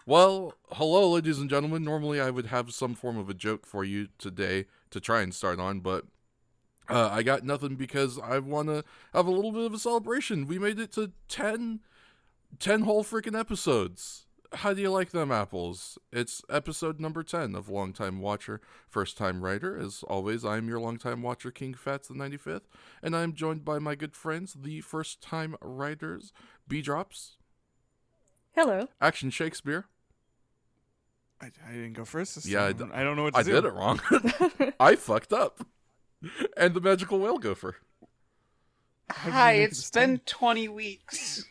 Well, hello, ladies and gentlemen. Normally, I would have some form of a joke for you today to try and start on, but I got nothing because I want to have a little bit of a celebration. We made it to 10 whole freaking episodes. How do you like them apples? It's episode number 10 of Longtime Watcher, First Time Writer. As always, I'm your longtime watcher, King Fats the 95th, and I'm joined by my good friends, the First Time Writers, B-Drops, Hello. Action Shakespeare. I didn't go first this Yeah, time. I don't know what to I do. did it wrong. I fucked up. And the Magical Whale Gopher. Hi, it's been 20 weeks.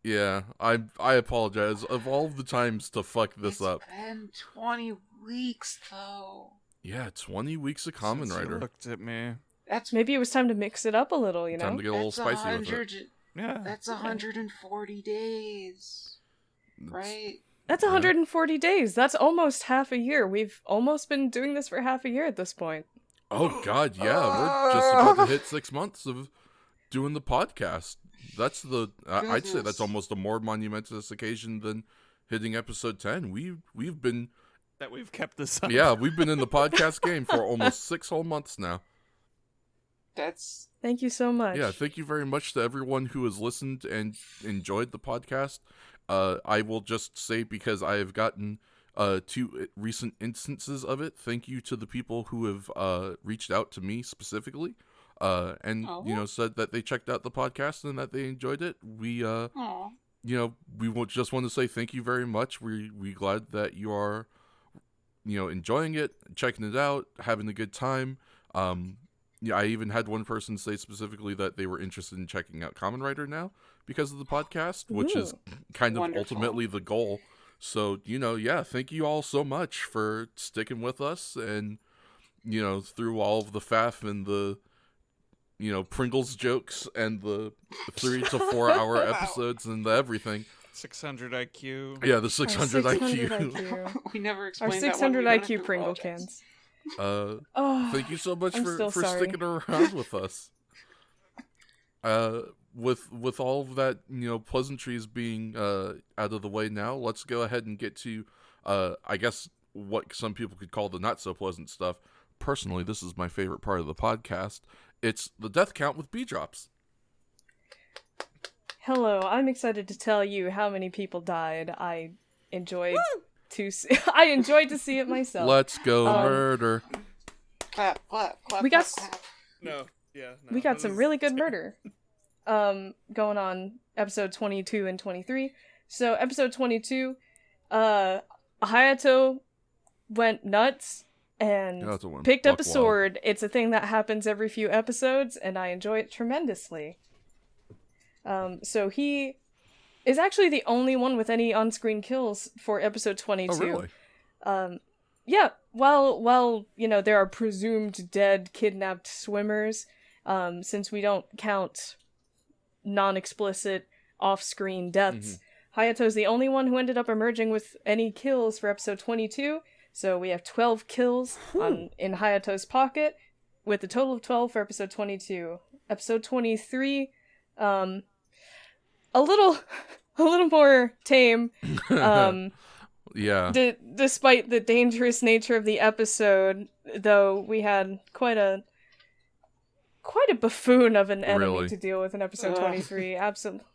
Yeah, I apologize. Of all the times to fuck this up. It's been 20 weeks, though. Yeah, 20 weeks of Kamen Since you Rider. looked at me. That's Maybe it was time to mix it up a little, you know? Time to get a little that's spicy with it. Yeah. That's 140 days, right? That's 140 days. That's almost half a year. We've almost been doing this for half a year at this point. Oh god, yeah, we're just about to hit 6 months of doing the podcast. That's I'd say that's almost a more monumentous occasion than hitting episode 10. We've been That we've kept this up. Yeah, we've been in the podcast game for almost 6 whole months now. Thank you so much. Yeah, thank you very much to everyone who has listened and enjoyed the podcast. I will just say, because I have gotten 2 recent instances of it, thank you to the people who have reached out to me specifically and said that they checked out the podcast and that they enjoyed it. We we just want to say thank you very much. We glad that you are enjoying it, checking it out, having a good time. Yeah, I even had one person say specifically that they were interested in checking out Kamen Rider now because of the podcast, which is kind of ultimately the goal. So, thank you all so much for sticking with us and, through all of the faff and the, Pringles jokes and the 3 to 4 hour episodes and the everything. 600 IQ. Yeah, the 600 Our IQ. We never Our explained 600 that one. IQ Pringle cans. Thank you so much I'm for still sorry. sticking around with us. With all of that, pleasantries being out of the way now, let's go ahead and get to, I guess, what some people could call the not so pleasant stuff. Personally, this is my favorite part of the podcast. It's the death count with B-Drops. Hello, I'm excited to tell you how many people died. I enjoyed I enjoyed to see it myself. Let's go murder. Clap, clap, clap. We got clap, clap. No. We got some really good murder going on episode 22 and 23. So episode 22, Hayato went nuts and picked up a sword. It's a thing that happens every few episodes, and I enjoy it tremendously. So he is actually the only one with any on-screen kills for episode 22. Oh, really? Yeah, while there are presumed dead, kidnapped swimmers, since we don't count non-explicit off-screen deaths, Hayato's the only one who ended up emerging with any kills for episode 22, so we have 12 kills in Hayato's pocket, with a total of 12 for episode 22. Episode 23, a little more tame. Yeah. Despite the dangerous nature of the episode, though, we had quite a buffoon of an enemy to deal with in episode 23. Absolutely.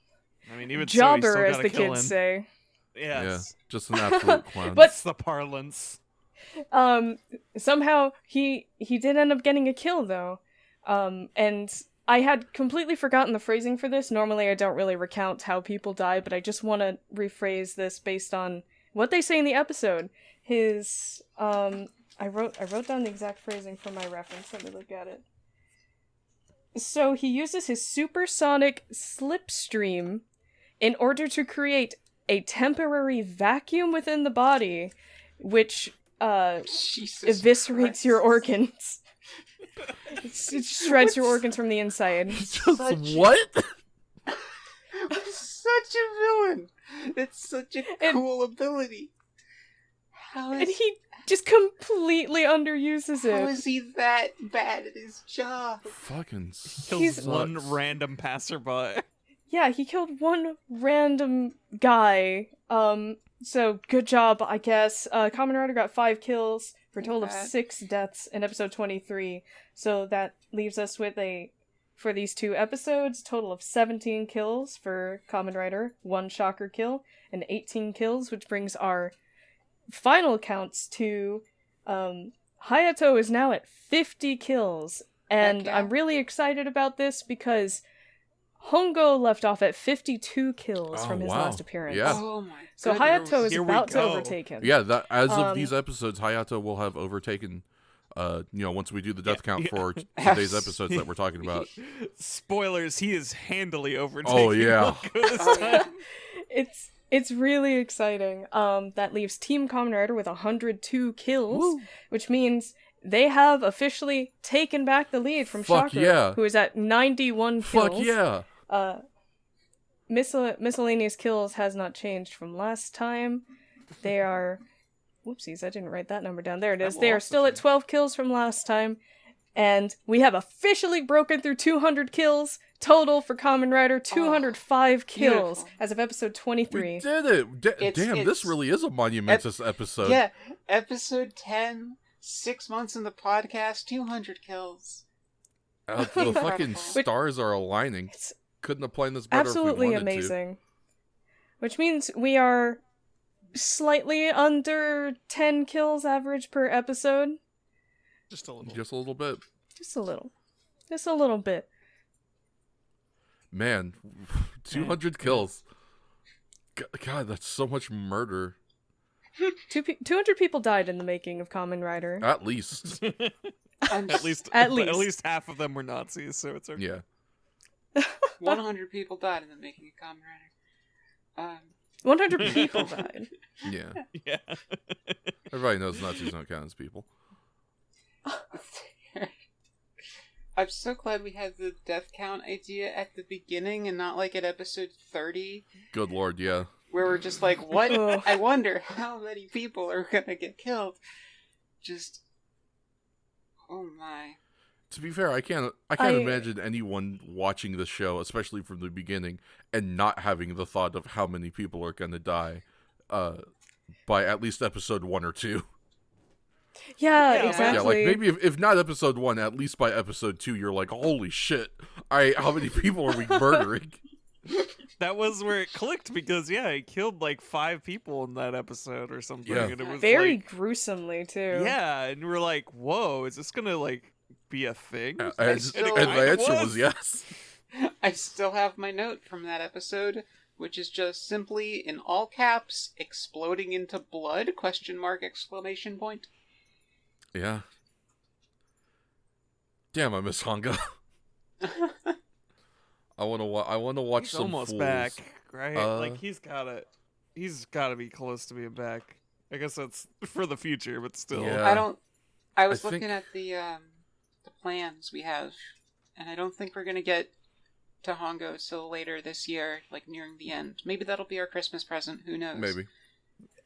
I mean, even jobber, so, as the kids say. Yes. Yeah, just an absolute clown. But it's the parlance. Somehow he did end up getting a kill, though. And I had completely forgotten the phrasing for this. Normally I don't really recount how people die, but I just want to rephrase this based on what they say in the episode. His I wrote down the exact phrasing for my reference. Let me look at it. So he uses his supersonic slipstream in order to create a temporary vacuum within the body, which eviscerates your organs. It shreds your organs from the inside. What? Such a villain. It's such a cool ability. And he just completely underuses it. How is he that bad at his job? Fucking Kills one random passerby. Yeah, he killed one random guy. So, good job, I guess. Kamen Rider got 5 kills for a total of 6 deaths in episode 23. So that leaves us with for these 2 episodes, total of 17 kills for Kamen Rider, 1 shocker kill, and 18 kills, which brings our final counts to, Hayato is now at 50 kills. And I'm really excited about this because Hongo left off at 52 kills from his last appearance. Yeah. Oh my So goodness. Hayato is about to overtake him. Yeah, that as of these episodes, Hayato will have overtaken, once we do the death count for today's episodes that we're talking about. Spoilers, he is handily overtaken. Oh, yeah. It's really exciting. That leaves Team Kamen Rider with 102 kills, which means they have officially taken back the lead from Shocker, who is at 91 kills. Fuck yeah! Miscellaneous kills has not changed from last time. They are... Whoopsies, I didn't write that number down. There it is. They are still at 12 kills from last time. And we have officially broken through 200 kills total for Kamen Rider. 205 kills as of episode 23. We did it! Damn, this really is a monumentous episode. Yeah, episode 10, 6 months in the podcast, 200 kills. The fucking stars are aligning. Couldn't have planned this better. Absolutely if we wanted amazing. Which means we are slightly under 10 kills average per episode. Just a little. Just a little bit. Just a little. Just a little bit. Man, 200 kills. God, that's so much murder. 200 people died in the making of Kamen Rider. At least. At least half of them were Nazis, so it's okay. Yeah. 100 people died in the making of Kamen Rider. 100 people died. Yeah. Yeah. Everybody knows Nazis don't count as people. I'm so glad we had the death count idea at the beginning and not like at episode 30. Good lord, yeah. Where we're just like, what? I wonder how many people are gonna get killed. Just... Oh my. To be fair, I can't imagine anyone watching the show, especially from the beginning, and not having the thought of how many people are gonna die by at least episode 1 or 2. Yeah, exactly. Yeah, like maybe if not episode 1, at least by episode 2, you're like, holy shit! How many people are we murdering? That was where it clicked because he killed like 5 people in that episode or something. Yeah. And it was very gruesomely too. Yeah, and we're like, whoa, is this gonna like be a thing? And the answer was yes. I still have my note from that episode, which is just simply in all caps, exploding into blood, ? Exclamation point. Yeah. Damn, I miss Hongo. I want to watch he's some almost Fools. back, right? Like he's gotta be close to being back. I guess that's for the future, but still. Yeah. I was looking at the plans we have, and I don't think we're gonna get to Hongo till later this year, like nearing the end. Maybe that'll be our Christmas present. Who knows? Maybe.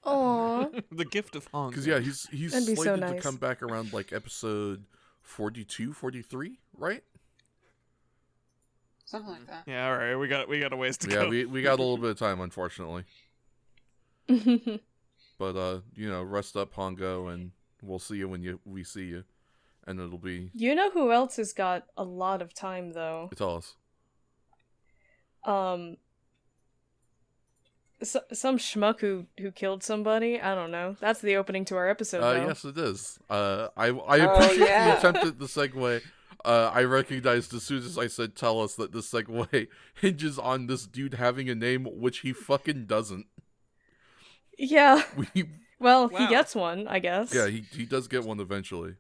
Aww. The gift of Hongo. Because he's That'd be slated so to nice. come back around like episode 42, 43, right? Something like that. Yeah, all right. We got a ways to Yeah, go. we got a little bit of time, unfortunately. But rest up, Hongo, and we'll see you when we see you, and it'll be. You know who else has got a lot of time though? Tell us. Some schmuck who killed somebody. I don't know. That's the opening to our episode. Though. Yes, it is. I appreciate the attempt at the segue. I recognized as soon as I said tell us that this segue hinges on this dude having a name, which he fucking doesn't. Yeah. Well, Wow. he gets one, I guess. Yeah, he does get one eventually.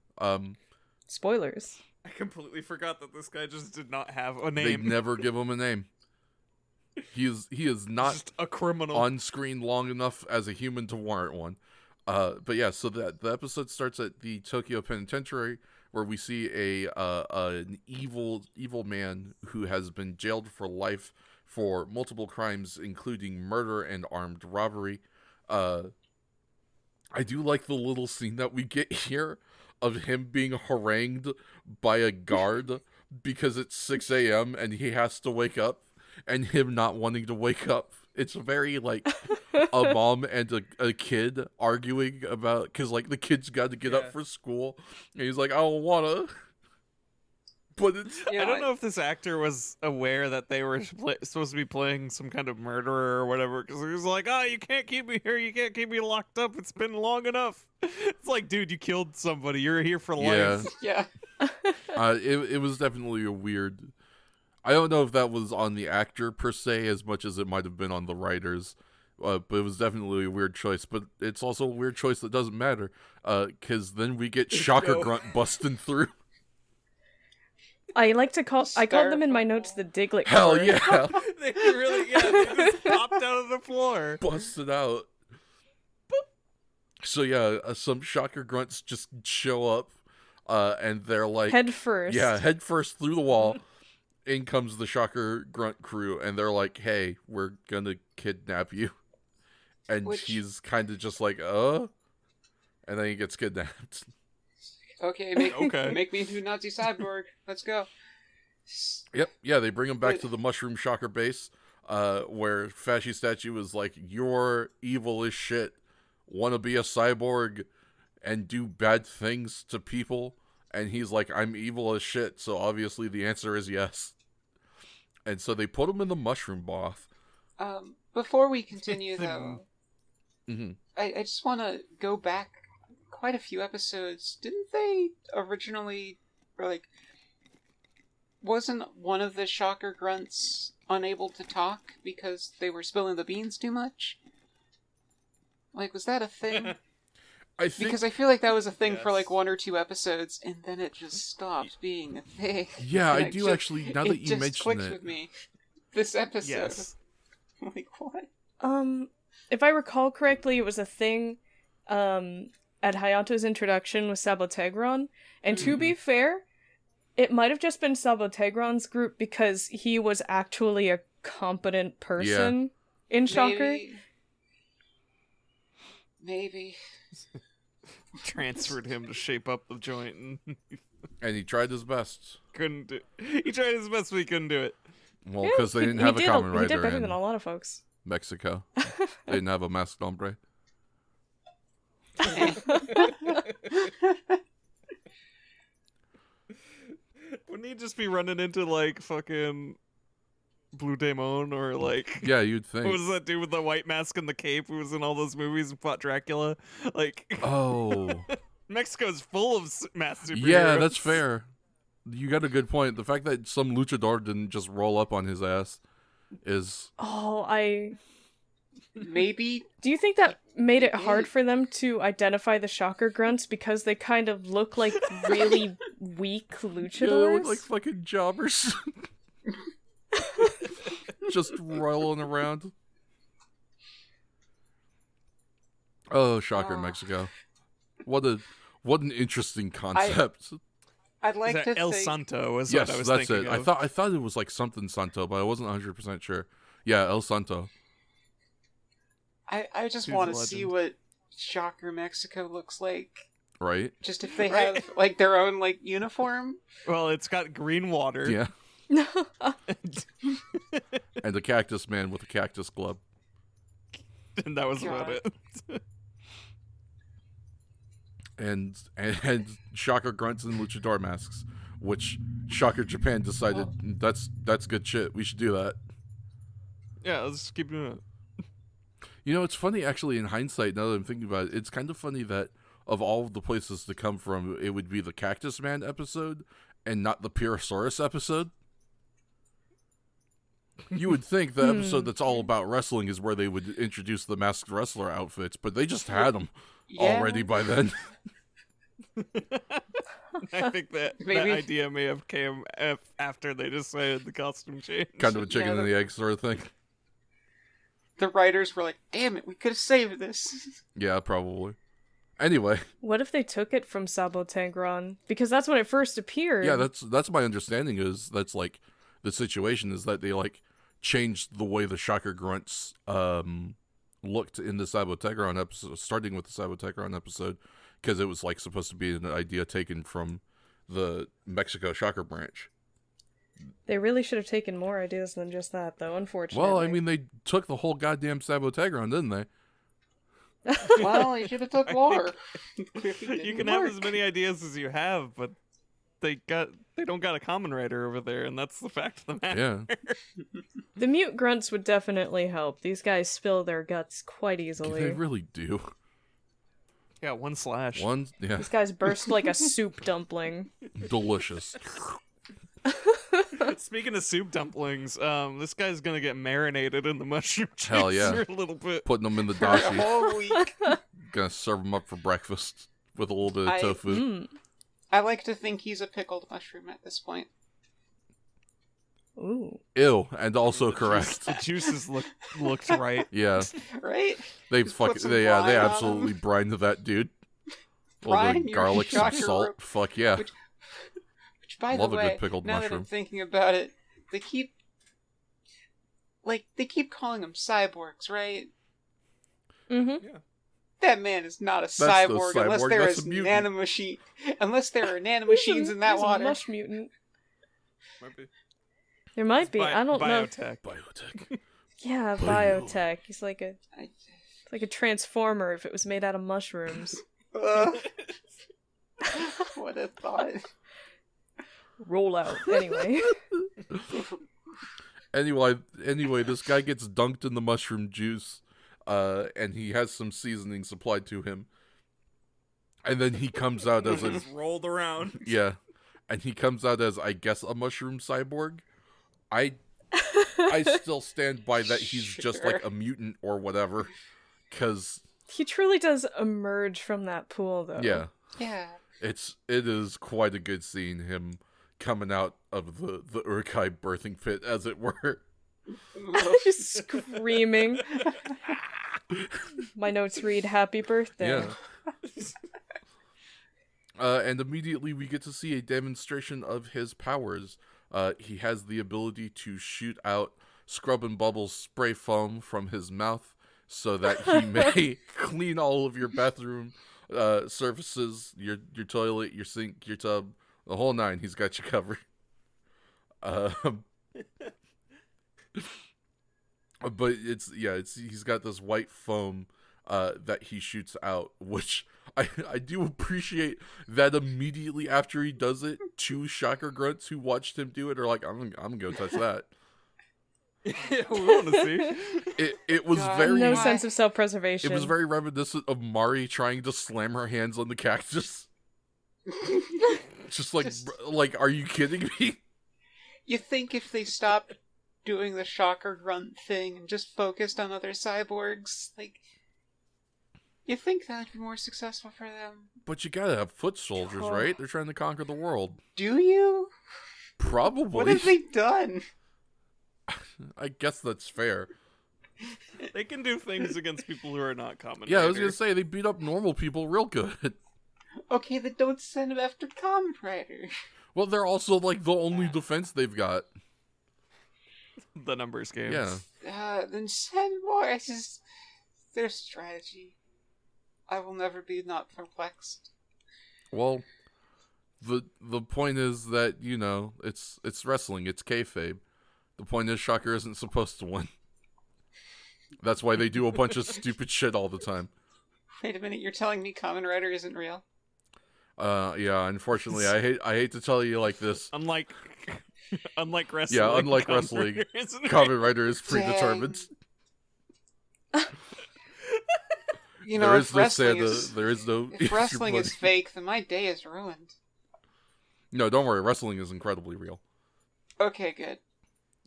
Spoilers. I completely forgot that this guy just did not have a They name. never give him a name. He is not Just a criminal. on screen long enough as a human to warrant one. But yeah, so the episode starts at the Tokyo Penitentiary, where we see an evil man who has been jailed for life for multiple crimes, including murder and armed robbery. I do like the little scene that we get here of him being harangued by a guard because it's 6 a.m. and he has to wake up, and him not wanting to wake up It's very like a mom and a kid arguing about, because like the kid's got to get up for school, and he's like, I don't wanna. But it's I don't know if this actor was aware that they were supposed to be playing some kind of murderer or whatever, because he was like, "Oh, you can't keep me here. You can't keep me locked up. It's been long enough." It's like, dude, you killed somebody. You're here for life. Yeah. it was definitely a weird. I don't know if that was on the actor per se as much as it might have been on the writers, but it was definitely a weird choice. But it's also a weird choice that doesn't matter, because then we get Shocker Grunt busting through. I called them in my notes the Diglett. Hell Corps. yeah! They just popped out of the floor. Busted out. So yeah, some Shocker Grunts just show up, and they're like... Head first. Yeah, head first through the wall. In comes the Shocker Grunt crew, and they're like, hey, we're gonna kidnap you. And he's kind of just like, and then he gets kidnapped. Okay, make me into Nazi cyborg. Let's go. Yep, yeah, they bring him back to the Mushroom Shocker base, where Fashy Statue is like, you're evil as shit, wanna be a cyborg and do bad things to people? And he's like, I'm evil as shit, so obviously the answer is yes. And so they put him in the mushroom bath. Before we continue, though, mm-hmm. I just want to go back quite a few episodes. Didn't they originally, wasn't one of the Shocker Grunts unable to talk because they were spilling the beans too much? Like, was that a thing? Because I feel like that was a thing for like 1 or 2 episodes, and then it just stopped being a thing. Yeah, I do actually. Now that you mention it, clicked with me. This episode, yes. Like what? If I recall correctly, it was a thing at Hayato's introduction with Sabotegron, and to be fair, it might have just been Sabotegron's group because he was actually a competent person in Shocker. Maybe. Transferred him to shape up the joint, and he tried his best. He tried his best, but he couldn't do it. Well, because they didn't have a Kamen Rider. He did better than a lot of folks. Mexico. They didn't have a masked hombre. Wouldn't he just be running into like fucking Blue Demon or like... Yeah, you'd think. What was that dude with the white mask and the cape who was in all those movies and fought Dracula? Like... Oh. Mexico's full of masked superheroes. Yeah, that's fair. You got a good point. The fact that some luchador didn't just roll up on his ass is... Maybe. Do you think that made it hard for them to identify the Shocker Grunts because they kind of look like really weak luchadors? Yeah, they look like fucking jobbers. Just rolling around. Oh, Shocker, Mexico. What an interesting concept. I'd like to El think... Santo is yes, what I was that's thinking it. of. I thought it was like something Santo, but I wasn't 100% sure. Yeah, El Santo. I just want to see what Shocker Mexico looks like. Right? Just if they have like their own like uniform. Well, it's got green water. Yeah. And a cactus man with a cactus club. And that was about it. and Shocker Grunts and luchador masks, which Shocker Japan decided that's good shit. We should do that. Yeah, let's keep doing it. You know, it's funny, actually, in hindsight, now that I'm thinking about it, it's kind of funny that of all of the places to come from, it would be the Cactus Man episode and not the Pyrosaurus episode. You would think the episode that's all about wrestling is where they would introduce the masked wrestler outfits, but they just had them already by then. I think that idea may have came after they decided the costume change. Kind of a chicken and the egg sort of thing. The writers were like, damn it, we could have saved this. Yeah, probably. Anyway. What if they took it from Sabotegron? Because that's when it first appeared. Yeah, that's my understanding that's like the situation is that they like changed the way the Shocker Grunts looked in the Sabotegron episode, starting with the Sabotegron episode, because it was like supposed to be an idea taken from the Mexico Shocker branch. They really should have taken more ideas than just that, though, unfortunately. Well, I mean, they took the whole goddamn Sabotegron, didn't they? Well, you should have took more. You can have as many ideas as you have, but they don't got a common writer over there, and that's the fact of the matter. Yeah. The mute grunts would definitely help. These guys spill their guts quite easily. They really do. Yeah, one slash. Yeah. These guys burst like a soup dumpling. Delicious. Speaking of soup dumplings, this guy's gonna get marinated in the mushroom juice Hell yeah. for a little bit. Putting them in the For a dashi. whole week. Gonna serve them up for breakfast with a little bit of tofu. I like to think he's a pickled mushroom at this point. Ooh. Ew, and also correct. The juices looked right. Yeah. Right? They Just put some they brine on absolutely them. brined that dude. A little Brine bit of your garlic, some shocker salt. rope. Fuck yeah. Which, by Love the a good way, pickled now that mushroom. I'm thinking about it, they keep calling them cyborgs, right? Mm-hmm. That man is not a That's no cyborg unless cyborg, there that's is a mutant. nanomachine. Unless there are nanomachines in that He's water. a mush mutant. Might be. There might be. I don't know. Biotech. Biotech. Yeah, Bio. biotech. He's like a transformer if it was made out of mushrooms. What a thought. Roll out. Anyway. Anyway, this guy gets dunked in the mushroom juice, and he has some seasoning supplied to him. And then he comes out as a... Just rolled around. Yeah. And he comes out as, I guess, a mushroom cyborg. I still stand by that he's just like a mutant or whatever. Because... He truly does emerge from that pool, though. Yeah. Yeah. It is quite a good scene, him coming out of the Urkai birthing pit, as it were. Just screaming. My notes read, "Happy birthday." Yeah. And immediately we get to see a demonstration of his powers. He has the ability to shoot out Scrub and Bubbles spray foam from his mouth so that he may clean all of your bathroom surfaces, your toilet, your sink, your tub, the whole nine. He's got you covered. But he's got this white foam that he shoots out, which I do appreciate that immediately after he does it, two shocker grunts who watched him do it are like, I'm gonna go touch that. Yeah, we want to see. It was God, very No sense of self-preservation. It was very reminiscent of Mari trying to slam her hands on the cactus. Just like, are you kidding me? You think if they stopped doing the shocker grunt thing and just focused on other cyborgs, like, you think that would be more successful for them? But you gotta have foot soldiers, Oh. right? They're trying to conquer the world. Do you? Probably. What have they done? I guess that's fair. They can do things against people who are not common. Yeah, I was Rider. gonna say, they beat up normal people real good. Okay, then don't send them after Kamen Rider. Well, they're also, like, the only defense they've got. The numbers game. Yeah. Then send more. It's just their strategy. I will never be not perplexed. Well, the point is that, you know, it's wrestling, it's kayfabe. The point is Shocker isn't supposed to win. That's why they do a bunch of stupid shit all the time. Wait a minute, you're telling me Kamen Rider isn't real? Yeah, unfortunately, I hate to tell you like this. Unlike wrestling. Yeah, unlike Kamen wrestling, Rider isn't Kamen Rider is predetermined. You know, There if is no wrestling Santa, is there is no... if wrestling is Easter bunny. fake, then my day is ruined. No, don't worry, wrestling is incredibly real. Okay, good.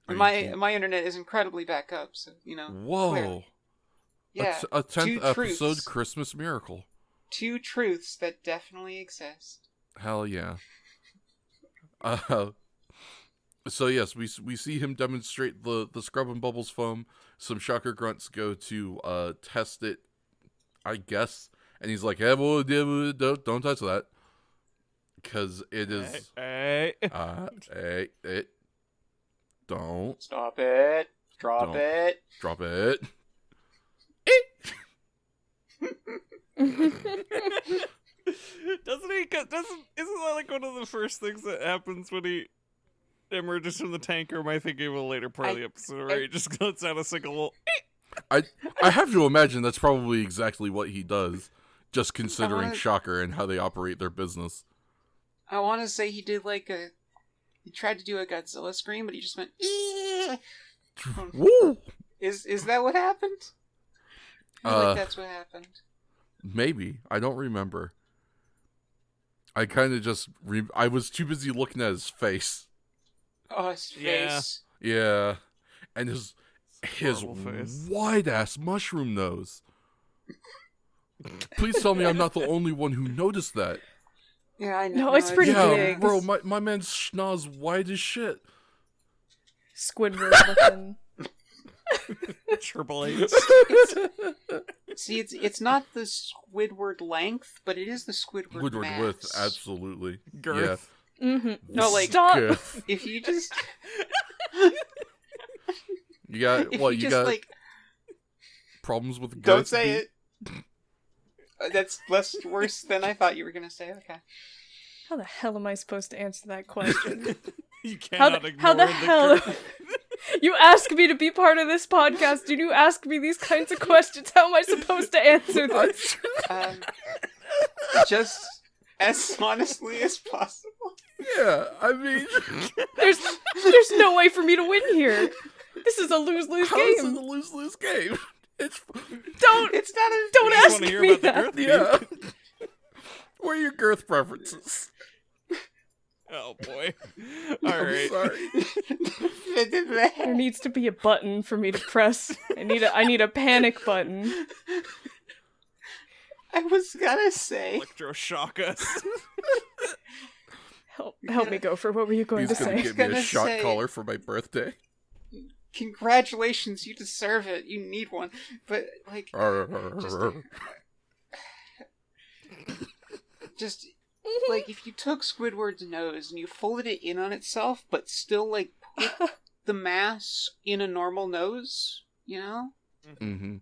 Are you My kidding? internet is incredibly back up, so you know. Whoa. clearly. Yeah, A 10th two episode truths. Christmas miracle. Two truths that definitely exist. Hell yeah. So yes, we see him demonstrate the Scrub and Bubbles foam. Some Shocker grunts go to test it, I guess, and he's like, "Hey, boy, don't touch that, because it is Hey. hey, don't Stop it! Drop Don't. it! drop it." Isn't that like one of the first things that happens when he emerges from the tank, or am I thinking of a later part of the episode where he just lets out a single I have to imagine that's probably exactly what he does, just considering Shocker and how they operate their business. I want to say he did he tried to do a Godzilla scream, but he just went. Woo! Is that what happened? I feel like that's what happened. Maybe. I don't remember. I kind of just I was too busy looking at his face. Oh, his face. Yeah. And his wide ass mushroom nose. Please tell me I'm not the only one who noticed that. Yeah, I know. No, it's pretty big. Bro, my man's schnoz wide as shit. Squidward looking. Triple H. See, it's not the Squidward length, but it is the Squidward mass. Width, absolutely. Girth. Yeah. Mm-hmm. No, like Stop. If you just You got you got like problems with girth? don't say it. That's less worse than I thought you were gonna say. Okay. How the hell am I supposed to answer that question? You cannot ignore how the hell? girth. You ask me to be part of this podcast, and you ask me these kinds of questions. How am I supposed to answer this? Just as honestly as possible. Yeah, I mean, There's no way for me to win here. This is a lose-lose how is it game. a lose-lose game? It's not a. Don't ask wanna hear me about the that. girth? Yeah. What are your girth preferences? Oh boy. I'm Alright. sorry. There needs to be a button for me to press. I need a panic button. I was gonna say. Electroshock us. Help me, Gopher. What were you going He's to gonna say? give me a gonna shot say- collar for my birthday. Congratulations, you deserve it. You need one. But like, just like if you took Squidward's nose and you folded it in on itself, but still like put the mass in a normal nose, you know, Mm-hmm.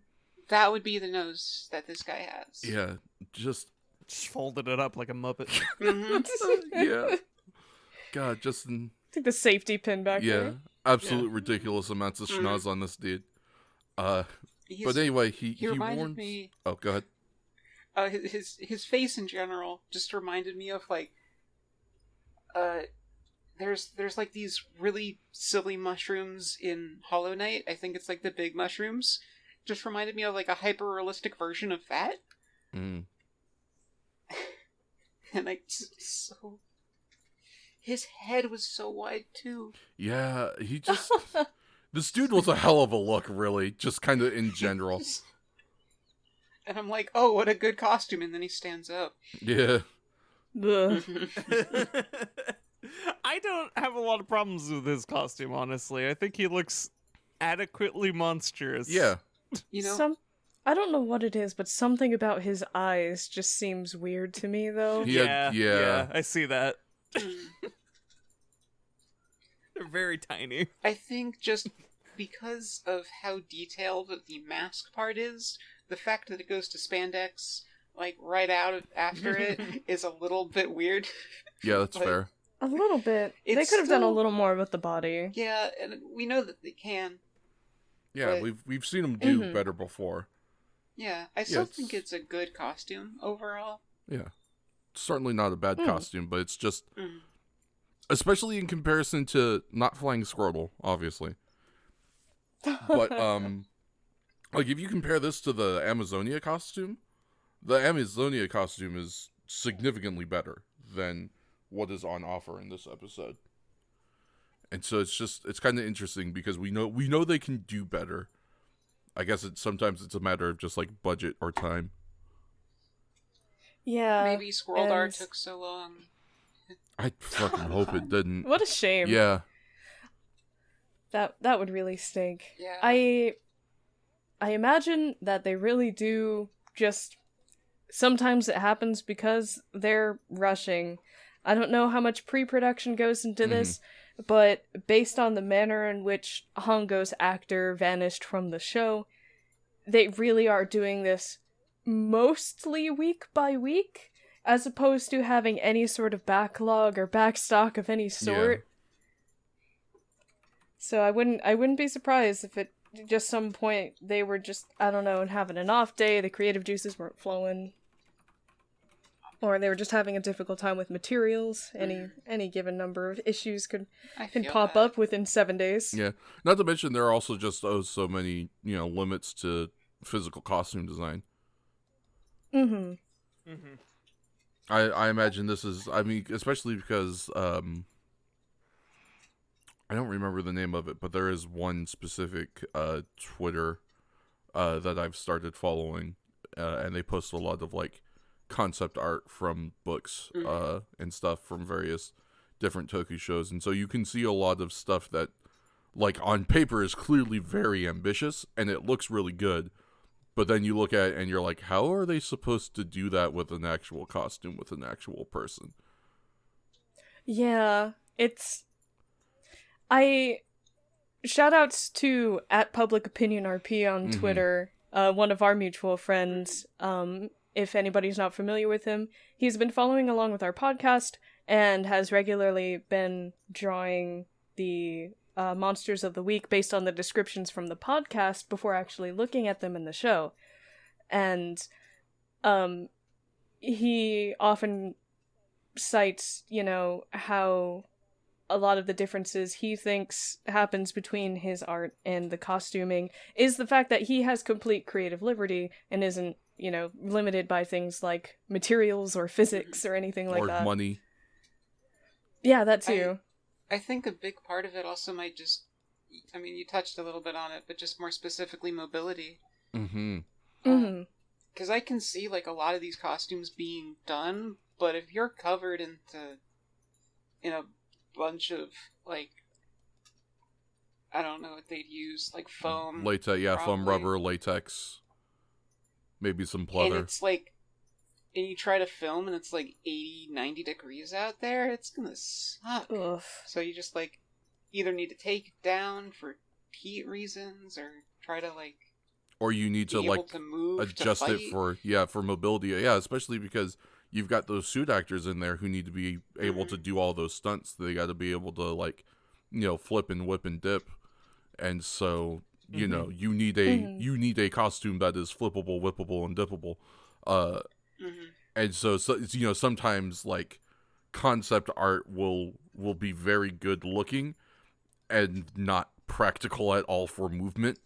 that would be the nose that this guy has. Yeah, just folded it up like a Muppet. Mhm. yeah. God, just in, Take the safety pin back yeah, there. absolute ridiculous amounts of schnoz on this dude. He's- But anyway, he reminded warns. me. Oh, go ahead. His face in general just reminded me of like there's like these really silly mushrooms in Hollow Knight. I think it's like the big mushrooms. Just reminded me of like a hyper realistic version of that. Mm. And so his head was so wide too. Yeah, he just this dude was a hell of a look, really, just kind of in general. And I'm like, oh, what a good costume, and then he stands up. Yeah. Ugh. I don't have a lot of problems with his costume, honestly. I think he looks adequately monstrous. Yeah. You know, I don't know what it is, but something about his eyes just seems weird to me, though. Yeah. I see that. mm, They're very tiny. I think just because of how detailed the mask part is, the fact that it goes to spandex like right out after it is a little bit weird. Yeah, that's Like, fair. A little bit. They It's could have done a still- little more with the body. Yeah, and we know that they can. Yeah, but- we've seen him do Mhm. better before. Yeah, I still it's- think it's a good costume overall. Yeah. Certainly not a bad Mm. costume, but it's just Mm. especially in comparison to not flying Squirtle, obviously. But like if you compare this to the Amazonia costume is significantly better than what is on offer in this episode. And so it's kind of interesting because we know they can do better. I guess sometimes it's a matter of just like budget or time. Yeah. Maybe Squirrel Art and- took so long. I fucking hope it didn't. What a shame. Yeah. That would really stink. Yeah. I imagine that they really do just sometimes it happens because they're rushing. I don't know how much pre-production goes into this, but based on the manner in which Hongo's actor vanished from the show, they really are doing this mostly week by week, as opposed to having any sort of backlog or backstock of any sort. So I wouldn't be surprised if at just some point they were just, I don't know, having an off day, the creative juices weren't flowing. Or they were just having a difficult time with materials. Any given number of issues can pop up within 7 days. Yeah. Not to mention there are also just so many, limits to physical costume design. Mm-hmm. Mm-hmm. I imagine this is, especially because I don't remember the name of it, but there is one specific Twitter that I've started following, and they post a lot of like concept art from books and stuff from various different Toku shows, and so you can see a lot of stuff that, like, on paper is clearly very ambitious and it looks really good, but then you look at it and you're like, how are they supposed to do that with an actual costume, with an actual person? Yeah, shoutouts to @PublicOpinionRP on Twitter, one of our mutual friends. If anybody's not familiar with him, he's been following along with our podcast and has regularly been drawing the monsters of the week based on the descriptions from the podcast before actually looking at them in the show. And he often cites, how a lot of the differences he thinks happens between his art and the costuming is the fact that he has complete creative liberty and isn't, limited by things like materials or physics or anything like that. Or money. Yeah, that too. I think a big part of it also might just, you touched a little bit on it, but just more specifically mobility. Mm-hmm. Because I can see, like, a lot of these costumes being done, but if you're covered in a bunch of, like, I don't know what they'd use, like foam. Latex, yeah, probably. foam, rubber, latex. Maybe some pleather. And it's like, and you try to film and it's like 80, 90 degrees out there, it's gonna suck. Ugh. So you just, like, either need to take it down for heat reasons or try to, like, or you need to, like, adjust it for mobility. Yeah, especially because you've got those suit actors in there who need to be able to do all those stunts. They got to be able to, like, flip and whip and dip. And so, you need a costume that is flippable, whippable, and dippable. And so sometimes, like, concept art will be very good looking and not practical at all for movement.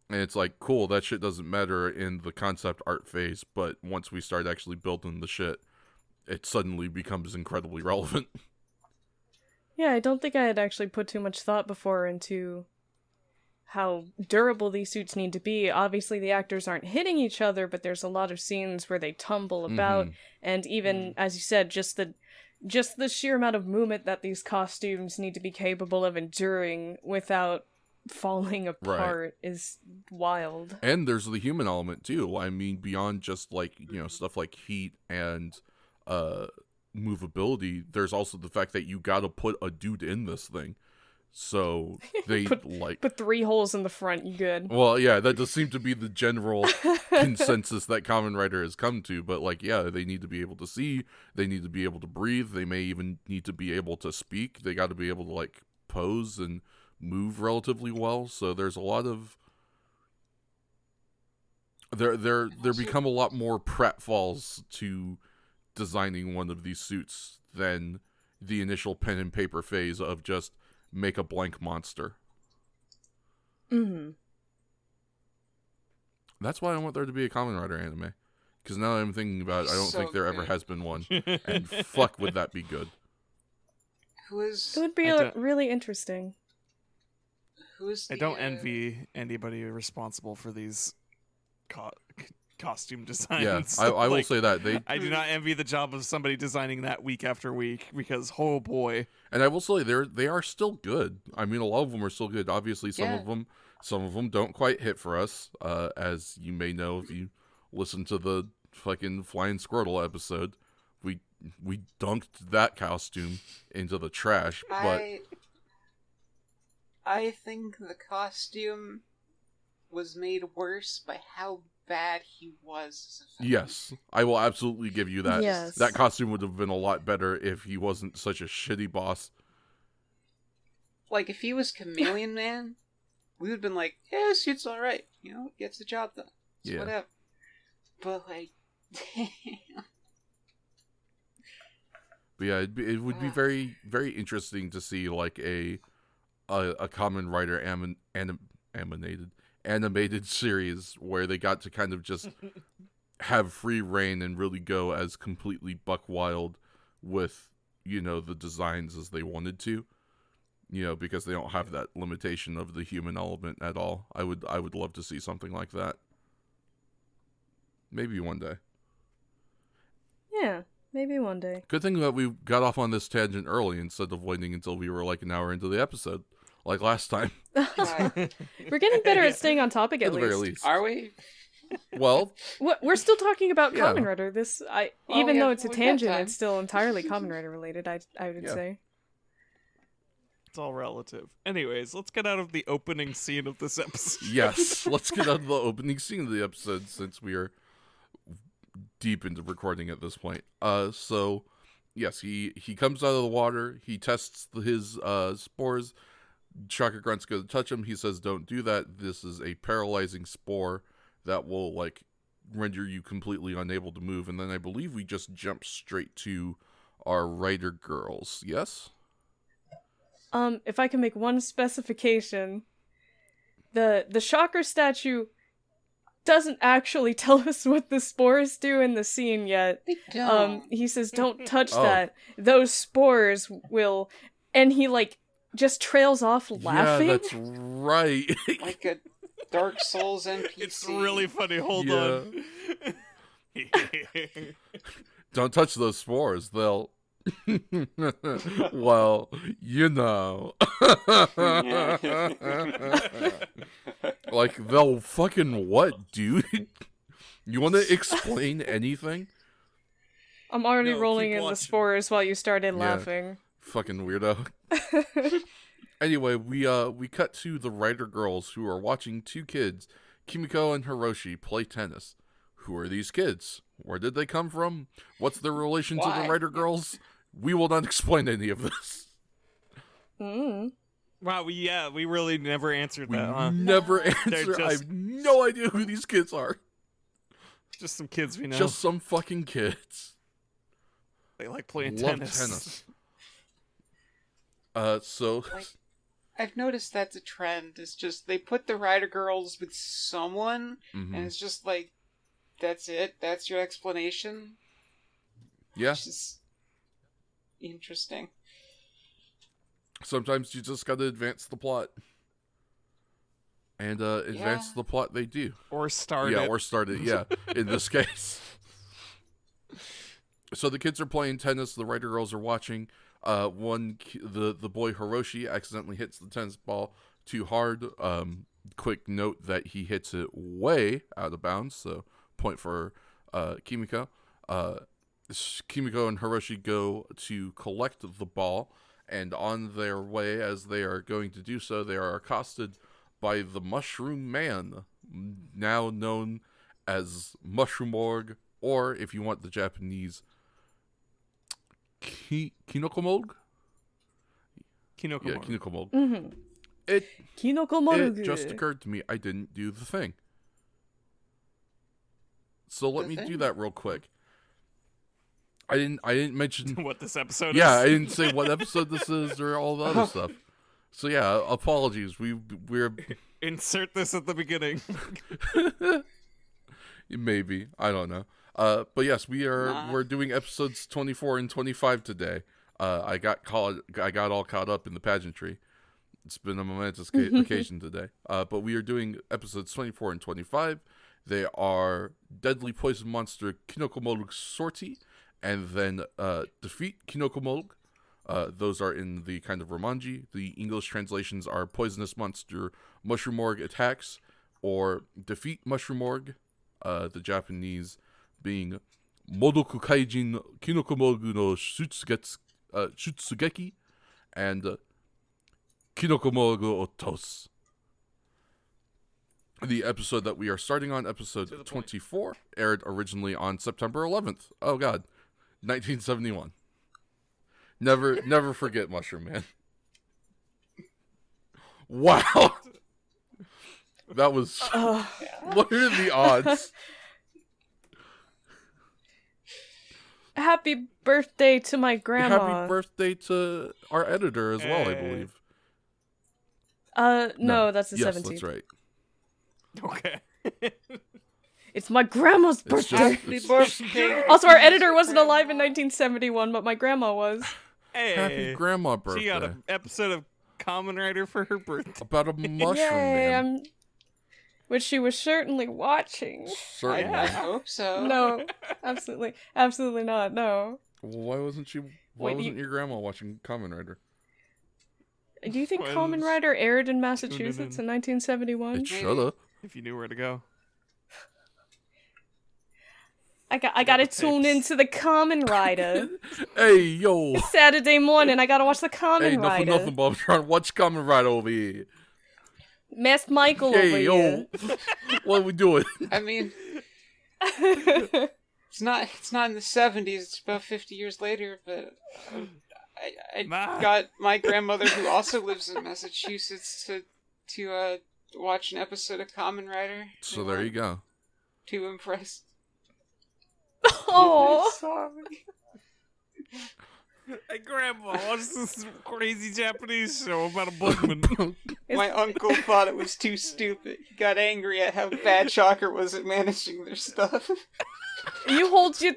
And it's like, cool, that shit doesn't matter in the concept art phase, but once we start actually building the shit, it suddenly becomes incredibly relevant. Yeah, I don't think I had actually put too much thought before into how durable these suits need to be. Obviously, the actors aren't hitting each other, but there's a lot of scenes where they tumble about, and even, as you said, just the sheer amount of movement that these costumes need to be capable of enduring without falling apart is wild. And there's the human element too. Beyond just, like, stuff like heat and movability, there's also the fact that you gotta put a dude in this thing. So they put 3 holes in the front, you good. Well, yeah, that does seem to be the general consensus that Kamen Rider has come to, but, like, yeah, they need to be able to see, they need to be able to breathe, they may even need to be able to speak, they gotta be able to, like, pose and move relatively well. So there's a lot of there become a lot more pratfalls to designing one of these suits than the initial pen and paper phase of just make a blank monster. That's why I want there to be a Kamen Rider anime, because now that I'm thinking about it, I don't think there ever has been one, and fuck would that be good. It would be really interesting. I don't envy anybody responsible for these costume designs. Yeah, I will say that. I do not envy the job of somebody designing that week after week, because, oh boy. And I will say they are still good. A lot of them are still good. Obviously, some of them don't quite hit for us, as you may know if you listen to the fucking Flying Squirtle episode. We dunked that costume into the trash, but I think the costume was made worse by how bad he was as a fan. Yes, I will absolutely give you that. Yes. That costume would have been a lot better if he wasn't such a shitty boss. like, if he was Chameleon Man, we would have been like, yeah, this suit's alright. You know, gets the job done. It's whatever. But, like, damn. But yeah, it would be very, very interesting to see, like, a Kamen Rider animated series where they got to kind of just have free reign and really go as completely buck wild with, you know, the designs as they wanted to, you know, because they don't have that limitation of the human element at all. I would love to see something like that. Maybe one day. Yeah, maybe one day. Good thing that we got off on this tangent early instead of waiting until we were like an hour into the episode, like last time. We're getting better at staying on topic at the very least. Are we? Well, we're still talking about Yeah. Kamen Rider. Even yeah, though it's a we've got tangent, time. it's still entirely Kamen Rider related. I would Yeah. say. It's all relative. Anyways, let's get out of the opening scene of this episode. yes, let's get out of the opening scene of the episode since we are deep into recording at this point. So yes, he comes out of the water. He tests his spores. Shocker Grunt's going to touch him. He says, "Don't do that. This is a paralyzing spore that will like render you completely unable to move." And then I believe we just jump straight to our Rider girls. Yes. If I can make one specification, the Shocker statue doesn't actually tell us what the spores do in the scene yet. They don't. He says, "Don't touch Oh. that. Those spores will," and he like just trails off laughing. Yeah, that's right. Like a Dark Souls NPC. It's really funny. Hold Yeah. on. Don't touch those spores. They'll. Well, you know. Like, they'll fucking what, dude? You want to explain anything? I'm already No, rolling keep in the watching. spores while you started Yeah. laughing. Fucking weirdo. Anyway, we cut to the Rider girls who are watching two kids, Kimiko and Hiroshi, play tennis. Who are these kids? Where did they come from? What's their relation to Why? the Rider girls? We will not explain any of this. Mm. Wow, we really never answered We that, huh? never They're answer. I just- have no idea who these kids are. Just some kids we know. Just some fucking kids. They like playing Love tennis. So Like, I've noticed that's a trend. It's just they put the Rider girls with someone, mhm. and it's just like, that's it. That's your explanation. Yeah, Which is interesting. sometimes you just gotta advance the plot. And advance Yeah. the plot they do. Or start Yeah, it. or start it, yeah, in this case. So the kids are playing tennis, the Rider girls are watching. The boy Hiroshi accidentally hits the tennis ball too hard. Quick note that he hits it way out of bounds, so point for Kimiko. Kimiko and Hiroshi go to collect the ball, and on their way, as they are going to do so, they are accosted by the Mushroom Man, now known as Mushroom Org, or if you want the Japanese, Kinokomog? Kinoko Yeah, Moru. Kinokomog. Mm-hmm. It Kinoko just occurred to me I didn't do the thing. So let The me do thing? that real quick. I didn't mention What this episode yeah, I is. didn't say what episode this is or all the other stuff. So yeah, apologies. We're Insert this at the beginning. maybe, I don't know. But yes, we're doing episodes 24 and 25 today. I got all caught up in the pageantry. It's been a momentous occasion today. But we are doing episodes 24 and 25. They are Deadly Poison Monster Kinokomolug Sortie, and then Defeat Kinokomolug. Those are in the kind of Romanji. The English translations are Poisonous Monster Mushroom Org Attacks, or Defeat Mushroom Org. The Japanese being Modoku Kaijin Kinokomogu no Shutsugeki, and Kinokomogu Otos. The episode that we are starting on, episode 24, aired originally on September 11th. Oh god, 1971. Never forget Mushroom Man. Wow. That was... What are the odds? Happy birthday to my grandma. Happy birthday to our editor as well, I believe. No, that's the 17th. Yes, that's right. Okay. It's my grandma's birthday. Happy birthday. Also, our editor wasn't alive in 1971, but my grandma was. Hey. Happy grandma birthday. She got an episode of Kamen Rider for her birthday. About a mushroom Yay, man. which she was certainly watching. Certainly. I hope so. No, absolutely not. No. Well, why wasn't your grandma watching Kamen Rider? Do you think Was Kamen Rider aired in tuning Massachusetts in. in 1971? It shoulda. If you knew where to go. I gotta tune into the Kamen Rider. Hey, yo. It's Saturday morning. I gotta watch the Kamen Hey, Rider. nothing, Bob. Trying to watch Kamen Rider over here. Masked Michael over Hey, yo. here. What are we doing? I mean, it's not in the 70s. It's about 50 years later. But I got my grandmother, who also lives in Massachusetts, to watch an episode of Kamen Rider. So there you go. Too impressed. Oh. Sorry. Hey, Grandma, watch this crazy Japanese show about a bookman. My uncle thought it was too stupid. He got angry at how bad Shocker was at managing their stuff. You hold your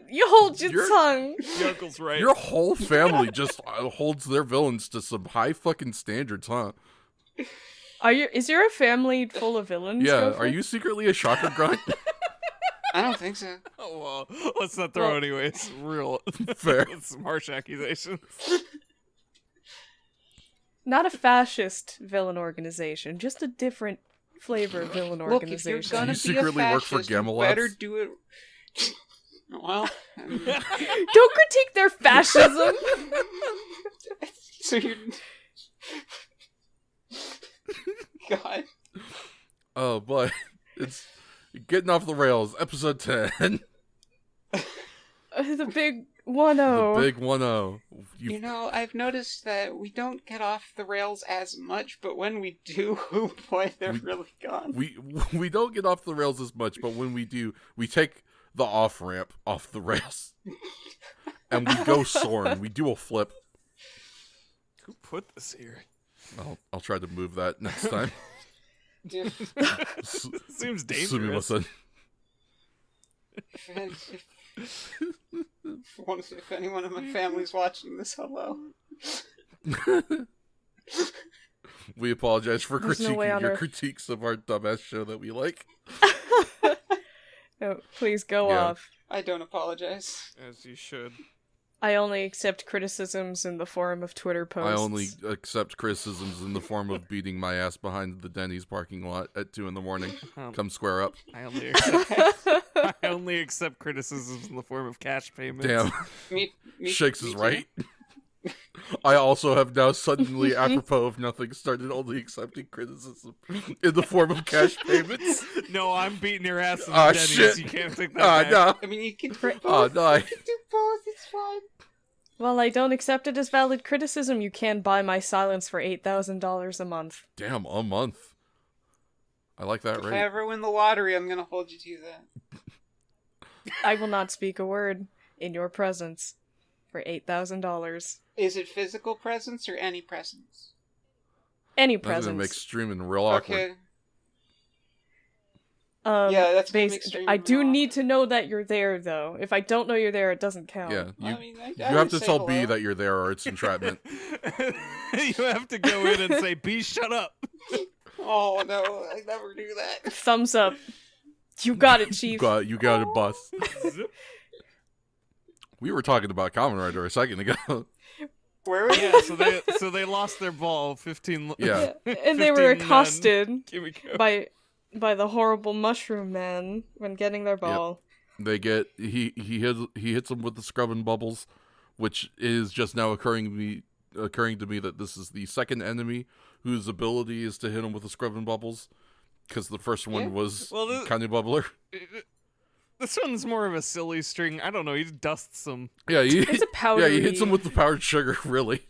tongue. Your uncle's right. Your whole family just holds their villains to some high fucking standards, huh? Is your family full of villains? Yeah, Gopher? are you secretly a shocker grunt? I don't think so. Oh, well, let's not throw anyways. Real. Fair. Some harsh accusations. Not a fascist villain organization, just a different flavor villain Look, if you're organization. gonna You be secretly a work for fascist, you Gamelot's? better do it. Well, I mean, Don't critique their fascism. so you're. God. Oh boy, it's getting off the rails. Episode 10, The big 1-0. the big 1-0. You know, I've noticed that we don't get off the rails as much, but when we do, oh boy, they're really gone. We don't get off the rails as much, but when we do, we take the off ramp off the rails, and we go soaring. We do a flip. Who put this here? I'll try to move that next time. Seems dangerous. Sumimasen. If anyone in my family's watching this, hello. We apologize for There's no way critiquing on your earth. critiques of our dumbass show that we like. No, please go Yeah. off. I don't apologize. As you should. I only accept criticisms in the form of Twitter posts. I only accept criticisms in the form of beating my ass behind the Denny's parking lot at 2 a.m. Come square up. I only accept criticisms in the form of cash payments. Damn. Me Shakes me is too. right. I also have now suddenly, apropos of nothing, started only accepting criticism in the form of cash payments. No, I'm beating your ass in the Ah, Denny's. shit. You can't take that back. No. I mean, you can do both. Oh, no. You can do both. It's fine. While I don't accept it as valid criticism, you can buy my silence for $8,000 a month. Damn, a month. I like that If I rate. ever win the lottery, I'm gonna hold you to that. I will not speak a word in your presence for $8,000. Is it physical presence or any presence? Any That's gonna presence. make streaming real awkward. Okay. Yeah, that's gonna make streaming I do real need awkward. to know that you're there, though. If I don't know you're there, it doesn't count. Yeah, I mean, I you have would to say tell hello. B that you're there or it's entrapment. You have to go in and say, "B, shut up." Oh no, I never do that. Thumbs up. You got it, Chief. You got it, boss. We were talking about Kamen Rider a second ago. Where are you? Yeah, so they lost their ball. 15. Yeah. And they were 15-9. accosted Here we go. by the horrible mushroom man when getting their ball. They get he hits them with the scrubbing bubbles, which is just now occurring to me that this is the second enemy whose ability is to hit him with the scrubbing bubbles, because the first one Yeah. was Well, kind of bubbler. This one's more of a silly string. I don't know. He dusts them. Yeah, It's a powdery. yeah, he hits him with the powdered sugar. Really,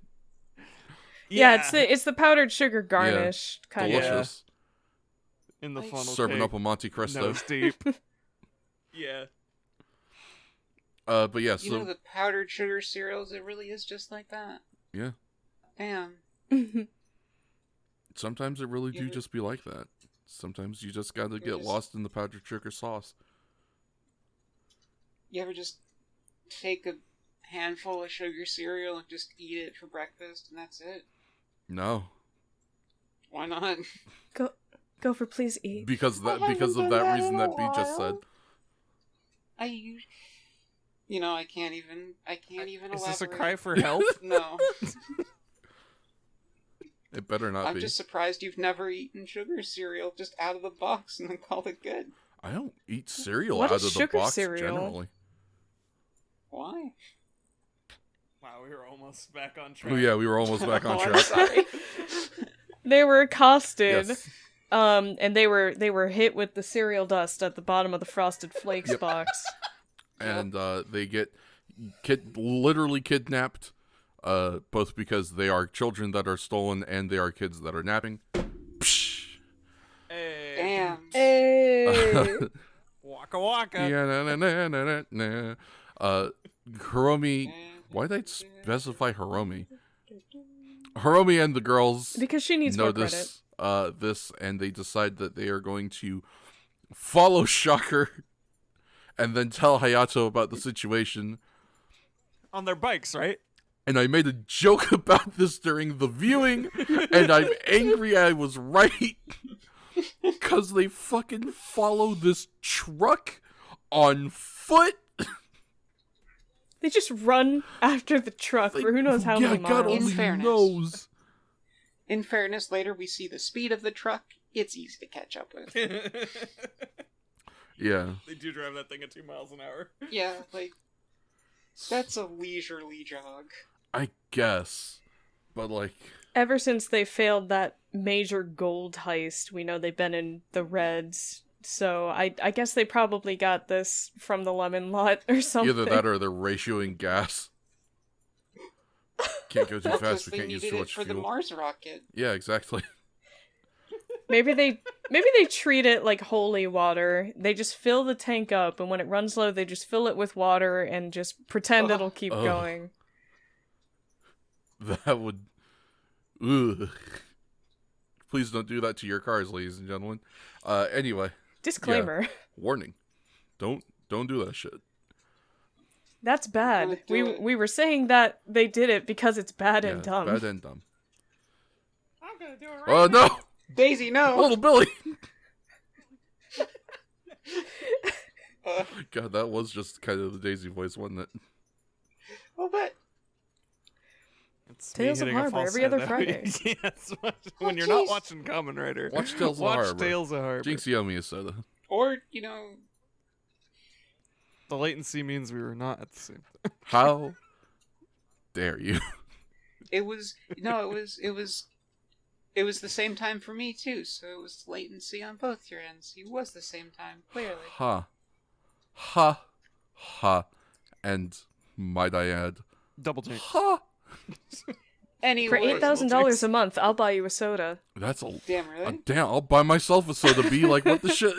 Yeah, it's the powdered sugar garnish kind of. Delicious. In the funnel Serving cake. up a Monte Cristo. Nose deep. Yeah. But yeah, You know the powdered sugar cereals, it really is just like that. Yeah. Damn. Sometimes it really do just be like that. Sometimes you just gotta get lost in the powdered sugar sauce. You ever just take a handful of sugar cereal and just eat it for breakfast and that's it? No. Why not? Gopher, please eat. Because of that reason that B just said. I can't even elaborate. Is this a cry for help? No. It better not be. I'm just surprised you've never eaten sugar cereal just out of the box and then called it good. I don't eat cereal What out is of the sugar box cereal? generally. Why? Wow, we were almost back on track. Oh yeah, we were almost back on I'm track. sorry. They were accosted. Yes. And they were hit with the cereal dust at the bottom of the Frosted Flakes box. And they get literally kidnapped, both because they are children that are stolen and they are kids that are napping. Psh. Hey. Damn. Hey. Waka waka. Yeah, Hiromi. Why did I specify Hiromi? Hiromi and the girls Because she needs more credit. notice this, and they decide that they are going to follow Shocker and then tell Hayato about the situation. On their bikes, right? And I made a joke about this during the viewing, and I'm angry I was right. Because they fucking follow this truck on foot. They just run after the truck for who knows how many God miles. only knows. In fairness, later we see the speed of the truck. It's easy to catch up with. Yeah. They do drive that thing at 2 miles an hour. Yeah, that's a leisurely jog. I guess. But Ever since they failed that major gold heist, we know they've been in the reds. So I guess they probably got this from the lemon lot or something. either that or they're ratioing gas. Can't go too fast, Plus, we they can't use needed too it much for the fuel. Mars rocket. Yeah, exactly. Maybe they treat it like holy water. They just fill the tank up, and when it runs low, they just fill it with water and just pretend it'll keep going. That would... Ugh. Please don't do that to your cars, ladies and gentlemen. Anyway. Disclaimer. Yeah. Warning. Don't do that shit. That's bad. We were saying that they did it because it's bad and dumb. Bad and dumb. I'm gonna do it right Oh, no! Daisy, no! Little Billy! God, that was just kind of the Daisy voice, wasn't it? Well, but... It's Tales of Harbor every other Friday. Yes, when you're not watching Kamen Rider. Watch Tales of Harbor. Watch Tales of Harbor. Jinx Yomi is soda. Or, The latency means we were not at the same time. How dare you? it was the same time for me, too, so it was latency on both your ends. It was the same time, clearly. Ha. And might I add, Double take. ha. Anyway. For $8,000 a month, I'll buy you a soda. That's a... Damn, really? Damn, I'll buy myself a soda, be like, what the shit?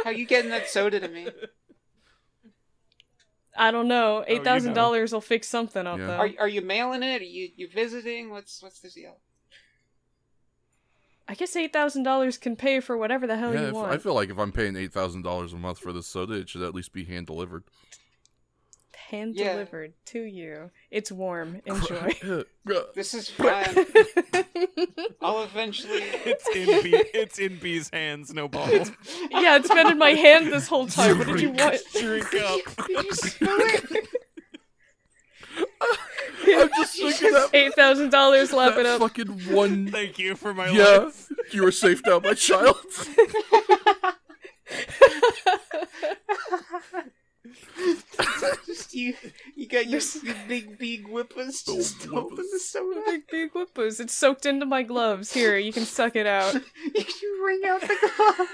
How you getting that soda to me? I don't know. $8,000 know. will fix something up, Yeah. though. Are you mailing it? Are you visiting? What's the deal? I guess $8,000 can pay for whatever the hell Yeah, you want. I feel like if I'm paying $8,000 a month for this soda, it should at least be hand-delivered. Hand delivered to you. It's warm. Enjoy. This is fine. I'll eventually... It's in B's hands, no balls. Yeah, it's been in my hand this whole time. What did you want? Drink up. Did you spill it? I'm just thinking that $8,000, lap it that up. fucking one... Thank you for my Yeah, life. you were safe now, my child. Just you got your big whippers just Big open the whippers. soda. Big whoopers. It's soaked into my gloves. Here, you can suck it out. You wring out the gloves.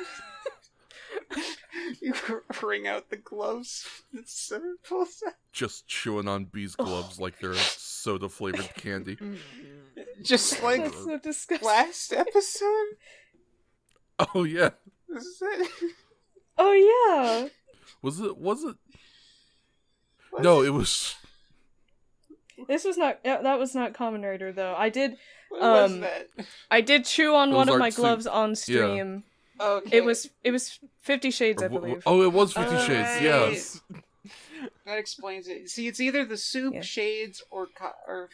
You wring out the gloves. The soda pulls out. Just chewing on B's gloves like they're soda flavored candy. Just like That's so disgusting. last episode. Oh yeah. This is it. Oh yeah. Was it? No, it was. This was not. That was not Kamen Rider though. I did. What was that? I did chew on It one was of my Art Suit. gloves on stream. Okay. It was 50 Shades, I believe. Oh, it was 50 Shades. Alright. Yeah. That explains it. See, it's either the soup, Yeah. shades, or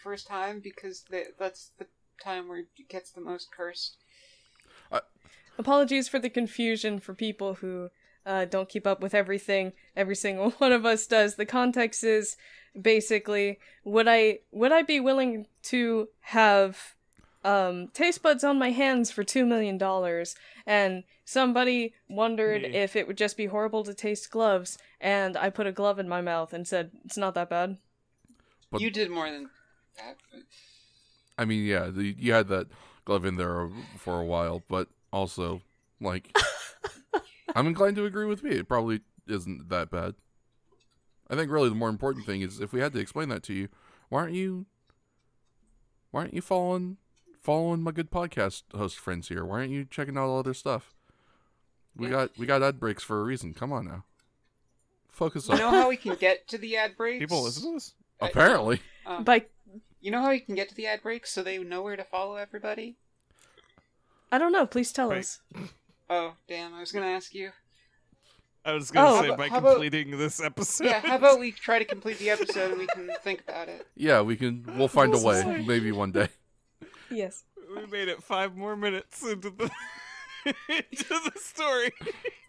first time, because that's the time where it gets the most cursed. Apologies for the confusion for people who don't keep up with everything every single one of us does. The context is basically, would I be willing to have taste buds on my hands for $2 million? And somebody wondered if it would just be horrible to taste gloves, and I put a glove in my mouth and said, it's not that bad. But, You did more than that. But... I mean, yeah, you had that glove in there for a while, but also, like, I'm inclined to agree with me. It probably isn't that bad. I think really the more important thing is, if we had to explain that to you, why aren't you following my good podcast host friends here? Why aren't you checking out all other stuff? We got ad breaks for a reason. Come on now. Focus You up. know how we can get to the ad breaks? People listen to this? Apparently. You know how we can get to the ad breaks so they know where to follow everybody? I don't know. Please tell Right. us. Oh, damn, I was gonna ask you. I was gonna Oh. say by How about- completing this episode. Yeah, how about we try to complete the episode and we can think about it? Yeah, we'll find a way. Maybe one day. Yes. We made it 5 more minutes into the into the story.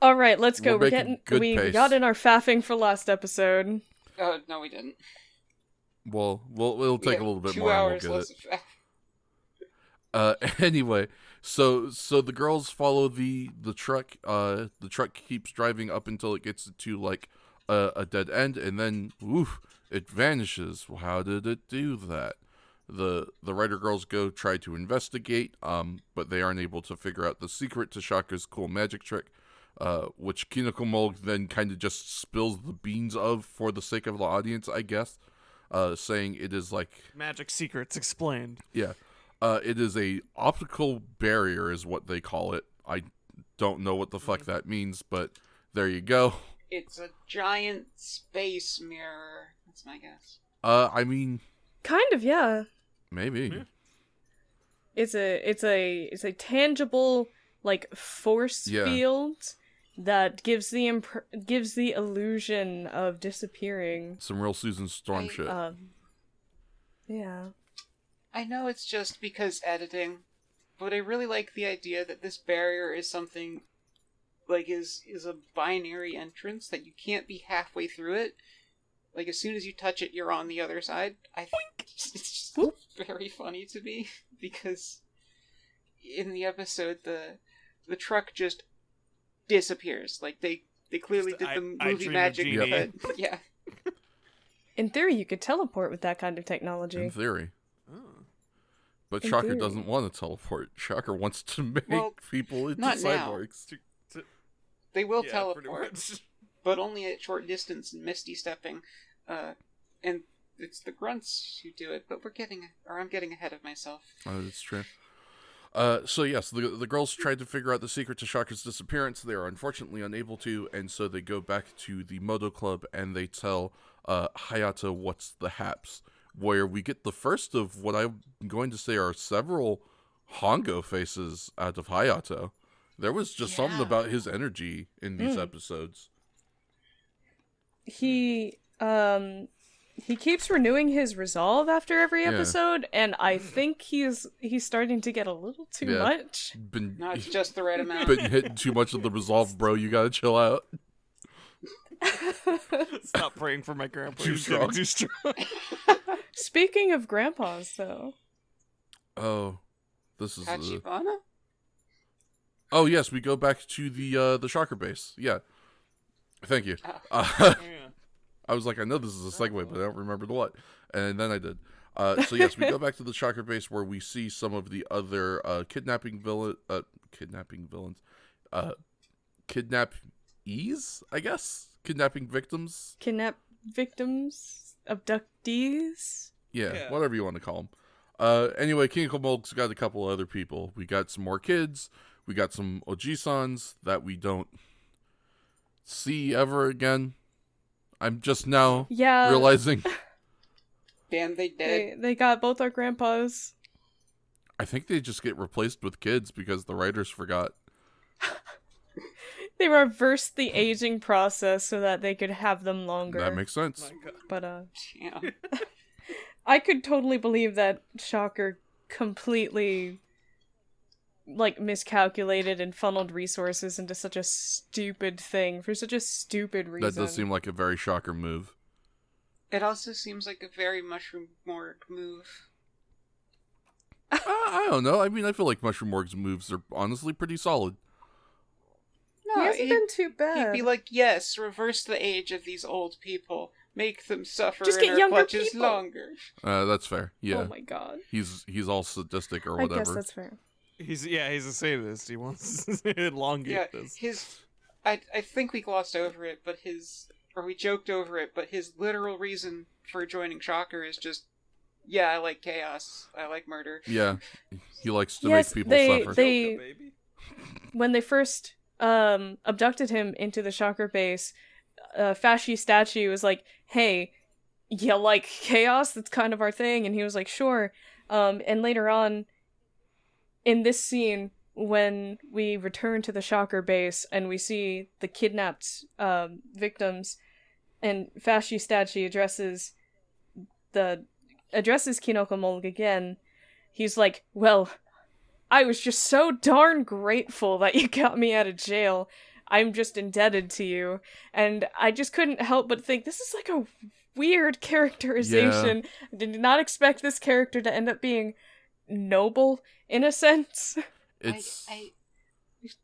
All right, let's go. We're We're making getting. good We pace. got in our faffing for last episode. Oh, no, we didn't. Well, it'll We take have a little bit 2 more. And hours we'll get it. less of... Anyway, so the girls follow the truck. The truck keeps driving up until it gets to like a dead end, and then woof, it vanishes. How did it do that? The Rider girls go try to investigate, but they aren't able to figure out the secret to Shaka's cool magic trick, which Kinoko Mold then kind of just spills the beans of for the sake of the audience, I guess, saying it is like Magic secrets explained. yeah. It is a optical barrier is what they call it. I don't know what the fuck that means, but there you go. It's a giant space mirror. That's my guess. I mean, Kind of, yeah. maybe. Yeah. It's a tangible like force Yeah. field that gives the illusion of disappearing. Some real Susan Storm shit. Yeah. I know it's just because editing, but I really like the idea that this barrier is something like is a binary entrance that you can't be halfway through it. Like as soon as you touch it, you're on the other side. I think it's just very funny to me because in the episode the truck just disappears. Like they clearly Just did the I movie Dream of magic, Jeannie. but yeah. In theory, you could teleport with that kind of technology. In theory. Oh. But In Shocker theory. doesn't want to teleport. Shocker wants to make Well, people into not now. cyborgs. They will Yeah, pretty teleport, much. but only at short distance and misty stepping. And it's the grunts who do it, but I'm getting ahead of myself. Oh, that's true. So yes, the girls tried to figure out the secret to Shaka's disappearance. They are unfortunately unable to, and so they go back to the Moto Club and they tell Hayato what's the haps, where we get the first of what I'm going to say are several Hongo faces out of Hayato. There was just something Yeah. about his energy in these episodes. He keeps renewing his resolve after every Yeah. episode, and I think he's starting to get a little too Yeah. much. No, it's just the right amount. Been hitting too much of the resolve, bro. You gotta chill out. Stop praying for my grandpa. Too He's getting strong. too strong. Speaking of grandpas, though, Oh, this is. Tachibana? Oh yes, we go back to the Shocker base. Yeah, thank you. Oh. Yeah. I was like, I know this is a segue, but I don't remember the what. And then I did. So yes, we go back to the Shocker base where we see some of the other kidnapping villains, kidnappees, I guess, kidnapping victims. kidnap victims, abductees. Yeah, whatever you want to call them. Anyway, Kinekomolg's got a couple other people. We got some more kids. We got some Oji-sans that we don't see ever again. I'm just now realizing. Damn, they did. They got both our grandpas. I think they just get replaced with kids because the writers forgot. They reversed the aging process so that they could have them longer. That makes sense. But yeah. I could totally believe that Shocker completely miscalculated and funneled resources into such a stupid thing for such a stupid reason. That does seem like a very Shocker move. It also seems like a very Mushroom Morg move. I don't know. I mean, I feel like Mushroom Morg's moves are honestly pretty solid. No, he hasn't been too bad. He'd be like, yes, reverse the age of these old people. Make them suffer Just in get our younger clutches people. longer. That's fair. Yeah. Oh my god. He's all sadistic or whatever. I guess that's fair. He's a sadist. He wants to elongate this. I think we glossed over it, but we joked over it, but his literal reason for joining Shocker is just, I like chaos. I like murder. Yeah. He likes to make people suffer. When they first abducted him into the Shocker base, Fasci Statue was like, hey, you like chaos? That's kind of our thing. And he was like, sure. And later on, in this scene, when we return to the Shocker base and we see the kidnapped victims, and Fasci Statue addresses Kinokomolg again, he's like, well, I was just so darn grateful that you got me out of jail. I'm just indebted to you. And I just couldn't help but think, this is like a weird characterization. Yeah. I did not expect this character to end up being noble, in a sense. It's... He's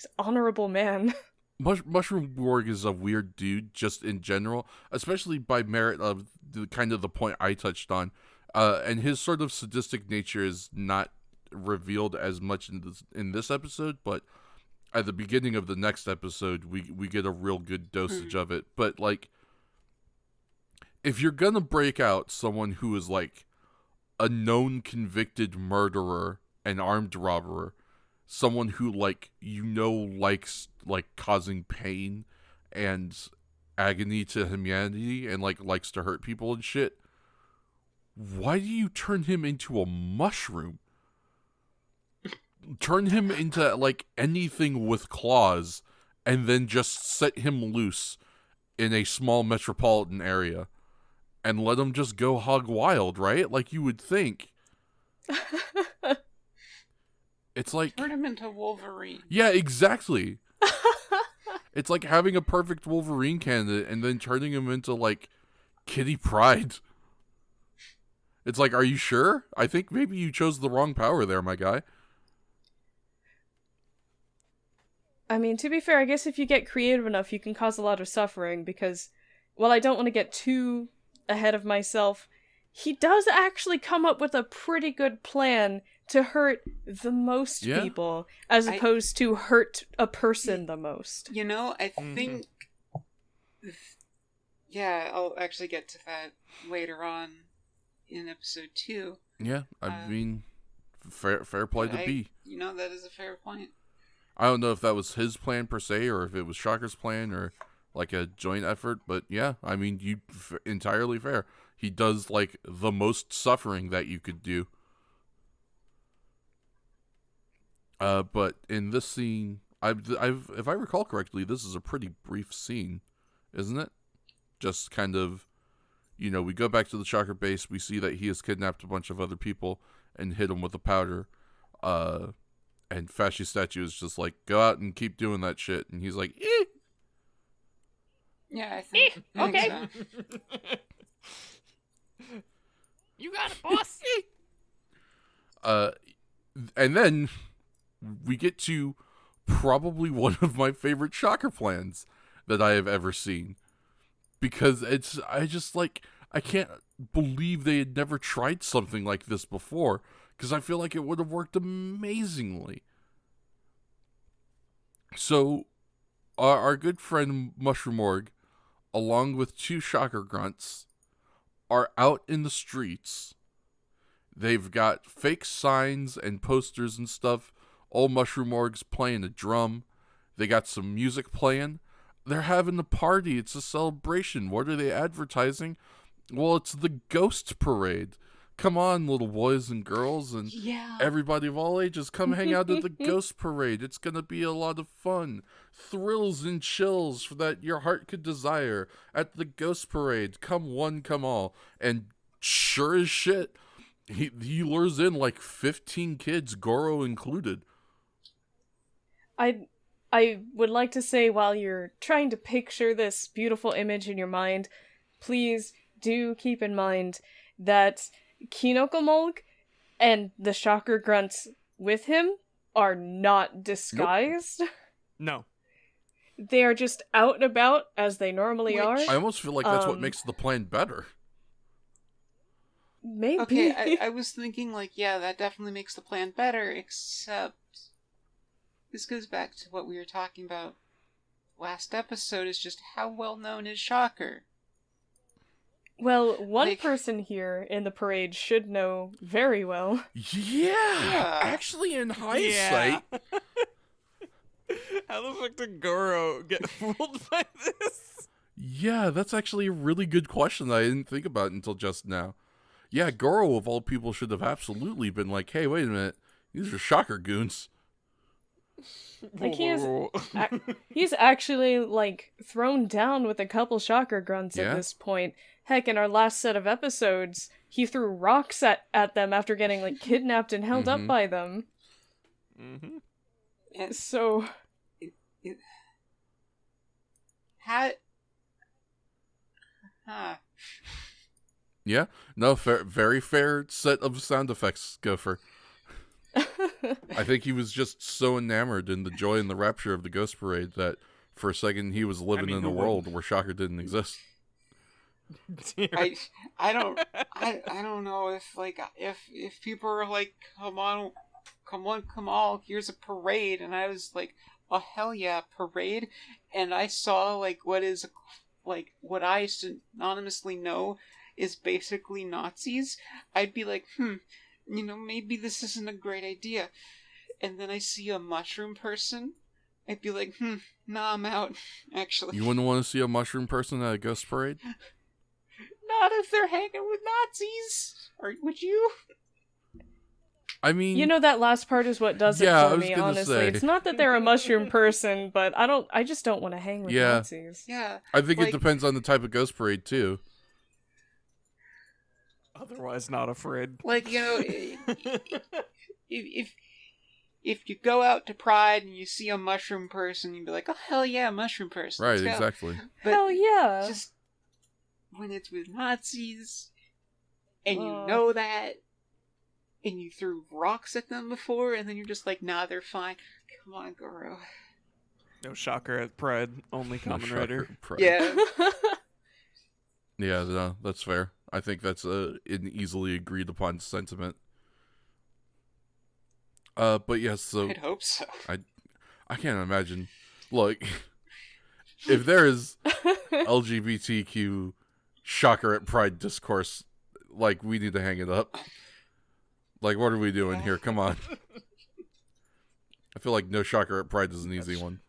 an honorable man. Mushroom Morg is a weird dude, just in general, especially by merit of the kind of the point I touched on. And his sort of sadistic nature is not revealed as much in this episode, but at the beginning of the next episode, we get a real good dosage of it. But, like, if you're gonna break out someone who is, like, a known convicted murderer and armed robber, someone who, like, likes, like, causing pain and agony to humanity and, like, likes to hurt people and shit, why do you turn him into a mushroom? Turn him into, like, anything with claws and then just set him loose in a small metropolitan area and let him just go hog wild, right? Like you would think. It's like... Turn him into Wolverine. Yeah, exactly. It's like having a perfect Wolverine candidate and then turning him into, like, Kitty Pryde. It's like, are you sure? I think maybe you chose the wrong power there, my guy. I mean, to be fair, I guess if you get creative enough, you can cause a lot of suffering, because, while I don't want to get too ahead of myself, he does actually come up with a pretty good plan to hurt the most people, as opposed to hurt a person the most. You know, I think... Yeah, I'll actually get to that later on in episode 2. Yeah, I mean, fair play to be. You know, that is a fair point. I don't know if that was his plan per se, or if it was Shocker's plan, or like a joint effort, but yeah, I mean, entirely fair. He does, like, the most suffering that you could do. But in this scene, if I recall correctly, this is a pretty brief scene, isn't it? Just kind of, you know, we go back to the Shocker base, we see that he has kidnapped a bunch of other people and hit them with a powder, and Fasci Statue is just like, go out and keep doing that shit. And he's like, eh. Yeah, I think okay. So. You got it, boss. And then we get to probably one of my favorite Shocker plans that I have ever seen. Because I can't believe they had never tried something like this before. Because I feel like it would have worked amazingly. So, our good friend Mushroom Morg, along with 2 Shocker grunts, are out in the streets. They've got fake signs and posters and stuff. Old Mushroom Org's playing a drum. They got some music playing. They're having a party. It's a celebration. What are they advertising? Well, it's the Ghost Parade. Come on, little boys and girls, and everybody of all ages, come hang out at the Ghost Parade. It's going to be a lot of fun. Thrills and chills that your heart could desire at the Ghost Parade. Come one, come all. And sure as shit, he lures in like 15 kids, Goro included. I would like to say, while you're trying to picture this beautiful image in your mind, please do keep in mind that Kinokomolg and the Shocker Grunts with him are not disguised. No. They are just out and about as they normally are. I almost feel like that's what makes the plan better. Maybe. Okay, I was thinking, like, yeah, that definitely makes the plan better, except this goes back to what we were talking about last episode, is just how well known is Shocker? Well, one person here in the parade should know very well. Yeah. Actually, in hindsight. Yeah. How the fuck did Goro get fooled by this? Yeah, that's actually a really good question that I didn't think about until just now. Yeah, Goro, of all people, should have absolutely been like, hey, wait a minute. These are Shocker goons. Like, he's actually, like, thrown down with a couple Shocker Grunts at this point. Heck, in our last set of episodes, he threw rocks at them after getting, like, kidnapped and held up by them. Mm-hmm. So... Yeah, no, very fair set of sound effects, Gopher. I think he was just so enamored in the joy and the rapture of the Ghost Parade that for a second he was living in a world where Shocker didn't exist. I don't know if people are like, come on, come all, here's a parade, and I was like, oh hell yeah, parade, and I saw like what I synonymously know is basically Nazis, I'd be like, maybe this isn't a great idea. And then I see a mushroom person, I'd be like, nah, I'm out, actually. You wouldn't want to see a mushroom person at a Ghost Parade? Not if they're hanging with Nazis. Or would you? I mean... You know, that last part is what does it for me, honestly. Say. It's not that they're a mushroom person, but I just don't want to hang with Nazis. Yeah. I think it depends on the type of Ghost Parade, too. Otherwise not afraid. Like, if you go out to Pride and you see a mushroom person, you'd be like, oh, hell yeah, mushroom person. Right, exactly. But hell yeah. Just when it's with Nazis, and you know that, and you threw rocks at them before, and then you're just like, nah, they're fine. Come on, Goro. No Shocker at Pride, only Kamen Rider. Yeah. Yeah, no, that's fair. I think that's an easily agreed upon sentiment. But yes, so I'd hope so. I can't imagine. Look, if there is LGBTQ Shocker at Pride discourse, like, we need to hang it up. Like, what are we doing here? Come on. I feel like no Shocker at Pride is an easy one.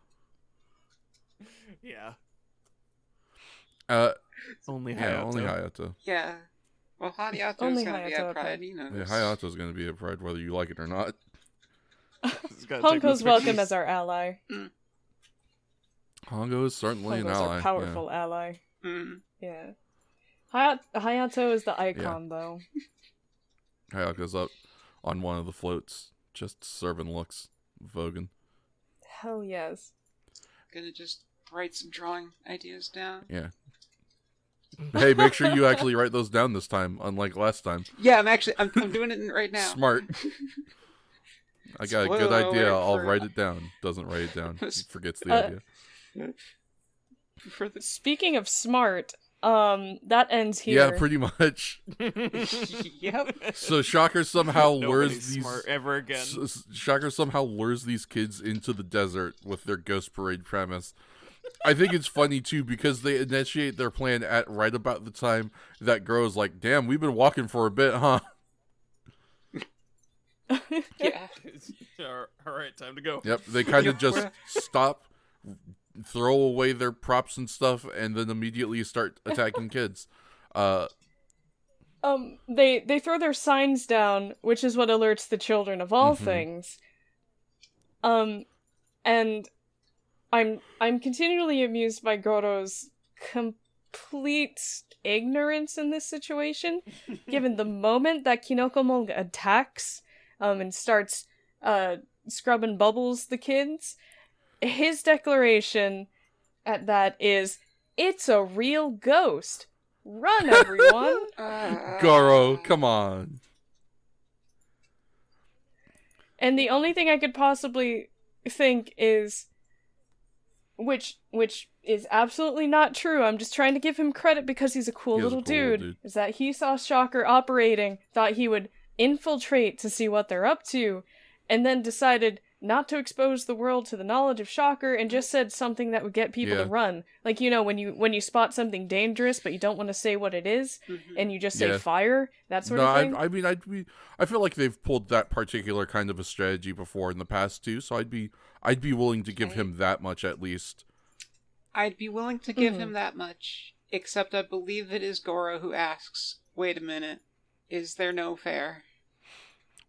Yeah. Only Hayato. Yeah, only Hayato. Yeah. Well, Hayato's gonna be at Pride, you know. Yeah, Hayato's gonna be at Pride whether you like it or not. Hongo's welcome as our ally. Hongo is certainly Hongo's an ally. Our powerful ally. Mm. Yeah. Hayato is the icon, though. Hayato's up on one of the floats, just serving looks, voguing. Hell yes. Gonna just write some drawing ideas down. Yeah. Hey, make sure you actually write those down this time, unlike last time. Yeah, I'm doing it right now. Smart. I got a good idea. I'll write it down. Doesn't write it down. Forgets the idea. Speaking of smart, that ends here. Yeah, pretty much. Yep. So Shocker somehow lures these smart ever again. Shocker somehow lures these kids into the desert with their Ghost Parade premise. I think it's funny too because they initiate their plan at right about the time that Goro's like, "Damn, we've been walking for a bit, huh?" Yeah. All right, time to go. Yep, they kind of just stop, throw away their props and stuff, and then immediately start attacking kids. They throw their signs down, which is what alerts the children of all things. And I'm continually amused by Goro's complete ignorance in this situation, given the moment that Kinokomon attacks, and starts, scrubbing bubbles the kids, his declaration at that is, "It's a real ghost. Run, everyone!" Goro, come on. And the only thing I could possibly think is, which is absolutely not true, I'm just trying to give him credit because he's a cool little dude, is that he saw Shocker operating, thought he would infiltrate to see what they're up to, and then decided not to expose the world to the knowledge of Shocker and just said something that would get people to run. Like, you know, when you spot something dangerous but you don't want to say what it is, and you just say fire, that sort of thing. I feel like they've pulled that particular kind of a strategy before in the past too, so I'd be willing to give him that much at least. I'd be willing to give him that much, except I believe it is Goro who asks, "Wait a minute, is there no fair?"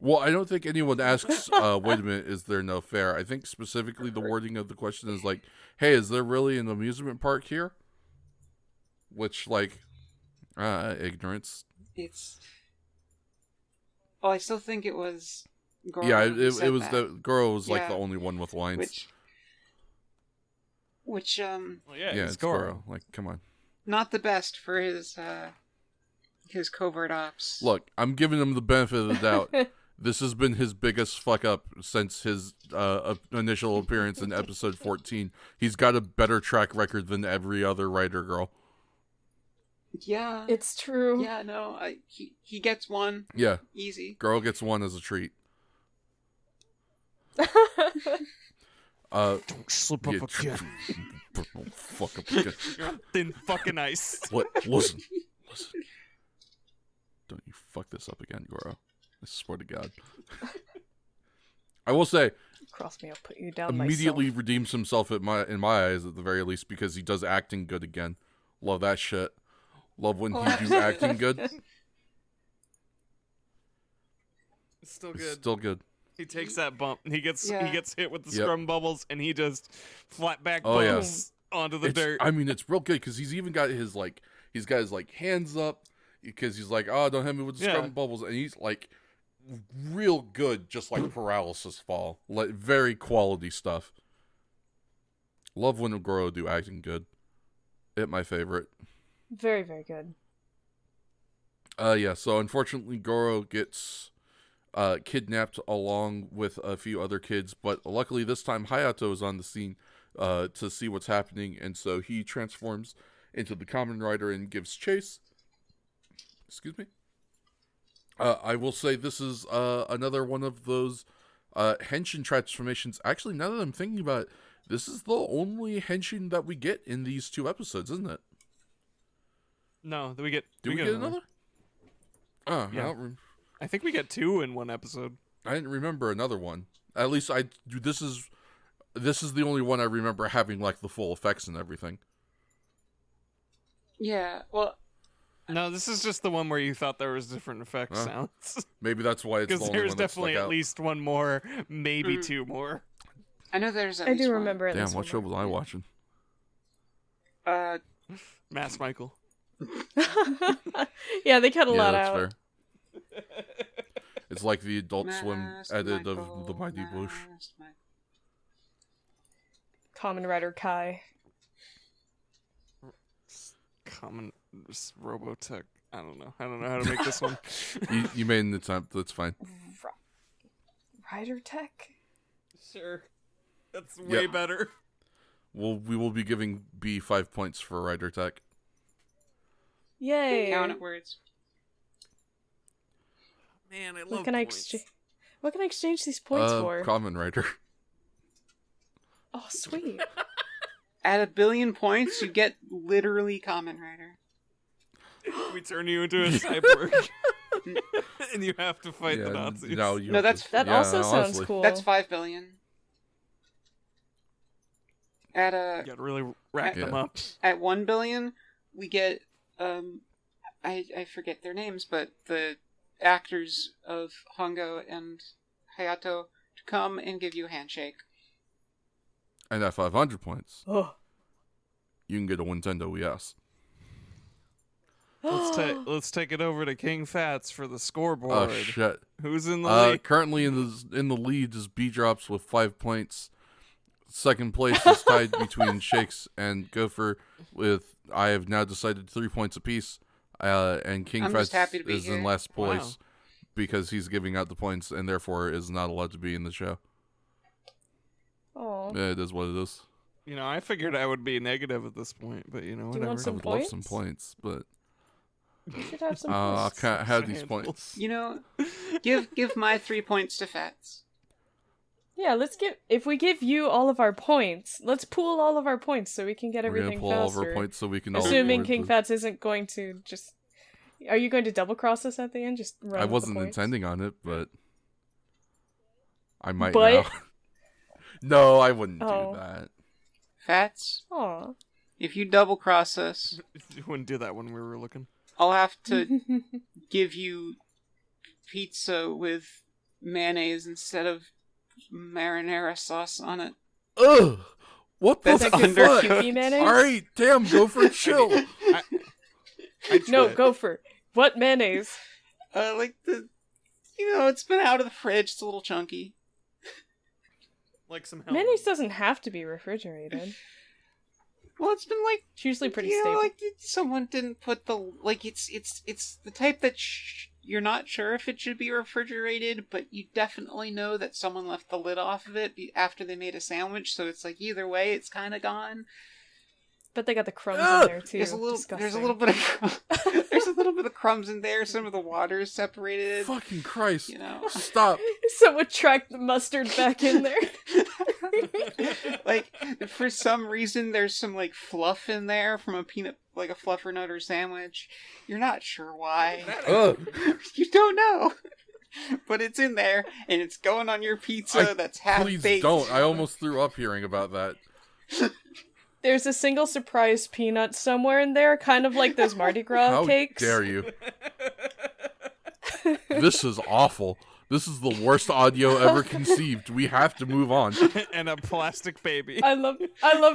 Well, I don't think anyone asks, wait a minute, is there no fair? I think specifically the wording of the question is like, hey, is there really an amusement park here? Which, like, ignorance. Well, I still think it was Goro. Yeah, who it said was that. Goro was like the only one with lines. Which Well, yeah, it's Goro. Like, come on. Not the best for his covert ops. Look, I'm giving him the benefit of the doubt. This has been his biggest fuck up since his initial appearance in episode 14. He's got a better track record than every other writer girl. Yeah. It's true. Yeah, no, he gets one. Yeah. Easy. Girl gets one as a treat. Don't slip up again. Fuck up again. You're on thin fucking ice. What? Listen. Don't you fuck this up again, Goro. I swear to God. I will say, Cross me, I'll put you down immediately myself. redeems himself in my eyes at the very least because he does acting good again. Love that shit. Love when he do acting good. It's still good. It's still good. He takes that bump. He gets hit with the Yep. scrum bubbles, and he just flat back Oh, yeah. bumps onto the dirt. I mean, it's real good because he's even got his he's got his hands up because he's like, oh, don't hit me with the scrum bubbles, and he's like real good, just like paralysis fall, like very quality stuff. Love when Goro do acting good. My favorite. Very, very good. Yeah. So unfortunately, Goro gets kidnapped along with a few other kids, but luckily this time Hayato is on the scene to see what's happening, and so he transforms into the Kamen Rider and gives chase. Excuse me. I will say this is another one of those henshin transformations. Actually, now that I'm thinking about it, this is the only henshin that we get in these 2 episodes, isn't it? No, we get. Do we get another? Yeah. I think we get 2 in one episode. I didn't remember another one. At least this is the only one I remember having like the full effects and everything. Yeah, well, no, this is just the one where you thought there was different effect sounds. Maybe that's why it's the Because only there's one that's definitely stuck at out. least one more, maybe 2 more. I know there's at I least do one. remember it. Damn, what show was I watching? Mass Michael. Yeah, they cut a lot that's out. fair. It's like the Adult Swim Masked edit Michael, of the Mighty Bush. Masked Michael. Kamen Rider Kai. Common Robotech. I don't know how to make this one. You made an attempt. That's fine. Rider Tech? Sure. That's way better. We will be giving B 5 points for Rider Tech. Yay! Count it words. Man, I love What can I exchange these points for? Kamen Rider. Oh, sweet. At 1 billion points, you get literally Kamen Rider. We turn you into a cyborg. And you have to fight the Nazis. No, that also sounds cool. That's 5 billion. You gotta really rack them up. At 1 billion, we get I forget their names, but the actors of Hongo and Hayato to come and give you a handshake. And at 500 points, Oh. you can get a Nintendo Yes. Let's take it over to King Fats for the scoreboard. Oh shit! Who's in the lead? Currently in the lead is B Drops with 5 points. Second place is tied between Shakes and Gopher with, I have now decided, 3 points apiece. And King Fats is in last place because he's giving out the points and therefore is not allowed to be in the show. Oh. Yeah, it is what it is. You know, I figured I would be negative at this point, but whatever. Do you want I some would points? love some points, but You should have some I points. can't have these points. You know, give my 3 points to Fats. Yeah, if we give you all of our points, let's pool all of our points so we can get everything We're gonna pull faster. all of our points so we can all Assuming afford King the- Fats isn't going to just... Are you going to double cross us at the end? Just run I with wasn't the points? intending on it, but I might But- now. No, I wouldn't Oh. do that. Fats, Aw. if you double cross us, You wouldn't do that when we were looking. I'll have to give you pizza with mayonnaise instead of marinara sauce on it. Ugh! What the That's fuck? undercooked. Yuki mayonnaise? Alright, damn, go for a chill. No, Gopher. What mayonnaise? Like it's been out of the fridge. It's a little chunky. Like some Mayonnaise doesn't have to be refrigerated. Well, it's been like It's usually pretty you know, stable. like someone didn't put the it's the type that you're not sure if it should be refrigerated, but you definitely know that someone left the lid off of it after they made a sandwich. So it's like either way, it's kind of gone. But they got the crumbs in there too. There's a Disgusting. little bit of there's a little bit of crumbs in there. Some of the water is separated. Fucking Christ. You know. Stop. Someone tracked the mustard back in there. Like for some reason, there's some like fluff in there from a fluffernutter sandwich. You're not sure why. Ugh. You don't know. But it's in there, and it's going on your pizza that's half Please baked. don't. I almost threw up hearing about that. There's a single surprise peanut somewhere in there, kind of like those Mardi Gras How cakes. dare you? This is awful. This is the worst audio ever conceived. We have to move on. And a plastic baby. I love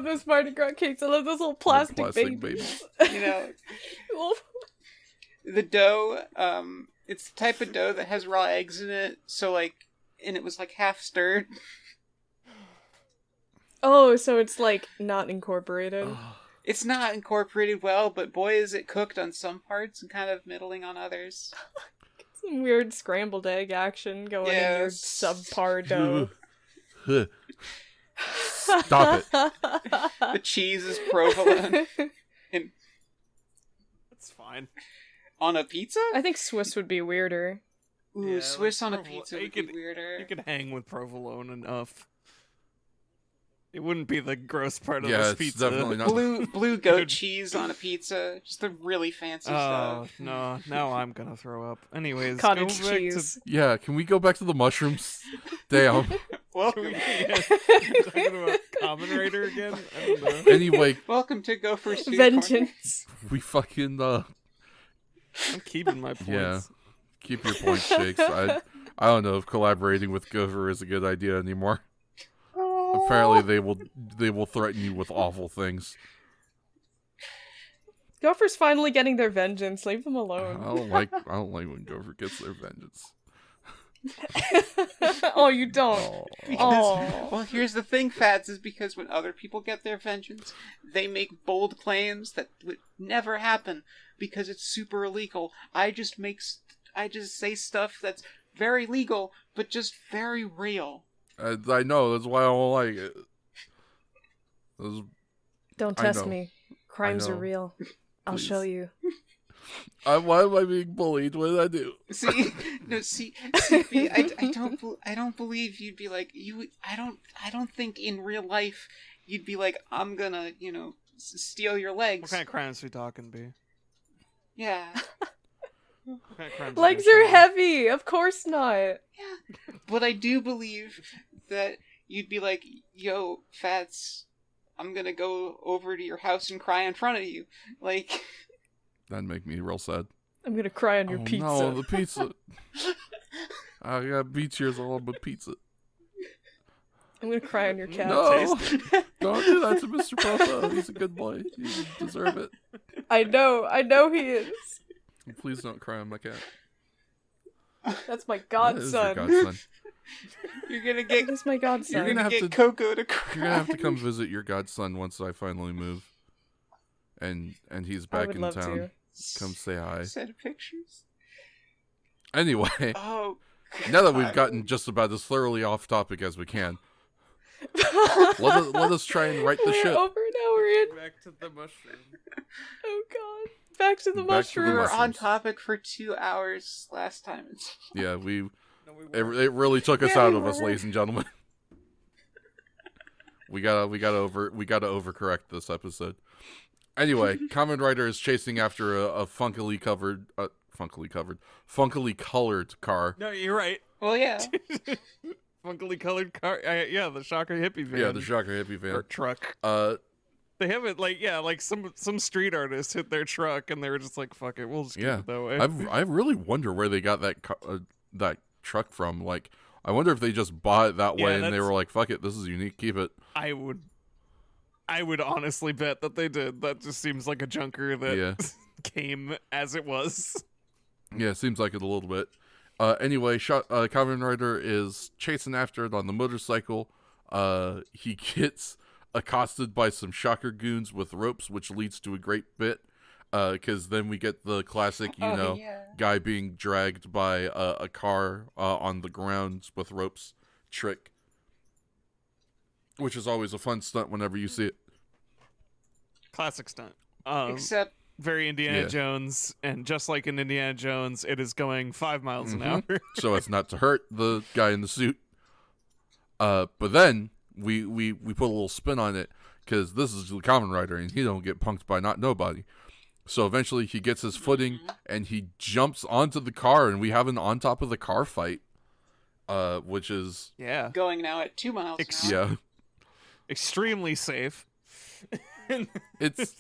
those Mardi Gras cakes. I love those little plastic babies. You know, the dough, it's the type of dough that has raw eggs in it, and it was like half stirred. Oh, so it's like not incorporated. It's not incorporated well, but boy is it cooked on some parts and kind of middling on others. Some weird scrambled egg action going in your subpar dough. Stop it. The cheese is provolone. And That's fine. on a pizza? I think Swiss would be weirder. Ooh, Yeah, Swiss like on a provolone. pizza You would be could- weirder. You could hang with provolone enough. It wouldn't be the gross part of Yeah, this it's pizza. definitely not. Blue goat cheese on a pizza. Just the really fancy Oh, stuff. no. Now I'm gonna throw up. Anyways, Cottage go back cheese. Yeah, can we go back to the mushrooms? Damn. Welcome, talking about Kamen Rider again? I don't know. Anyway, welcome to Go for Stew Vengeance. we fucking I'm keeping my points. Yeah. keep your points, Shakes. I don't know if collaborating with Gopher is a good idea anymore. Apparently they will threaten you with awful things. Gopher's finally getting their vengeance. Leave them I alone. don't like when Gopher gets their vengeance. Oh, you don't. Oh. Oh. Well, here's the thing, Fads, is because when other people get their vengeance, they make bold claims that would never happen because it's super illegal. I just say stuff that's very legal, but just very real. I know, that's why I don't like it. Don't I test know. me. Crimes are know. real. I'll show you. Why am I being bullied? What did I do? See, I don't believe you'd be like you. I don't think in real life you'd be like, I'm gonna, steal your legs. What kind of crimes we talking, B? Yeah. What kind of crimes Legs we are talking? heavy. Of course not. Yeah. But I do believe that you'd be like, yo, Fats, I'm gonna go over to your house and cry in front of you. Like... That'd make me real sad. I'm gonna cry on your pizza. No, the pizza. I got beet tears all over my pizza. I'm gonna cry on your cat. No, don't do that to Mr. Papa. He's a good boy. You deserve it. I know he is. Please don't cry on my cat. That's my That is your godson. godson. You're gonna get... That's my godson. You're gonna have get to- Coco to cry. You're gonna have to come visit your godson once I finally move, and he's I back would in love town. to. Come say hi. Set of pictures. Anyway, Oh. now that we've gotten just about as thoroughly off topic as we can, let us try and right the We're ship. over an hour in. Back to the mushroom. Oh god. Back to the Back to the We mushroom. were mushrooms. on topic for 2 hours last time. Yeah, No, we it weren't. really took us Yeah, out we of us, were. ladies and gentlemen. we gotta overcorrect this episode. Anyway, Kamen Rider is chasing after a funkily colored car. No, you're right. Well, yeah. Funkily colored car. Yeah, the Shocker hippie van. Yeah, the Shocker hippie or van. truck. Uh, They have it like some street artist hit their truck and they were just like, fuck it, we'll just keep yeah, it that way. I really wonder where they got that truck from. Like, I wonder if they just bought it that Yeah, way and they that's- were like, "Fuck it, this is unique, keep it." I would honestly bet that they did. That just seems like a junker that Yeah. came as it was. Yeah, it seems like it a little bit. Anyway, Kamen Rider is chasing after it on the motorcycle. He gets accosted by some Shocker goons with ropes, which leads to a great bit. Because then we get the classic, Yeah. guy being dragged by a car on the ground with ropes trick. Which is always a fun stunt whenever you see it. Classic stunt. Except, Very Indiana Yeah. Jones, and just like in Indiana Jones, it is going 5 miles an hour. So as not to hurt the guy in the suit. But then we put a little spin on it because this is the Kamen Rider and he don't get punked by not nobody. So eventually he gets his footing and he jumps onto the car and we have an on top of the car fight, which is Yeah, going now at 2 miles an hour. yeah, extremely safe. it's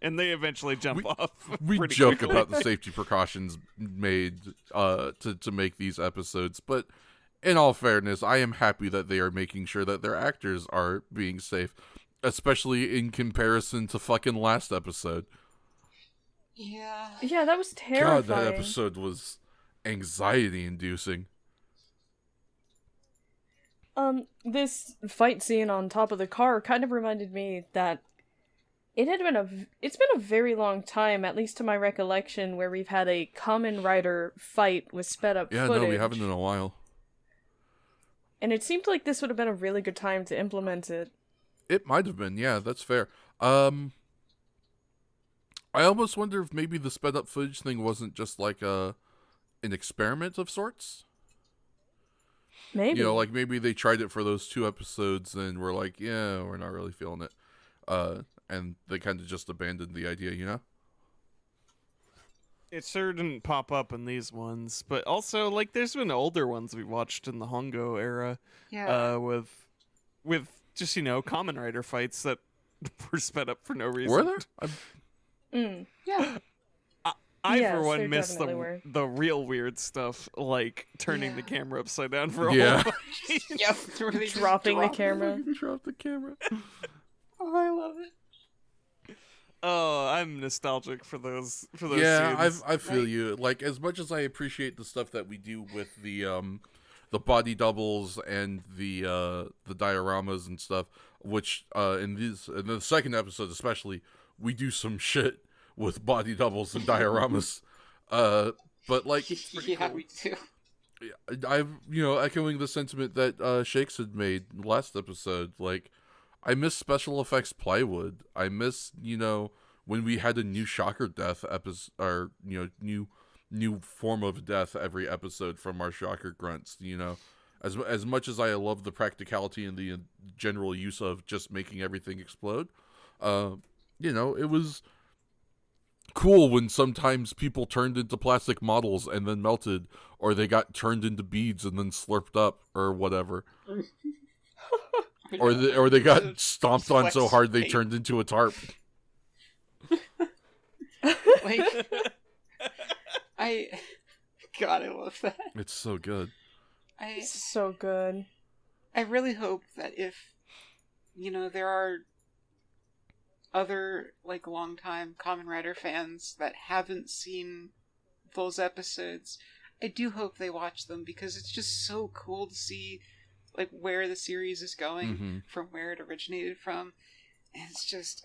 and they eventually jump off. we pretty joke quickly. about the safety precautions made to make these episodes, but in all fairness, I am happy that they are making sure that their actors are being safe, especially in comparison to fucking last episode. Yeah. Yeah, that was terrifying. God, that episode was anxiety inducing. This fight scene on top of the car kind of reminded me that it's been a very long time, at least to my recollection, where we've had a Kamen Rider fight with sped up Yeah, footage. no, we haven't in a while. And it seemed like this would have been a really good time to implement it. It might have been, yeah, that's fair. I almost wonder if maybe the sped up footage thing wasn't just like an experiment of sorts. Maybe. Like maybe they tried it for those 2 episodes and were like, yeah, we're not really feeling it. And they kind of just abandoned the idea, It sure didn't pop up in these ones, but also like there's been older ones we watched in the Hongo era, Yeah. with just Kamen Rider fights that were sped up for no reason. Were there? Yeah. I Yes, for one there missed definitely were. the real weird stuff, like turning the Yeah. camera upside down for a Yeah. whole fight. Yep. Where they just Dropping the drop- camera. Drop the camera. Oh, I love it. Oh, I'm nostalgic for those Yeah, scenes. I feel Right. you. Like, as much as I appreciate the stuff that we do with the body doubles and the dioramas and stuff, which in the second episode especially, we do some shit with body doubles and dioramas. But like, Yeah, we do. I've echoing the sentiment that Shakes had made last episode. Like, I miss special effects plywood. I miss when we had a new Shocker death episode, or new form of death every episode from our Shocker grunts. as much as I love the practicality and the general use of just making everything explode, it was cool when sometimes people turned into plastic models and then melted, or they got turned into beads and then slurped up, or whatever. or they got stomped on so hard they turned into a tarp. Like, I love that. It's so good. It's so good. I really hope that if, there are other, like, longtime Kamen Rider fans that haven't seen those episodes, I do hope they watch them, because it's just so cool to see, like, where the series is going from where it originated from. And it's just...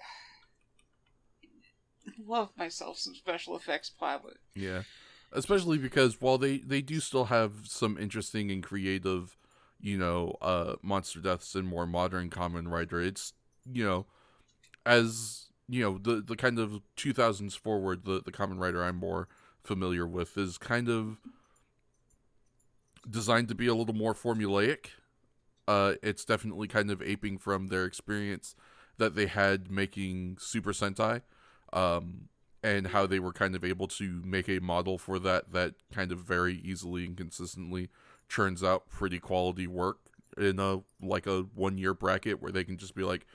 I love myself some special effects pilot. Yeah. Especially because while they do still have some interesting and creative, monster deaths in more modern Kamen Rider, it's, as, the kind of 2000s forward, the Kamen Rider I'm more familiar with is kind of designed to be a little more formulaic. It's definitely kind of aping from their experience that they had making Super Sentai. And how they were kind of able to make a model for that kind of very easily and consistently churns out pretty quality work in a 1 year bracket where they can just be like,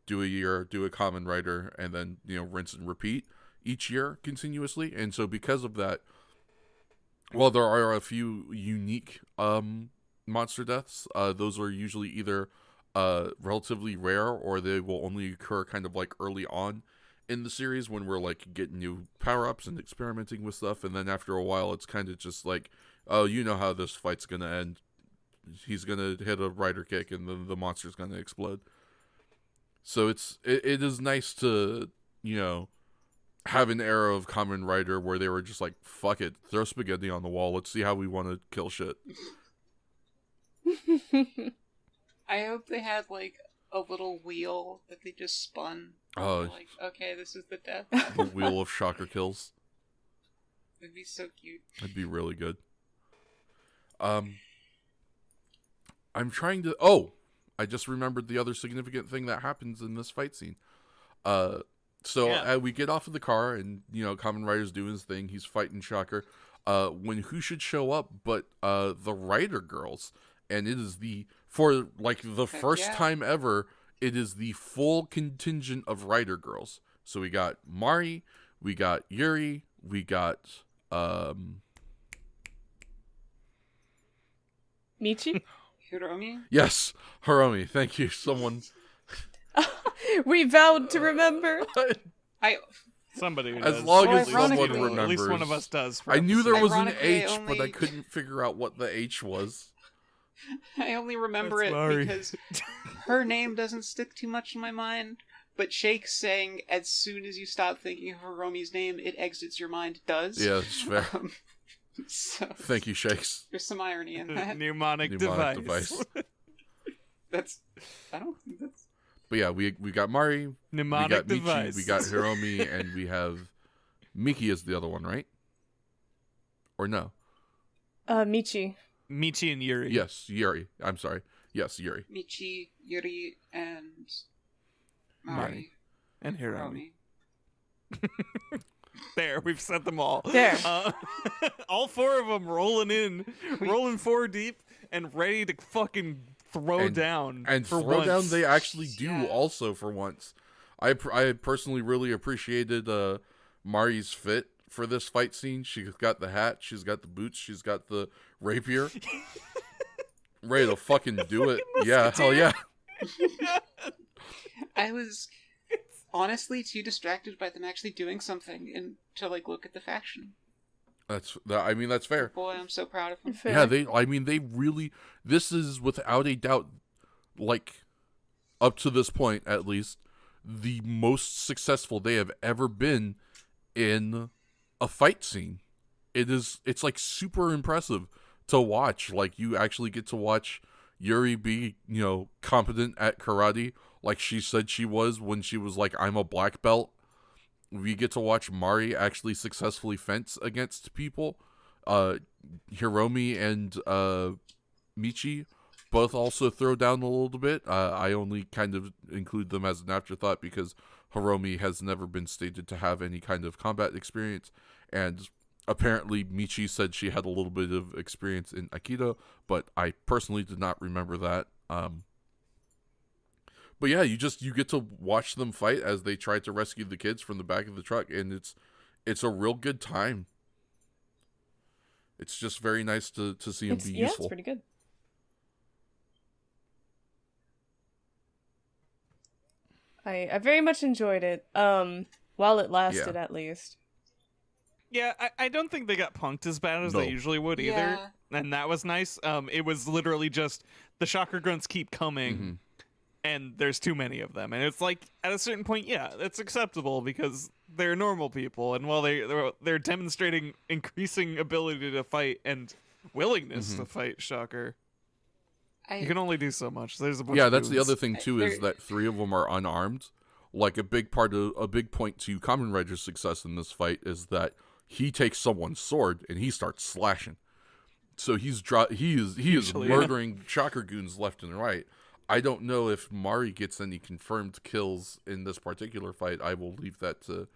do a year, do a Kamen Rider, and then, rinse and repeat each year continuously. And so because of that, while there are a few unique monster deaths, those are usually either relatively rare, or they will only occur kind of like early on in the series when we're like getting new power-ups and experimenting with stuff, and then after a while it's kind of just like, oh, you know how this fight's gonna end. He's gonna hit a rider kick and then the monster's gonna explode. So it is nice to, have an era of Kamen Rider where they were just like, fuck it, throw spaghetti on the wall, let's see how we want to kill shit. I hope they had like a little wheel that they just spun. Like, okay, this is the death. The wheel of shocker kills. It'd be so cute. It'd be really good. I'm trying to... Oh! I just remembered the other significant thing that happens in this fight scene. We get off of the car, and, Kamen Rider's doing his thing. He's fighting Shocker. When who should show up but the Rider Girls. And it is for the first time ever, it is the full contingent of Rider Girls. So we got Mari, we got Yuri, we got Michi? Hiromi? Yes, Hiromi. Thank you. Someone. We vowed to remember. Somebody who as does. long as someone remembers. At least one of us does. I knew there was an H, but I couldn't figure out what the H was. I only remember it because her name doesn't stick too much in my mind, but Shake saying as soon as you stop thinking of Hiromi's name, it exits your mind does. Yeah, that's fair. So thank you, Shakes. There's some irony in that. Mnemonic device. I don't think that's... But yeah, we got Mari, Mnemonic we got device. Michi, we got Hiromi, and we have Miki is the other one, right? Or no? Michi. Michi and Yuri. Yes, Yuri. I'm sorry. Yes, Yuri. Michi, Yuri, and Mari. And Hiromi. There, we've set them all. There. All four of them rolling 4 deep and ready to fucking throw down. And for throw once. down they actually do also for once. I personally really appreciated Mari's fit for this fight scene. She's got the hat, she's got the boots, she's got the rapier. Ready to fucking do it. Yeah, hell yeah. I was honestly too distracted by them actually doing something and to look at the faction. That's fair. Boy, I'm so proud of them. Fair. Yeah, they really, this is without a doubt, up to this point at least, the most successful they have ever been in a fight scene. It's super impressive to watch. You actually get to watch Yuri be, competent at karate like she said she was when she was I'm a black belt. We get to watch Mari actually successfully fence against people. Hiromi and Michi both also throw down a little bit. I only kind of include them as an afterthought because Hiromi has never been stated to have any kind of combat experience, and apparently Michi said she had a little bit of experience in Aikido, but I personally did not remember that. But yeah, you get to watch them fight as they try to rescue the kids from the back of the truck, and it's a real good time. It's just very nice to see them be useful. Yeah, it's pretty good. I very much enjoyed it. While it lasted, at least. Yeah, I don't think they got punked as bad as they usually would either, and that was nice. It was literally just the shocker grunts keep coming, and there's too many of them, and it's like at a certain point, that's acceptable because they're normal people, and while they're demonstrating increasing ability to fight and willingness to fight shocker. You can only do so much. There's a bunch of that's the other thing too, is that 3 of them are unarmed. Like a big point to Kamen Rider's success in this fight is that he takes someone's sword and he starts slashing. So he is murdering shocker goons left and right. I don't know if Mari gets any confirmed kills in this particular fight. I will leave that to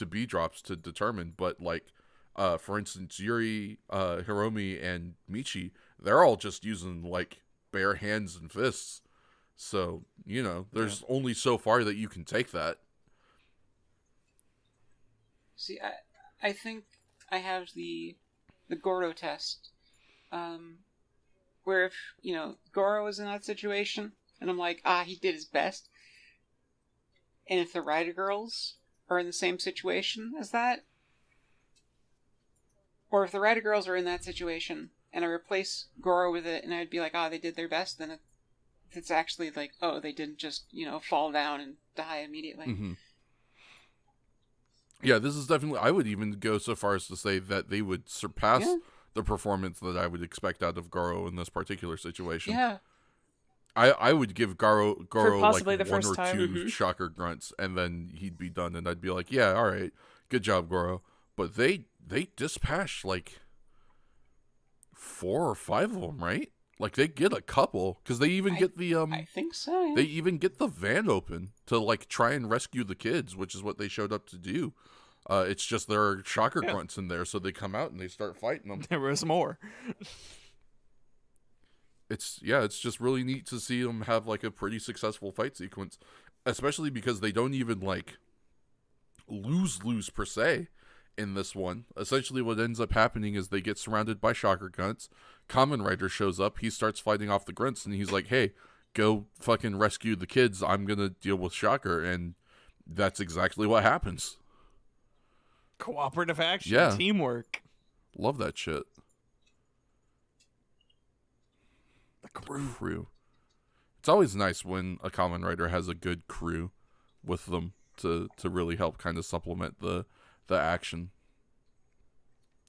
B drops to determine. But like, for instance, Yuri, Hiromi, and Michi, they're all just using like bare hands and fists. So, there's only so far that you can take that. See, I think I have the Goro test, where if, Goro was in that situation, and I'm like, he did his best, and if the Rider Girls are in the same situation as that, or if the Rider Girls are in that situation, and I replace Goro with it, and I'd be like, they did their best, then it's actually like, they didn't just, fall down and die immediately. Mm-hmm. Yeah, this is definitely, I would even go so far as to say that they would surpass the performance that I would expect out of Goro in this particular situation. Yeah. I would give Goro like the one first or time. two shocker grunts, and then he'd be done, and I'd be like, yeah, all right, good job, Goro. But they dispatched like 4 or 5 of them, right? Like they get a couple, because they even get the I think so. Yeah. They even get the van open to like try and rescue the kids, which is what they showed up to do. It's just there are shocker grunts in there, so they come out and they start fighting them. There was more. It's just really neat to see them have like a pretty successful fight sequence, especially because they don't even like lose per se in this one. Essentially what ends up happening is they get surrounded by shocker grunts. Kamen Rider shows up, he starts fighting off the grunts, and he's like, hey, go fucking rescue the kids, I'm gonna deal with shocker, and that's exactly what happens. Cooperative action, teamwork. Love that shit. The crew. It's always nice when a Kamen Rider has a good crew with them to really help kind of supplement the action.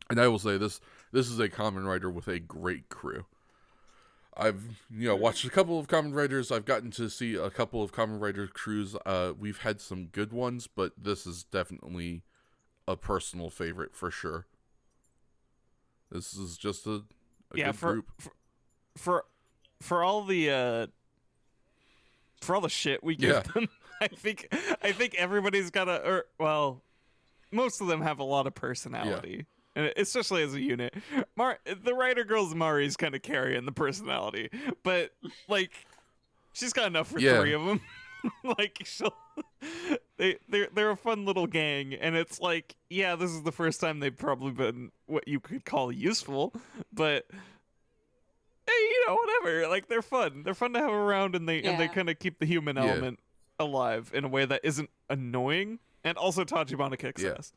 And I will say this is a Kamen Rider with a great crew. I've watched a couple of Kamen Riders. I've gotten to see a couple of Kamen Rider crews. We've had some good ones, but this is definitely a personal favorite for sure. This is just a good group. For all the shit we give them, I think everybody's got most of them have a lot of personality, and especially as a unit. The Rider Girl's Mari's kind of carrying the personality, but like she's got enough for 3 of them. Like they're a fun little gang, and it's like, this is the first time they've probably been what you could call useful, but hey, whatever. Like they're fun. They're fun to have around, and they kind of keep the human element alive in a way that isn't annoying. And also Tachibana kicks ass.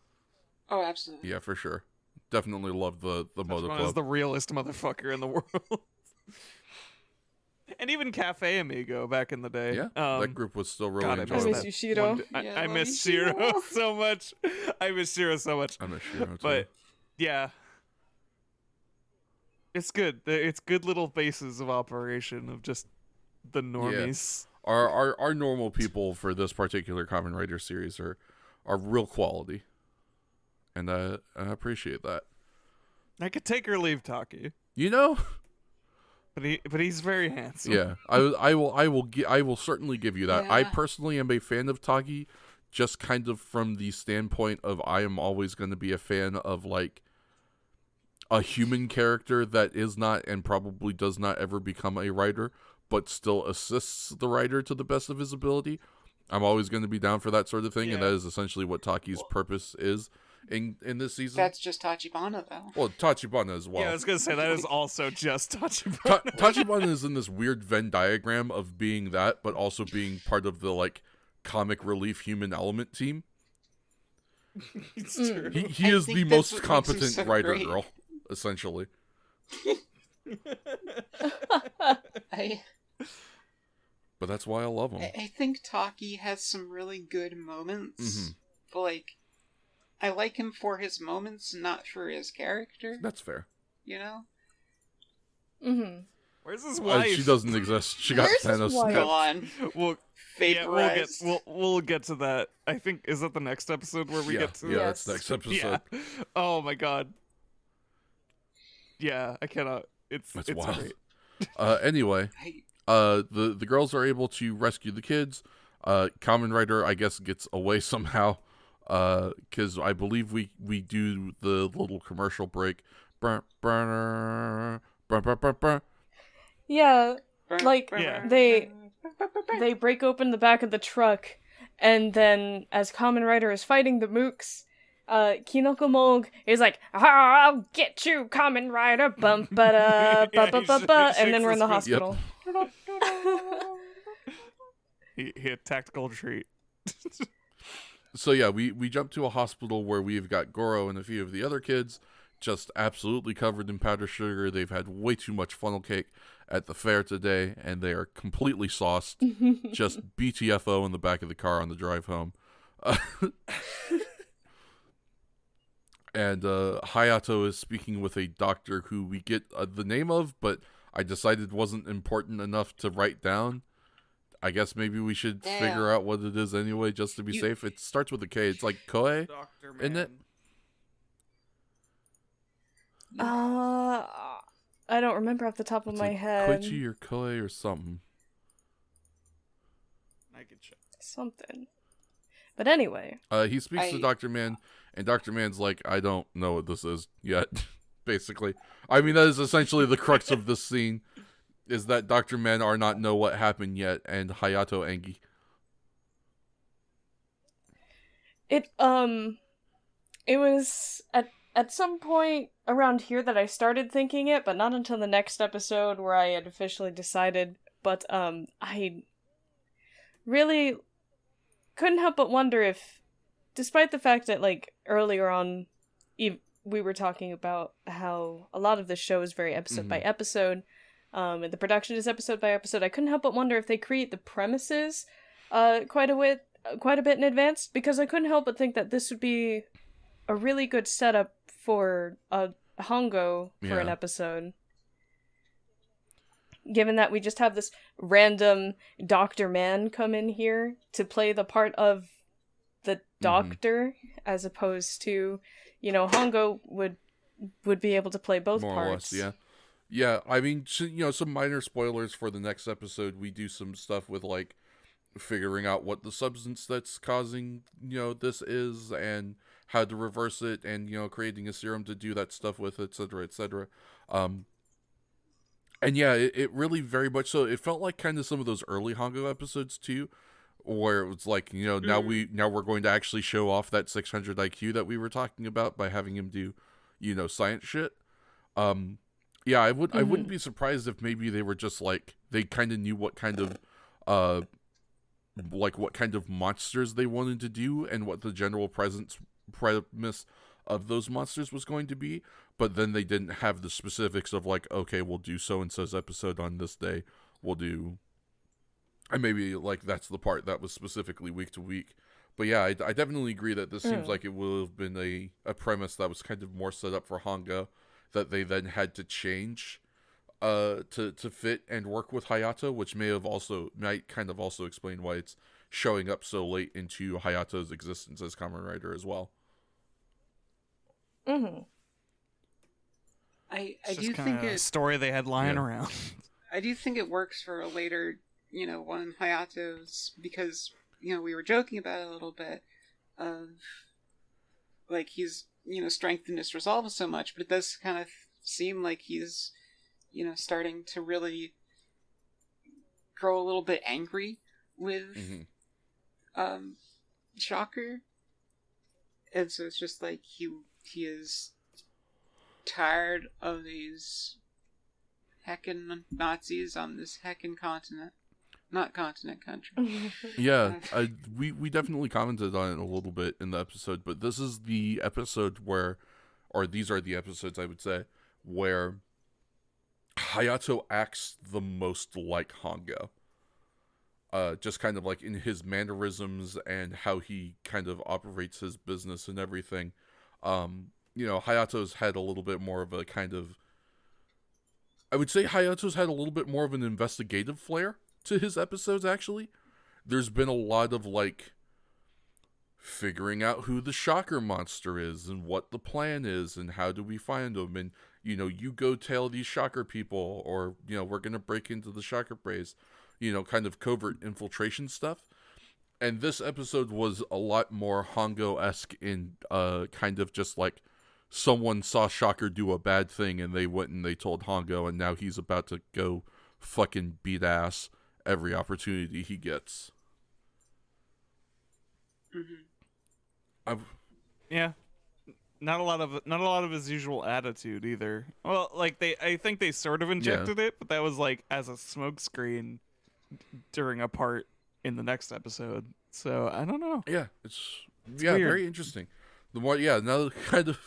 Oh, absolutely. Yeah, for sure. Definitely love the Moto Club. Is the realest motherfucker in the world. And even Cafe Amigo back in the day. Yeah, that group was still really enjoyable. I miss you, Shiro. I miss Shiro so much. I miss Shiro so much. I miss Shiro too. But yeah, it's good. It's good little bases of operation of just the normies. Yeah. Our normal people for this particular Kamen Rider series are real quality, and I appreciate that. I could take or leave Taki. But he's very handsome. Yeah, I will certainly give you that. I Yeah. personally am a fan of Tagi, just kind of from the standpoint of I am always going to be a fan of like a human character that is not and probably does not ever become a writer, but still assists the writer to the best of his ability. I'm always going to be down for that sort of thing, and Yeah. that is essentially what Taki's purpose is in this season. That's just Tachibana, though. Well, Tachibana as well. Yeah, I was gonna say that is also just Tachibana. Tachibana is in this weird Venn diagram of being that, but also being part of the like comic relief human element team. It's true. He I is think the that's most what makes him competent so writer great. girl, essentially. But that's why I love him. I think Taki has some really good moments, Mhm. but like, I like him for his moments, not for his character. That's fair. You know? Mm-hmm. Where's his wife? She doesn't exist. She got Where's his Thanos. wife? Go on. Well, yeah, Vaporized. we'll get to that. I think is that the next episode where we Yeah, get to yeah, that? that's next episode. Yeah. Oh my god. Yeah, I cannot. It's That's it's wild. great. Anyway, the girls are able to rescue the kids. Kamen Rider, I guess, gets away somehow. Because I believe we do the little commercial break. Yeah, like Yeah. they break open the back of the truck, and then as Kamen Rider is fighting the mooks, Kinoko Mold is like, "I'll get you, Kamen Rider, bum ba da ba ba ba ba," and then we're in the shakes his hospital. He hit tactical retreat. So yeah, we jump to a hospital where we've got Goro and a few of the other kids just absolutely covered in powdered sugar. They've had way too much funnel cake at the fair today, and they are completely sauced. Just BTFO in the back of the car on the drive home. And Hayato is speaking with a doctor who we get the name of, but I decided wasn't important enough to write down. I guess maybe we should figure out what it is anyway, just to be safe. It starts with a K. It's like Koei, isn't it? I don't remember off the top of It's my like head. Koichi or Koei or something. I can check. Something. But anyway. He speaks to Dr. Man, and Dr. Man's like, I don't know what this is yet, basically. I mean, that is essentially the crux of this scene, is that Dr. Man are not know what happened yet, and Hayato Angie. It was at some point around here that I started thinking it, but not until the next episode where I had officially decided. But I really couldn't help but wonder if, despite the fact that like earlier on, we were talking about how a lot of the show is very episode by episode, and the production is episode by episode. I couldn't help but wonder if they create the premises quite a bit in advance, because I couldn't help but think that this would be a really good setup for a Hongo for an episode. Given that we just have this random Dr. Man come in here to play the part of the doctor, as opposed to, Hongo would be able to play both More parts. or less, yeah. Yeah, I mean, some minor spoilers for the next episode. We do some stuff with, like, figuring out what the substance that's causing, this is, and how to reverse it, and, creating a serum to do that stuff with, etc., etc. And yeah, it really very much so. It felt like kind of some of those early Hongo episodes too, where it was like, now we're going to actually show off that 600 IQ that we were talking about by having him do, science shit. Yeah, I wouldn't be surprised if maybe they were just like, they kind of knew what kind of what kind of monsters they wanted to do and what the general premise of those monsters was going to be, but then they didn't have the specifics of like, okay, we'll do so-and-so's episode on this day, we'll do, and maybe like that's the part that was specifically week to week. But yeah, I definitely agree that this seems like it would have been a premise that was kind of more set up for Hongo, that they then had to change to fit and work with Hayato, which might kind of also explain why it's showing up so late into Hayato's existence as Kamen Rider as well. I do think a story they had lying around. I do think it works for a later, one Hayato's, because, we were joking about it a little bit of, like, he's, strengthened his resolve so much, but it does kind of seem like he's, starting to really grow a little bit angry with, Shocker. And so it's just like he is tired of these heckin' Nazis on this heckin' continent. Not continent, country. Yeah, we definitely commented on it a little bit in the episode, but this is the episode where, or these are the episodes, I would say, where Hayato acts the most like Hongo. Just kind of like in his mannerisms and how he kind of operates his business and everything. Hayato's had a little bit more of a kind of, I would say Hayato's had a little bit more of an investigative flair to his episodes, actually. There's been a lot of, like, figuring out who the Shocker monster is and what the plan is and how do we find them. And, you go tell these Shocker people, or, we're going to break into the Shocker base. Kind of covert infiltration stuff. And this episode was a lot more Hongo-esque in kind of just like someone saw Shocker do a bad thing and they went and they told Hongo, and now he's about to go fucking beat ass every opportunity he gets. Yeah. Not a lot of his usual attitude either. Well, like I think they sort of injected it, but that was like as a smokescreen during a part in the next episode. So I don't know. Yeah, it's weird. Very interesting. The more, now kind of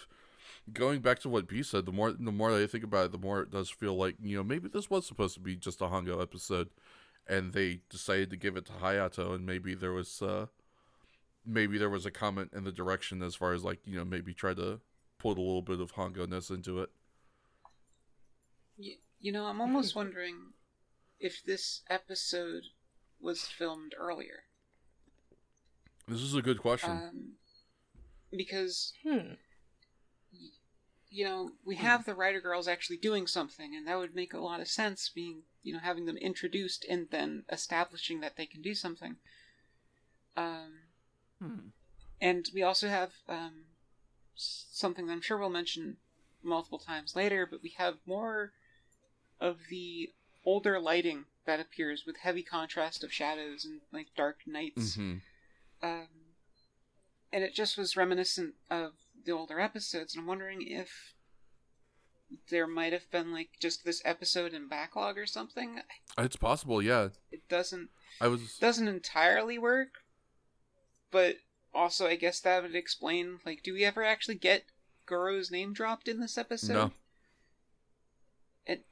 going back to what B said, the more that I think about it, the more it does feel like, maybe this was supposed to be just a Hongo episode, and they decided to give it to Hayato, and maybe there was a comment in the direction as far as like, maybe try to put a little bit of Hongo-ness into it. I'm almost wondering if this episode was filmed earlier. This is a good question. Because, we have the writer girls actually doing something, and that would make a lot of sense, being, having them introduced and then establishing that they can do something. And we also have something that I'm sure we'll mention multiple times later, but we have more of the older lighting that appears with heavy contrast of shadows and like dark nights. And it just was reminiscent of the older episodes, and I'm wondering if there might have been like just this episode in backlog or something. It's possible, yeah. It doesn't entirely work, but also I guess that would explain, like, do we ever actually get Goro's name dropped in this episode? No.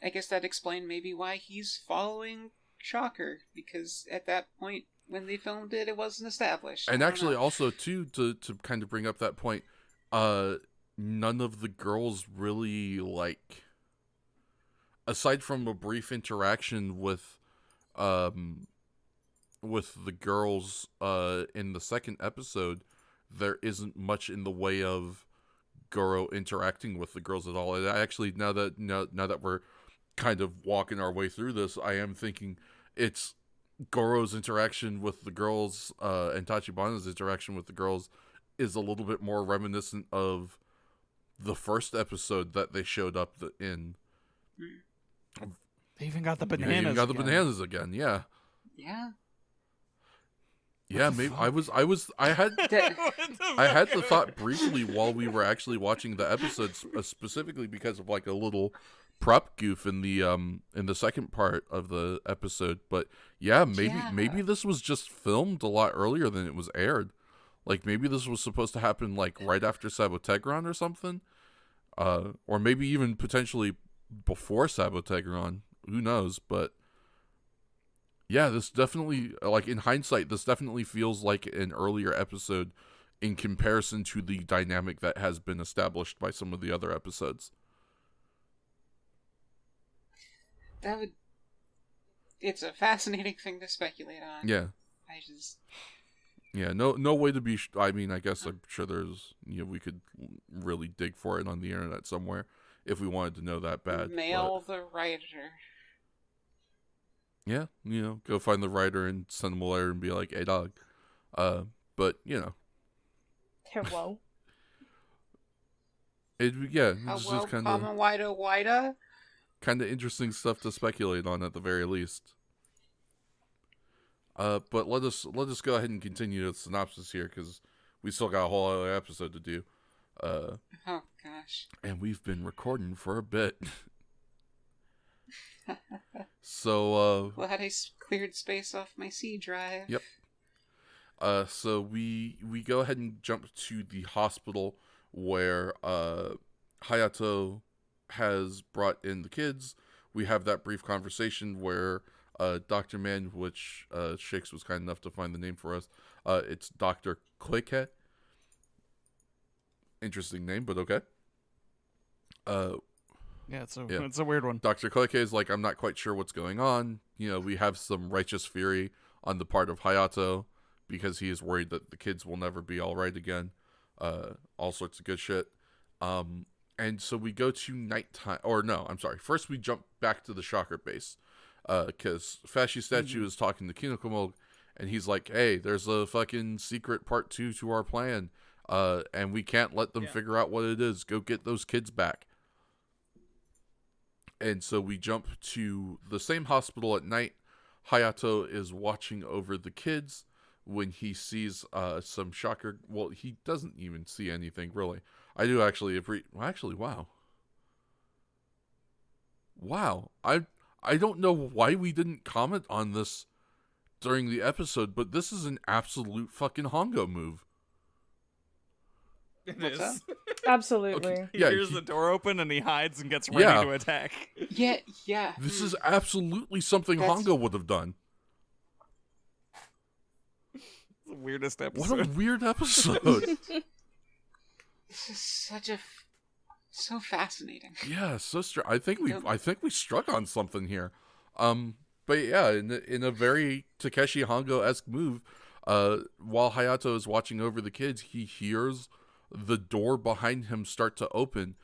I guess that explained maybe why he's following Shocker, because at that point when they filmed it, it wasn't established. And actually, also too, to kind of bring up that point, none of the girls really, like, aside from a brief interaction with the girls in the second episode, there isn't much in the way of Goro interacting with the girls at all. And actually, now that we're kind of walking our way through this, I am thinking it's Goro's interaction with the girls and Tachibana's interaction with the girls is a little bit more reminiscent of the first episode that they showed up in. They even got the bananas. They even got the bananas again. Yeah. Yeah. Yeah, maybe I had the thought briefly while we were actually watching the episodes, specifically because of like a little prop goof in the second part of the episode. But yeah, maybe this was just filmed a lot earlier than it was aired. Like maybe this was supposed to happen like right after Sabotegron or something, or maybe even potentially before Sabotegron. Who knows? But yeah, this definitely, like, in hindsight, this definitely feels like an earlier episode in comparison to the dynamic that has been established by some of the other episodes. It's a fascinating thing to speculate on. Yeah. Yeah, no way to be, I mean, I guess I'm sure there's, we could really dig for it on the internet somewhere if we wanted to know that bad. Mail the writer. Yeah, go find the writer and send him a letter and be like, "Hey, dog." But Hello. it's just kind of Wida. interesting stuff to speculate on at the very least. But let us go ahead and continue the synopsis here because we still got a whole other episode to do. Oh gosh. And we've been recording for a bit. So glad I cleared space off my C drive. Yep. So we go ahead and jump to the hospital where Hayato has brought in the kids. We have that brief conversation where Dr. Man, which Shakes was kind enough to find the name for us. It's Dr. Koike. Interesting name, but okay. It's a weird one. Dr. Koike is like, I'm not quite sure what's going on. We have some righteous fury on the part of Hayato because he is worried that the kids will never be all right again. All sorts of good shit. And so we go to nighttime. Or no, I'm sorry. First we jump back to the Shocker base. Because Fasci Statue is talking to Kinokomog, and he's like, hey, there's a fucking secret part 2 to our plan. And we can't let them figure out what it is. Go get those kids back. And so we jump to the same hospital at night. Hayato is watching over the kids when he sees some Shocker. Well, he doesn't even see anything, really. I do actually wow. Wow. I don't know why we didn't comment on this during the episode, but this is an absolute fucking Hongo move. It is. Absolutely. Okay. He hears the door open and he hides and gets ready to attack. Yeah. This is absolutely something Hongo would have done. It's the weirdest episode. What a weird episode. This is so fascinating. Yeah, so I think we struck on something here. But yeah, in a very Takeshi Hongo-esque move, while Hayato is watching over the kids, he hears the door behind him start to open,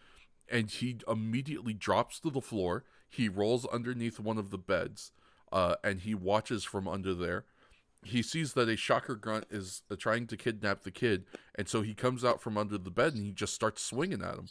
and he immediately drops to the floor. He rolls underneath one of the beds, and he watches from under there. He sees that a Shocker Grunt is trying to kidnap the kid, and so he comes out from under the bed and he just starts swinging at him.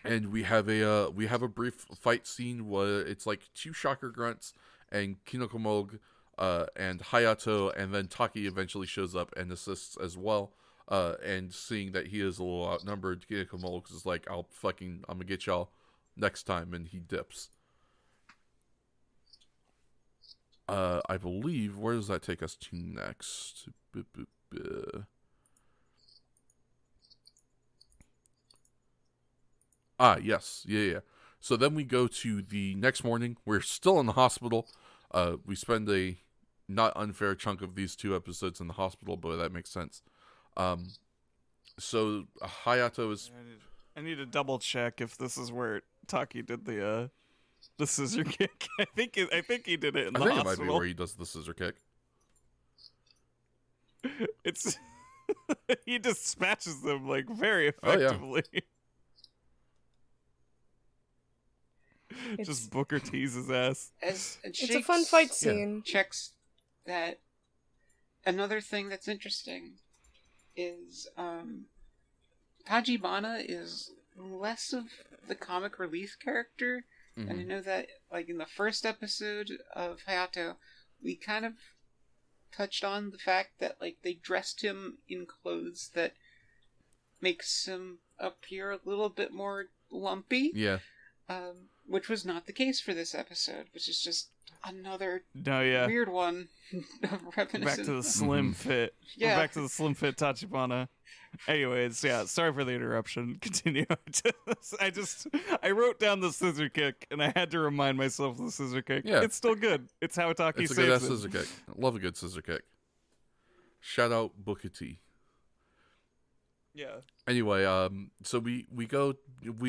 And we have a brief fight scene where it's like 2 Shocker Grunts and Kinokomog and Hayato, and then Taki eventually shows up and assists as well. And seeing that he is a little outnumbered, Kinokomog is like, I'm gonna get y'all next time, and he dips. I believe, where does that take us to next? Yes. Yeah. So then we go to the next morning. We're still in the hospital. We spend a not unfair chunk of these 2 episodes in the hospital, but that makes sense. So Hayato is... I need to double check if this is where Taki did the scissor kick. I think he did it in the hospital. I think it might be where he does the scissor kick. It's... he dispatches them, like, very effectively. Oh, yeah. Just Booker T's his ass. It's a fun fight scene. Checks that another thing that's interesting is Tajibana is less of the comic relief character. Mm-hmm. And I know that, like, in the first episode of Hayato, we kind of touched on the fact that, like, they dressed him in clothes that makes him appear a little bit more lumpy. Yeah. Which was not the case for this episode, which is just another weird one. Back to the slim fit. Yeah. We're back to the slim fit Tachibana. Anyways, sorry for the interruption. Continue. I wrote down the scissor kick, and I had to remind myself of the scissor kick. Yeah. It's still good. It's how Taki saves it. It's a good scissor kick. I love a good scissor kick. Shout out Booker T. Yeah. Anyway, so we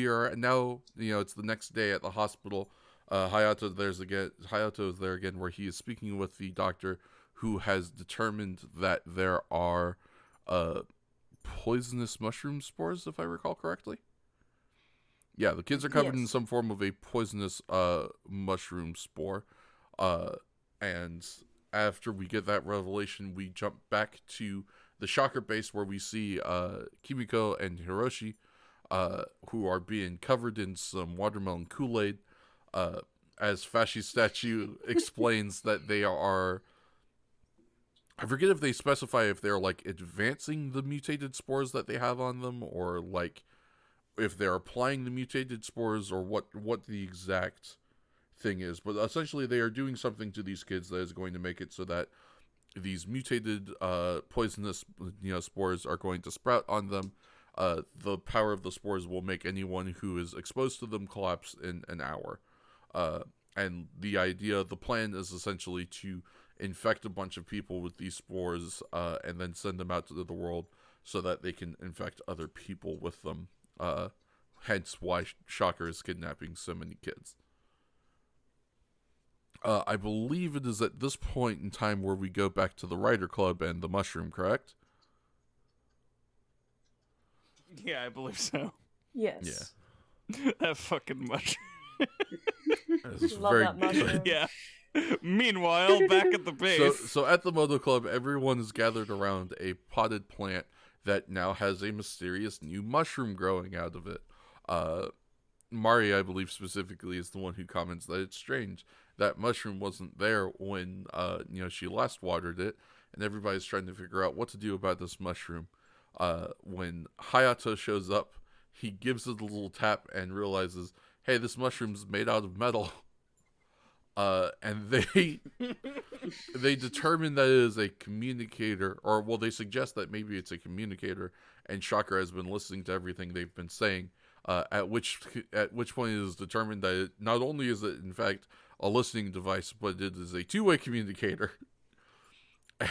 are now, it's the next day at the hospital. Hayato is there again, where he is speaking with the doctor who has determined that there are poisonous mushroom spores, if I recall correctly. Yeah, the kids are covered in some form of a poisonous mushroom spore. And after we get that revelation, we jump back to the Shocker base where we see Kimiko and Hiroshi, who are being covered in some watermelon Kool-Aid. As Fasci Statue explains that they are... I forget if they specify if they're, like, advancing the mutated spores that they have on them, or, like, if they're applying the mutated spores, or what the exact thing is. But essentially they are doing something to these kids that is going to make it so that these mutated poisonous spores are going to sprout on them. The power of the spores will make anyone who is exposed to them collapse in an hour. And the plan is essentially to infect a bunch of people with these spores and then send them out to the world so that they can infect other people with them. Hence why Shocker is kidnapping so many kids. I believe it is at this point in time where we go back to the Rider Club and the mushroom, correct? Yeah, I believe so. Yes. Yeah. That fucking mushroom. Love that mushroom. Yeah. Meanwhile, back at the base. So at the Moto Club, everyone is gathered around a potted plant that now has a mysterious new mushroom growing out of it. Mari, I believe specifically, is the one who comments that it's strange that mushroom wasn't there when she last watered it, and everybody's trying to figure out what to do about this mushroom. When Hayato shows up, he gives it a little tap and realizes, hey, this mushroom's made out of metal. And they determine that it is a communicator, or they suggest that maybe it's a communicator, and Shocker has been listening to everything they've been saying. At which point it is determined that not only is it in fact a listening device, but it is a two-way communicator.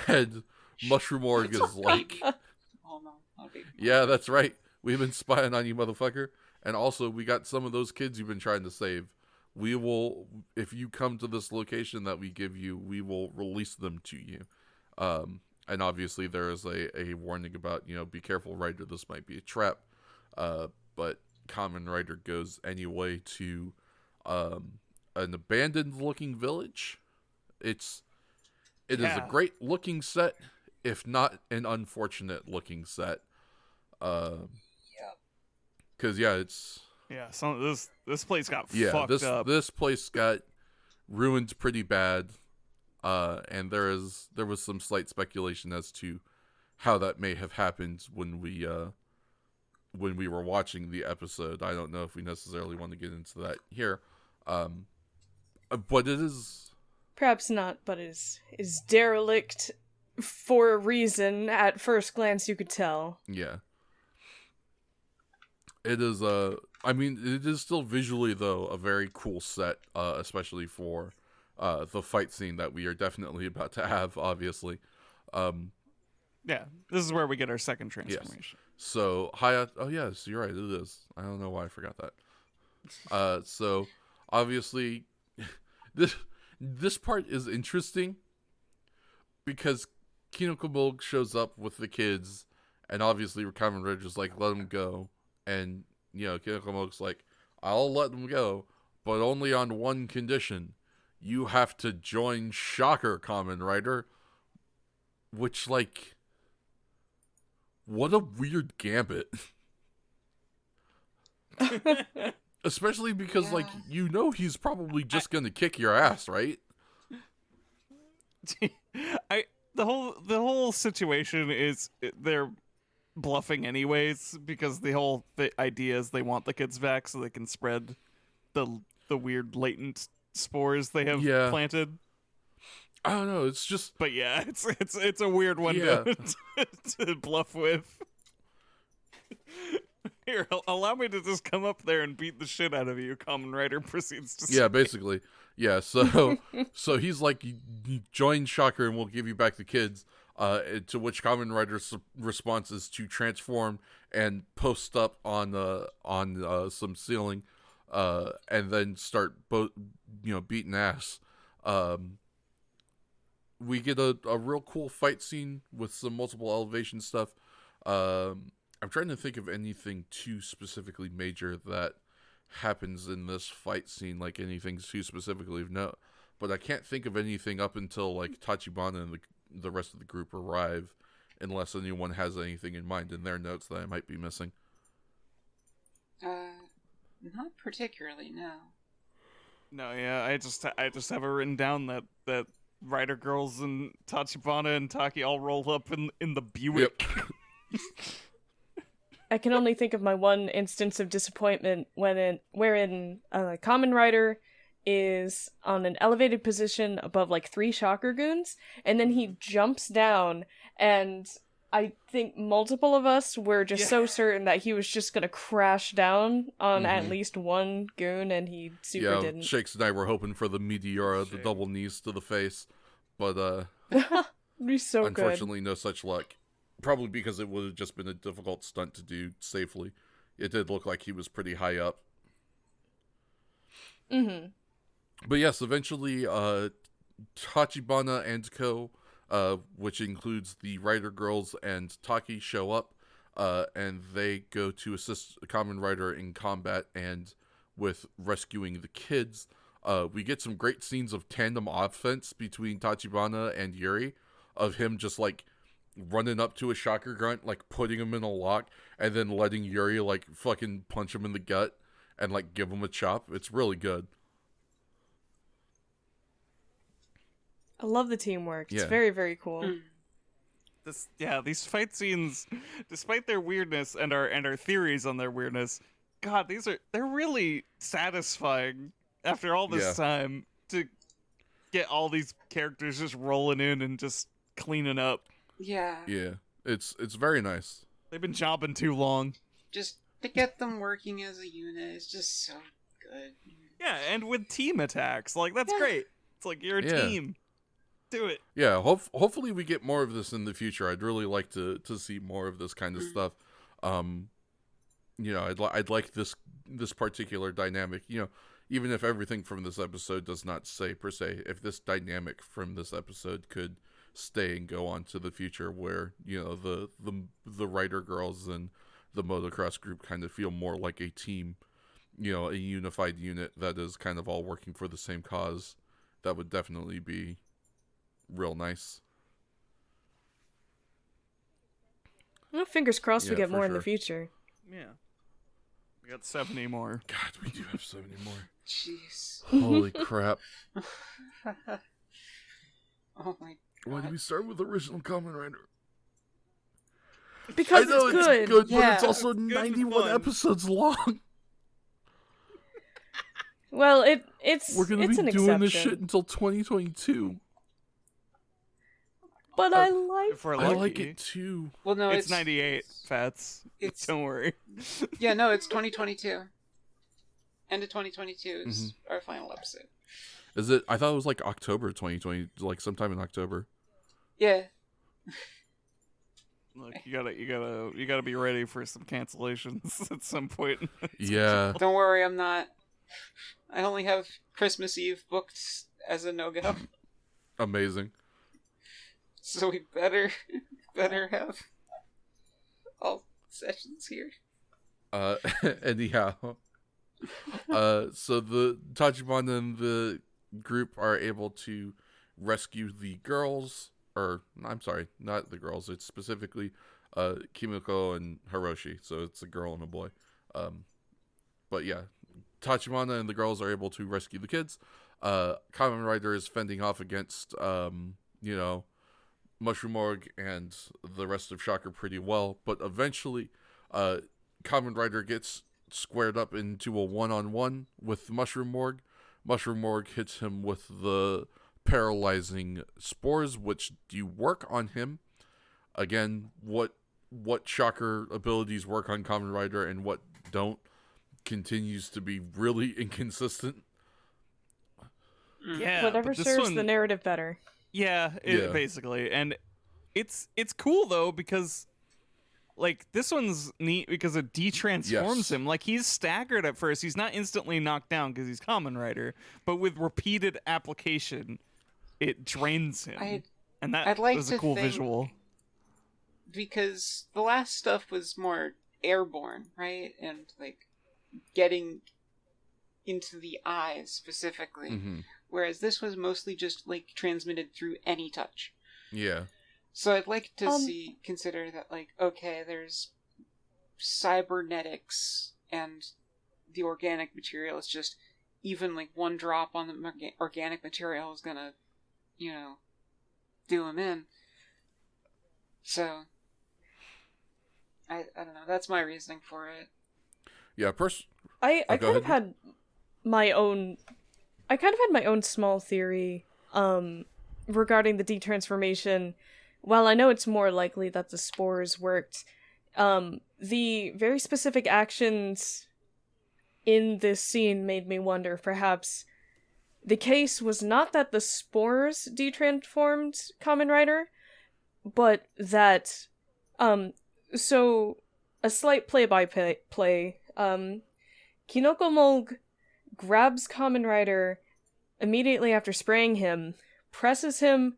And Mushroom Org is like, oh no, okay. Yeah, that's right. We've been spying on you, motherfucker. And also, we got some of those kids you've been trying to save. We will, if you come to this location that we give you, we will release them to you. And obviously there is a warning about, be careful, Rider, this might be a trap. But Kamen Rider goes anyway to an abandoned looking village. It is a great looking set, if not an unfortunate looking set. Because it's... Yeah, this place got fucked up. This place got ruined pretty bad, and there was some slight speculation as to how that may have happened when we were watching the episode. I don't know if we necessarily want to get into that here, but it is perhaps not, but is derelict for a reason. At first glance, you could tell. Yeah, it is it is still visually, though, a very cool set, especially for the fight scene that we are definitely about to have, obviously. Yeah, this is where we get our second transformation. Yes. So, oh yes, you're right, it is. I don't know why I forgot that. So, obviously, this part is interesting, because Kinokomog shows up with the kids, and obviously Kamen Rider's like, let him go. And, Kinokomog's like, I'll let them go, but only on one condition. You have to join Shocker, Kamen Rider. Which, like, what a weird gambit. Especially because, he's probably just gonna kick your ass, right? The whole situation is they're bluffing anyways, because the idea is they want the kids back so they can spread the weird latent spores they have planted. I don't know, it's just... But yeah, it's a weird one to bluff with. Here, allow me to just come up there and beat the shit out of you, Kamen Rider proceeds to say. Yeah, basically. Yeah, so he's like, you join Shocker and we'll give you back the kids. To which Kamen Rider's response is to transform and post up on some ceiling, and then start beating ass. We get a real cool fight scene with some multiple elevation stuff. I'm trying to think of anything too specifically major that happens in this fight scene, like anything too specifically of note. But I can't think of anything up until like Tachibana and the rest of the group arrive, unless anyone has anything in mind in their notes that I might be missing. Not particularly, no. No, yeah, I just have it written down that Rider Girls and Tachibana and Taki all roll up in the Buick. Yep. I can only think of my one instance of disappointment wherein Kamen Rider is on an elevated position above like 3 Shocker Goons, and then he jumps down, and I think multiple of us were just so certain that he was just gonna crash down on at least one goon, and he didn't. Shakes and I were hoping for the Meteora, the double knees to the face, but It'd be so unfortunately no such luck. Probably because it would have just been a difficult stunt to do safely. It did look like he was pretty high up. Mm-hmm. But yes, eventually Tachibana and Co., which includes the Rider Girls and Taki, show up, and they go to assist Kamen Rider in combat and with rescuing the kids. We get some great scenes of tandem offense between Tachibana and Yuri, of him just like running up to a Shocker Grunt, like putting him in a lock, and then letting Yuri like fucking punch him in the gut and like give him a chop. It's really good. I love the teamwork. It's Yeah. very, very cool. These fight scenes, despite their weirdness and our theories on their weirdness, God, they're really satisfying after all this time to get all these characters just rolling in and just cleaning up. Yeah. Yeah. It's very nice. They've been jobbing too long. Just to get them working as a unit is just so good. Yeah, and with team attacks, like that's great. It's like you're a team. Do it. Yeah, hopefully we get more of this in the future. I'd really like to see more of this kind of stuff. You know, I'd like this particular dynamic. You know, even if everything from this episode does not say per se, if this dynamic from this episode could stay and go on to the future, where you know the Rider Girls and the motocross group kind of feel more like a team, you know, a unified unit that is kind of all working for the same cause, that would definitely be real nice. Well, fingers crossed we Yeah, get for more in the sure. future. Yeah. We got 70 more. God, we do have so many more. Jeez. Holy crap. Oh my god. Why did we start with original Kamen Rider? Because I know it's good. but it's also It's good and 91 fun. episodes long. Well, it's We're gonna it's be an doing exception. this shit until 2022. But I like. If we're I lucky. like it too. Well, no, It's 98, Fats. It's Don't worry. yeah, no, it's 2022. End of 2022 is our final episode. Is it? I thought it was like October 2020, like sometime in October. Yeah. Look, you gotta be ready for some cancellations at some point. Yeah. Don't worry, I'm not. I only have Christmas Eve booked as a no-go. Amazing. So we better have all sessions here. Anyhow. So the Tachibana and the group are able to rescue the girls, or I'm sorry, not the girls. It's specifically Kimiko and Hiroshi. So it's a girl and a boy. But yeah, Tachibana and the girls are able to rescue the kids. Kamen Rider is fending off against, you know, Mushroom Org and the rest of Shocker pretty well. But eventually, Kamen Rider gets squared up into a one-on-one with Mushroom Org. Mushroom Org hits him with the paralyzing spores, which do work on him. Again, what Shocker abilities work on Kamen Rider and what don't continues to be really inconsistent. Yeah, Whatever but this serves one, the narrative better. Yeah, basically, and it's cool though because like this one's neat because it de-transforms him. Like he's staggered at first, he's not instantly knocked down because he's Kamen Rider, but with repeated application, it drains him, and that I'd like was a to cool think- visual. Because the last stuff was more airborne, right? And like getting into the eyes specifically, Mm-hmm. whereas this was mostly just like transmitted through any touch. Yeah. So I'd like to consider that, like, okay, there's cybernetics and the organic material is just even like one drop on the organic material is gonna, do him in. So I don't know. That's my reasoning for it. Yeah. I kind of had my own. I kind of had my own small theory regarding the detransformation. While I know it's more likely that the spores worked, the very specific actions in this scene made me wonder if perhaps the case was not that the spores detransformed Kamen Rider, but that, so, a slight play-by-play, Kinoko Mulg grabs Kamen Rider immediately after spraying him, presses him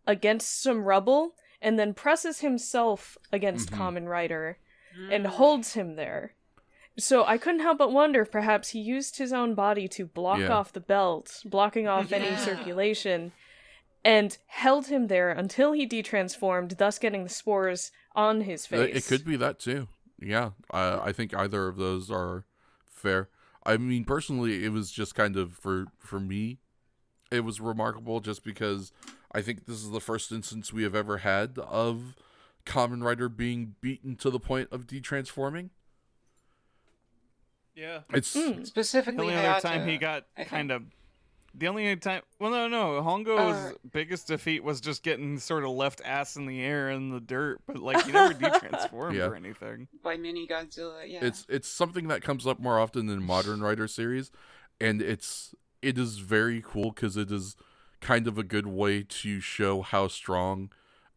against some rubble, and then presses himself against Kamen Rider, and holds him there. So I couldn't help but wonder if perhaps he used his own body to block off the belt, blocking off any circulation, and held him there until he detransformed, thus getting the spores on his face. It could be that too. Yeah, I think either of those are fair. I mean, personally, it was just kind of, for me, it was remarkable just because I think this is the first instance we have ever had of Kamen Rider being beaten to the point of detransforming. Yeah. It's specifically the only other time he got kind of... The only time... Well, no. Hongo's biggest defeat was just getting sort of left ass in the air in the dirt, but, like, he never detransformed or anything. By Mini Godzilla, yeah. It's something that comes up more often in modern Rider series, and it is very cool because it is kind of a good way to show how strong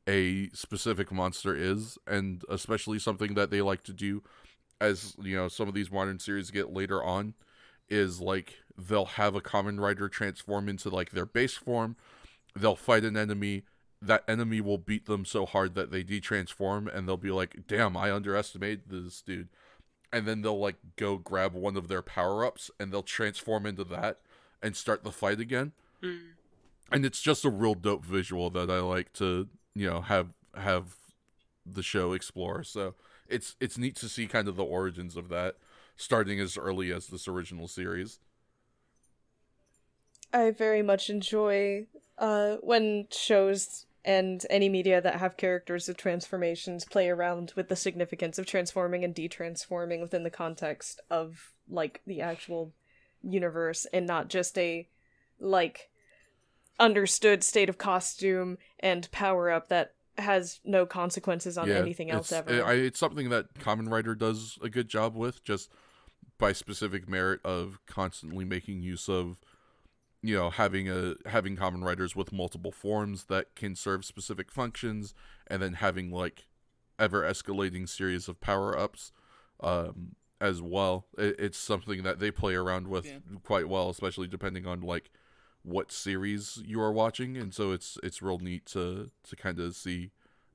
a specific monster is, and especially something that they like to do as, some of these modern series get later on, is like they'll have a Kamen Rider transform into like their base form, they'll fight an enemy, that enemy will beat them so hard that they detransform, and they'll be like, damn, I underestimated this dude. And then they'll like go grab one of their power-ups and they'll transform into that and start the fight again. And it's just a real dope visual that I like to, have the show explore. So it's neat to see kind of the origins of that starting as early as this original series. I very much enjoy when shows and any media that have characters of transformations play around with the significance of transforming and detransforming within the context of, like, the actual universe, and not just a, like, understood state of costume and power-up that has no consequences on anything else ever. It's something that Kamen Rider does a good job with, just by specific merit of constantly making use of, having Kamen Riders with multiple forms that can serve specific functions, and then having like ever escalating series of power-ups as well. It's something that they play around with quite well, especially depending on like what series you are watching, and so it's real neat to kind of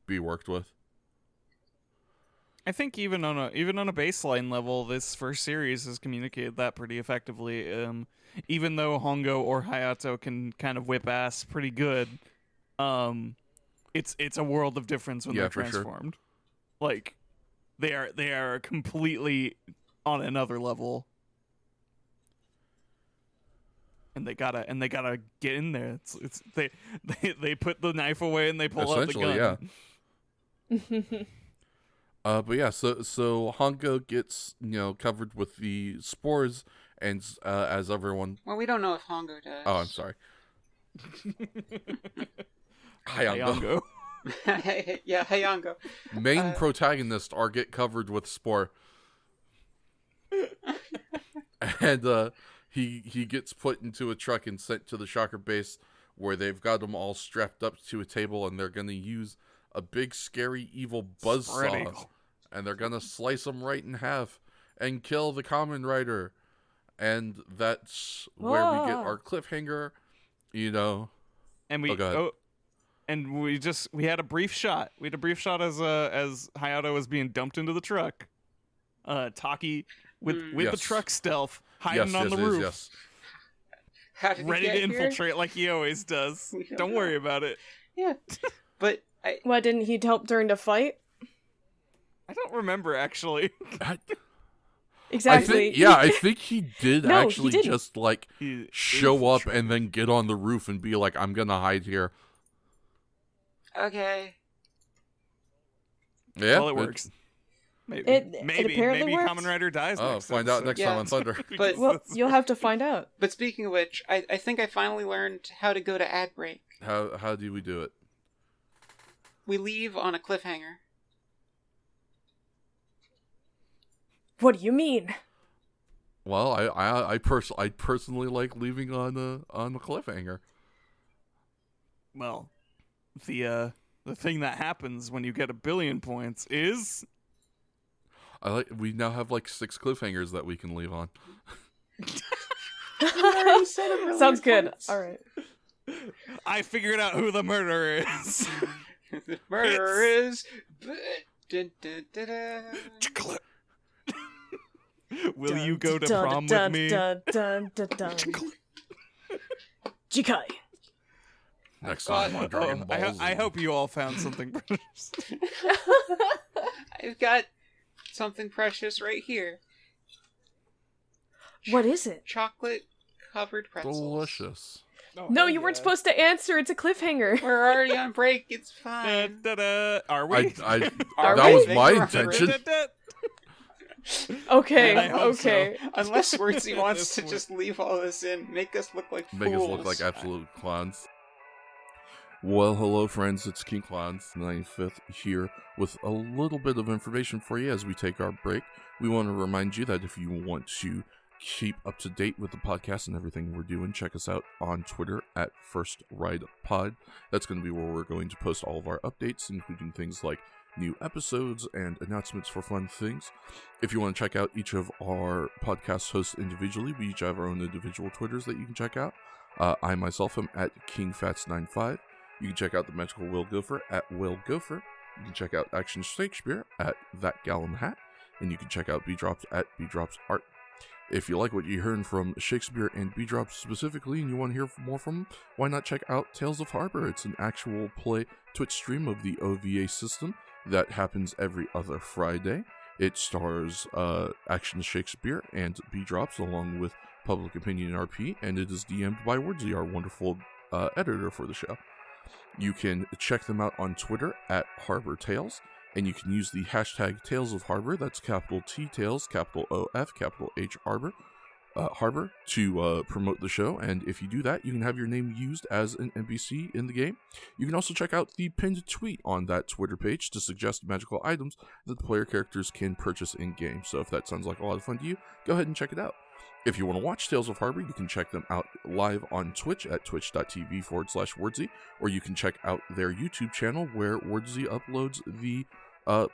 be worked with. I think even on a baseline level, this first series has communicated that pretty effectively. Even though Hongo or Hayato can kind of whip ass pretty good, it's a world of difference when they're transformed. Sure. Like they are completely on another level. And they gotta get in there. They put the knife away and they pull out the gun. Yeah. But yeah, so Hongo gets covered with the spores, and as everyone. Well, we don't know if Hongo does. Oh, I'm sorry. Hayongo. Yeah, Hayongo. Main protagonist are get covered with spore, and He gets put into a truck and sent to the Shocker base, where they've got them all strapped up to a table, and they're going to use a big, scary, evil buzzsaw, and they're going to slice them right in half and kill the Kamen Rider. And that's where we get our cliffhanger, And we had a brief shot. We had a brief shot as Hayato was being dumped into the truck. Taki with Yes. the truck stealth, hiding on the roof, Yes. How did ready he to get here? infiltrate like he always does. We don't Don't know. worry about it. Yeah, but Why didn't he help during the fight? I don't remember actually. Exactly. I think he did No, he actually didn't. just like He show up infiltrated. and then get on the roof and be like, I'm gonna hide here. okay. Yeah, Well, it works. Maybe. It apparently maybe worked. Kamen Rider dies. Oh, next find out episode. next Yeah. time on Thunder. But- Well, you'll have to find out. But speaking of which, I think I finally learned how to go to ad break. How do we do it? We leave on a cliffhanger. What do you mean? Well, I personally like leaving on a cliffhanger. Well, the thing that happens when you get 1 billion points is We now have like 6 cliffhangers that we can leave on. already said a million Sounds good. points. All right. I figured out who the murderer is. The murderer is. Dun, dun, dun, dun. Will you go to prom with me? Jikai. Next God. time on Dragon Ball Z. I hope you all found something precious. I've got something precious right here. What is it? Chocolate covered pretzels. Delicious. No, you weren't supposed to answer. It's a cliffhanger. We're already on break. It's Da, fine. da, da. Are we? I Are that we? was my Thank you, intention. Da, da, da. Okay, I hope so. okay. Unless Wordsy wants This to one. just leave all this in, make us look like Make fools. us look like absolute clowns. Well, hello friends, it's King Clowns 95th here with a little bit of information for you as we take our break. We want to remind you that if you want to keep up to date with the podcast and everything we're doing, check us out on Twitter at First Ride Pod. That's going to be where we're going to post all of our updates, including things like new episodes and announcements for fun things. If you want to check out each of our podcast hosts individually, we each have our own individual Twitters that you can check out. I myself am at KingFats95. You can check out the Magical Will Gopher at Will Gopher. You can check out Action Shakespeare at That Gal in the Hat. And you can check out B-Drops at B-Drops Art. If you like what you're hearing from Shakespeare and B-Drops specifically and you want to hear more from them, why not check out Tales of Harbor? It's an actual play Twitch stream of the OVA system that happens every other Friday. It stars Action Shakespeare and B-Drops along with Public Opinion RP, and it is DM'd by Wordsy, our wonderful editor for the show. You can check them out on Twitter at Harbor Tales, and you can use the hashtag Tales of Harbor, that's capital T Tales, capital O-F, capital H Harbor, Harbor, to promote the show. And if you do that, you can have your name used as an NPC in the game. You can also check out the pinned tweet on that Twitter page to suggest magical items that the player characters can purchase in-game. So if that sounds like a lot of fun to you, go ahead and check it out. If you want to watch Tales of Harbor, you can check them out live on Twitch at twitch.tv/Wordsy, or you can check out their YouTube channel where Wordsy uploads the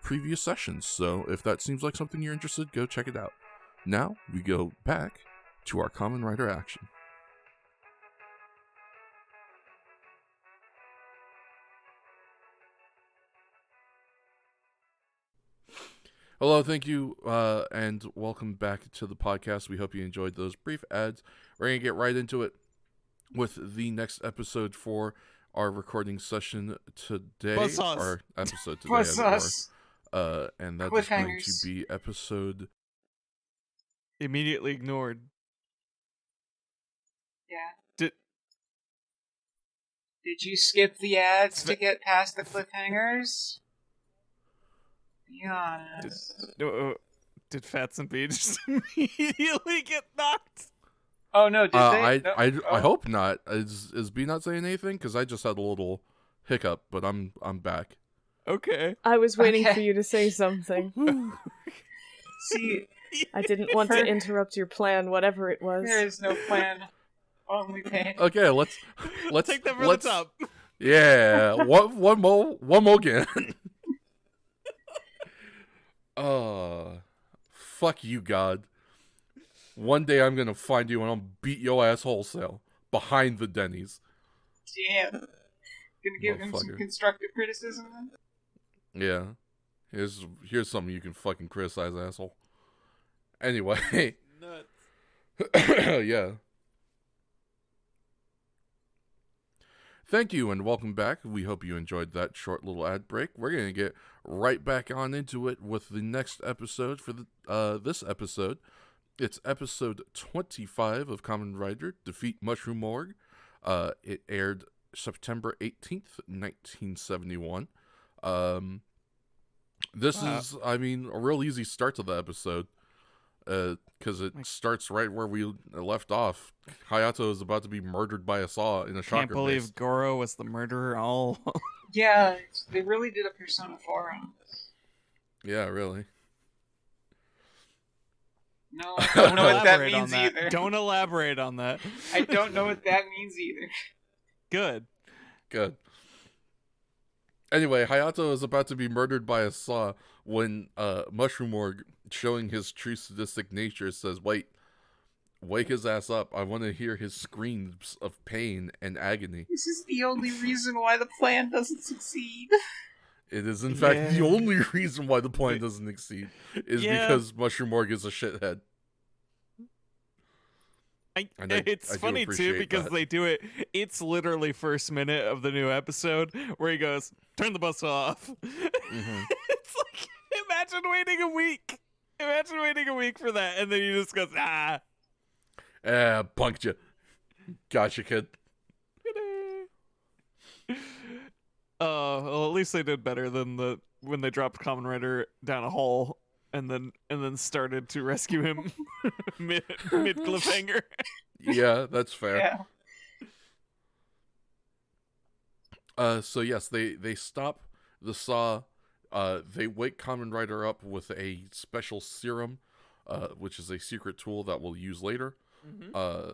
previous sessions. So if that seems like something you're interested, go check it out. Now we go back to our Kamen Rider action. Hello, thank you, and welcome back to the podcast. We hope you enjoyed those brief ads. We're going to get right into it with the next episode for our recording session today. Buzzsaws. Our episode today, What's as it us? were. And that is going to Cliffhangers. be episode... Immediately ignored. Yeah. Did you skip the ads to get past the cliffhangers? Be honest. Did Fats and B just immediately get knocked? Oh no, did they? No? I Oh. hope not. Is B not saying anything? Because I just had a little hiccup, but I'm back. Okay. I was waiting Okay. for you to say something. See, I didn't want to interrupt your plan, whatever it was. there is no plan. Only pain. Okay, let's Take that from the let's- top. Yeah, one more again. Fuck you, God. One day I'm gonna find you and I'll beat your ass wholesale behind the Denny's. Damn. Gonna give him some Motherfucker. constructive criticism then? Yeah, here's something you can fucking criticize, asshole. Anyway. Nuts. Yeah. Thank you and welcome back. We hope you enjoyed that short little ad break. We're going to get right back on into it with the next episode for this episode. It's episode 25 of Kamen Rider Defeat Mushroom Morgue. It aired September 18th, 1971. This is, I mean, a real easy start to the episode. Because it starts right where we left off. Hayato is about to be murdered by a saw in a shocker. Can't believe Goro was the murderer all. Yeah, they really did a Persona 4 on this. Yeah, really. No, I don't know what that Elaborate means on that. either. Don't elaborate on that. I don't know what that means either. Good. Anyway, Hayato is about to be murdered by a saw when Mushroom Morgue, showing his true sadistic nature, says, wake his ass up. I want to hear his screams of pain and agony. This is the only reason why the plan doesn't succeed. It is, in fact, the only reason why the plan doesn't succeed is because Mushroom Morgue is a shithead. It's funny too because they do it. It's literally first minute of the new episode where he goes, "Turn the bus off." Mm-hmm. It's like, imagine waiting a week. Imagine waiting a week for that, and then he just goes, "Ah, punked you. Gotcha, kid." Well, at least they did better than when they dropped Kamen Rider down a hole and then started to rescue him mid cliffhanger. Yeah, that's fair. Yeah. So yes, they stop the saw. They wake Kamen Rider up with a special serum, which is a secret tool that we'll use later. Mm-hmm.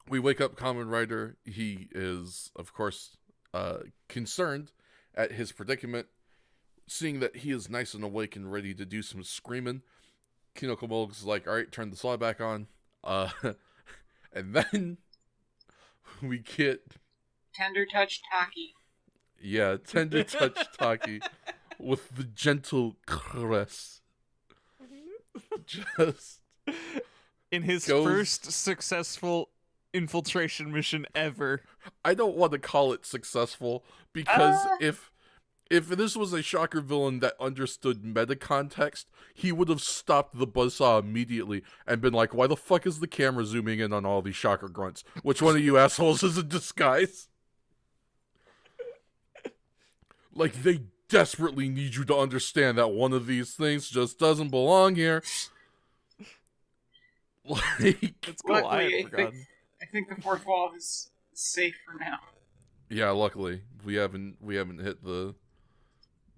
We wake up Kamen Rider. He is, of course, concerned at his predicament, seeing that he is nice and awake and ready to do some screaming. Kinoko Mulg's like, all right, turn the saw back on. And then we get Tender touch Taki. Yeah, tender touch Taki with the gentle caress. Just in his first successful infiltration mission ever. I don't want to call it successful because if this was a shocker villain that understood meta context, he would have stopped the buzzsaw immediately and been like, why the fuck is the camera zooming in on all these shocker grunts? Which one of you assholes is in disguise? Like, they desperately need you to understand that one of these things just doesn't belong here. Like, it's cool. Luckily, I think the fourth wall is safe for now. Yeah, luckily we haven't hit the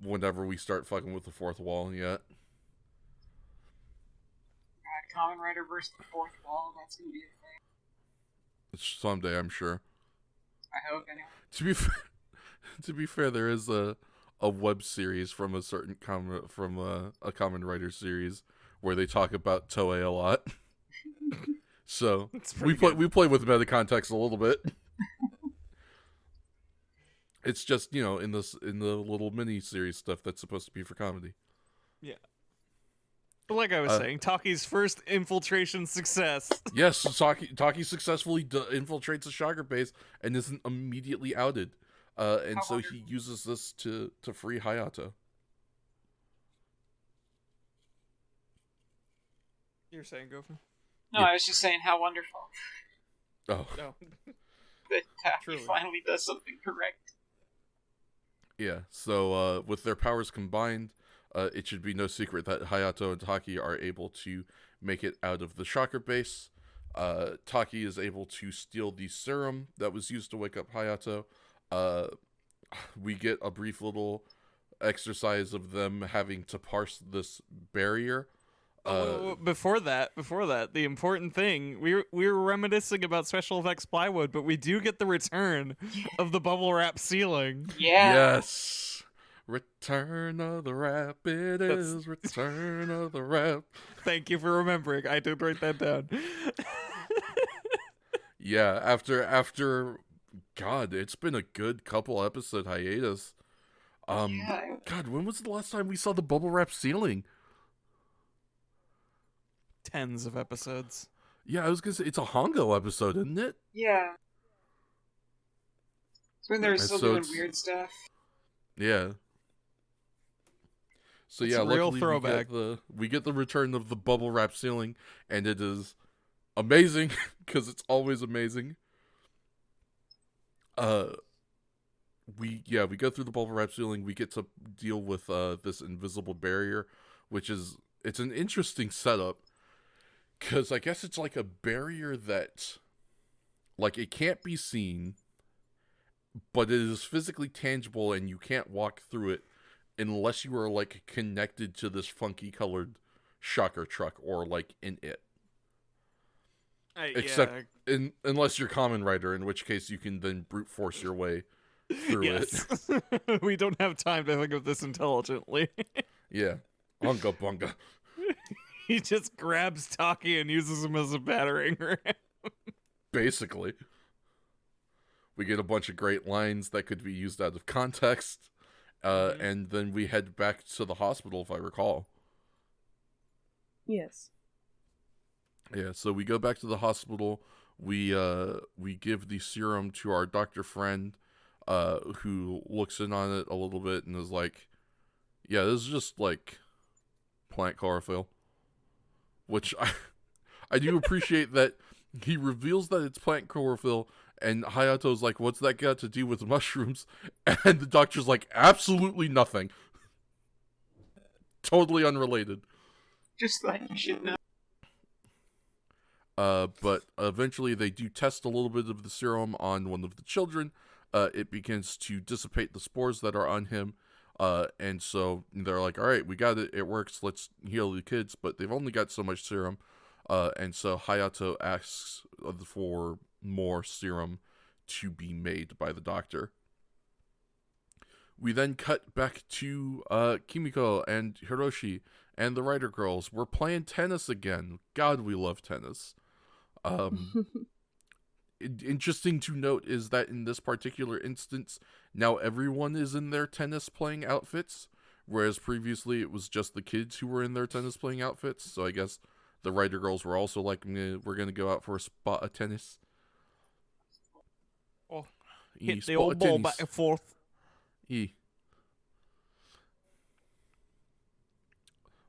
whenever we start fucking with the fourth wall yet. Kamen Rider versus the fourth wall, that's gonna be a thing. Someday, I'm sure. I hope anyway. To be fair, there is a web series from a certain a Kamen Rider series where they talk about Toei a lot. So we play with meta context a little bit. It's just, you know, in the little mini series stuff that's supposed to be for comedy. Yeah. But like I was saying, Taki's first infiltration success. Yes, Taki successfully infiltrates the shocker base and isn't immediately outed. And so he uses this to free Hayato. You're saying, Gopher? No, I was just saying how wonderful. Oh. No. That Taki finally does something correct. Yeah, so with their powers combined, it should be no secret that Hayato and Taki are able to make it out of the shocker base. Taki is able to steal the serum that was used to wake up Hayato. We get a brief little exercise of them having to parse this barrier. Before that, the important thing, we were reminiscing about special effects plywood, but we do get the return of the bubble wrap ceiling. Yeah. Yes. Return of the wrap. Is return of the wrap. Thank you for remembering. I did write that down. Yeah, after God, it's been a good couple episode hiatus. God, when was the last time we saw the bubble wrap ceiling? tens of episodes. Yeah, I was gonna say it's a Hongo episode, isn't it? Yeah. It's when they're And still so doing weird stuff. Yeah. So It's yeah, a real luckily throwback. we get the return of the bubble wrap ceiling, and it is amazing because it's always amazing. We go through the bubble wrap ceiling. We get to deal with this invisible barrier, it's an interesting setup because I guess it's like a barrier that like it can't be seen, but it is physically tangible, and you can't walk through it unless you are like connected to this funky colored shocker truck or like in it. Except unless you're Kamen Rider, in which case you can then brute force your way through it. We don't have time to think of this intelligently. Yeah. Unga bunga. He just grabs Taki and uses him as a battering ram. Basically. We get a bunch of great lines that could be used out of context. And then we head back to the hospital, if I recall. Yes. Yeah, so we go back to the hospital. We give the serum to our doctor friend, who looks in on it a little bit and is like, yeah, this is just like plant chlorophyll. Which I do appreciate that he reveals that it's plant chlorophyll, and Hayato's like, what's that got to do with mushrooms? And the doctor's like, absolutely nothing. Totally unrelated. Just like you should know. But eventually they do test a little bit of the serum on one of the children. It begins to dissipate the spores that are on him. And so they're like, all right, we got it. It works. Let's heal the kids. But they've only got so much serum. And so Hayato asks for more serum to be made by the doctor. We then cut back to Kimiko and Hiroshi and the Writer Girls. We're playing tennis again. God, we love tennis. Interesting to note is that in this particular instance, now everyone is in their tennis playing outfits, whereas previously it was just the kids who were in their tennis playing outfits. So I guess the Writer Girls were also like, we're going to go out for a spot of tennis. Oh, hit the old ball back and forth.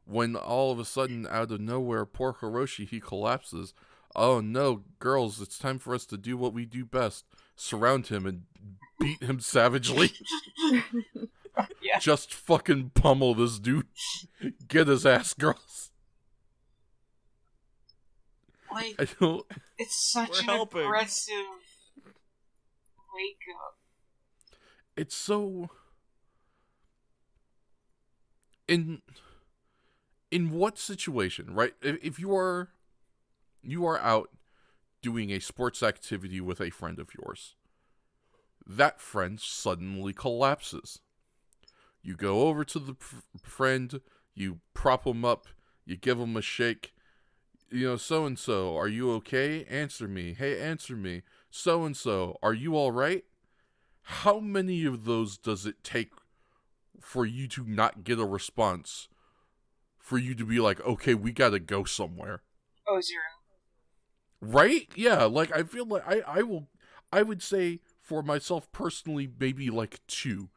When all of a sudden, out of nowhere, poor Hiroshi, he collapses. Oh no, girls, it's time for us to do what we do best. Surround him and beat him savagely. Yeah. Just fucking pummel this dude. Get his ass, girls. Like, I don't... it's such an aggressive wake up. It's so... In what situation, right? If you are out doing a sports activity with a friend of yours, that friend suddenly collapses. You go over to the friend, you prop him up, you give him a shake. You know, so-and-so, are you okay? Answer me. Hey, answer me. So-and-so, are you all right? How many of those does it take for you to not get a response? For you to be like, okay, we gotta go somewhere. Oh, 0. Right? Yeah, like, I feel like I would say for myself personally, maybe like 2,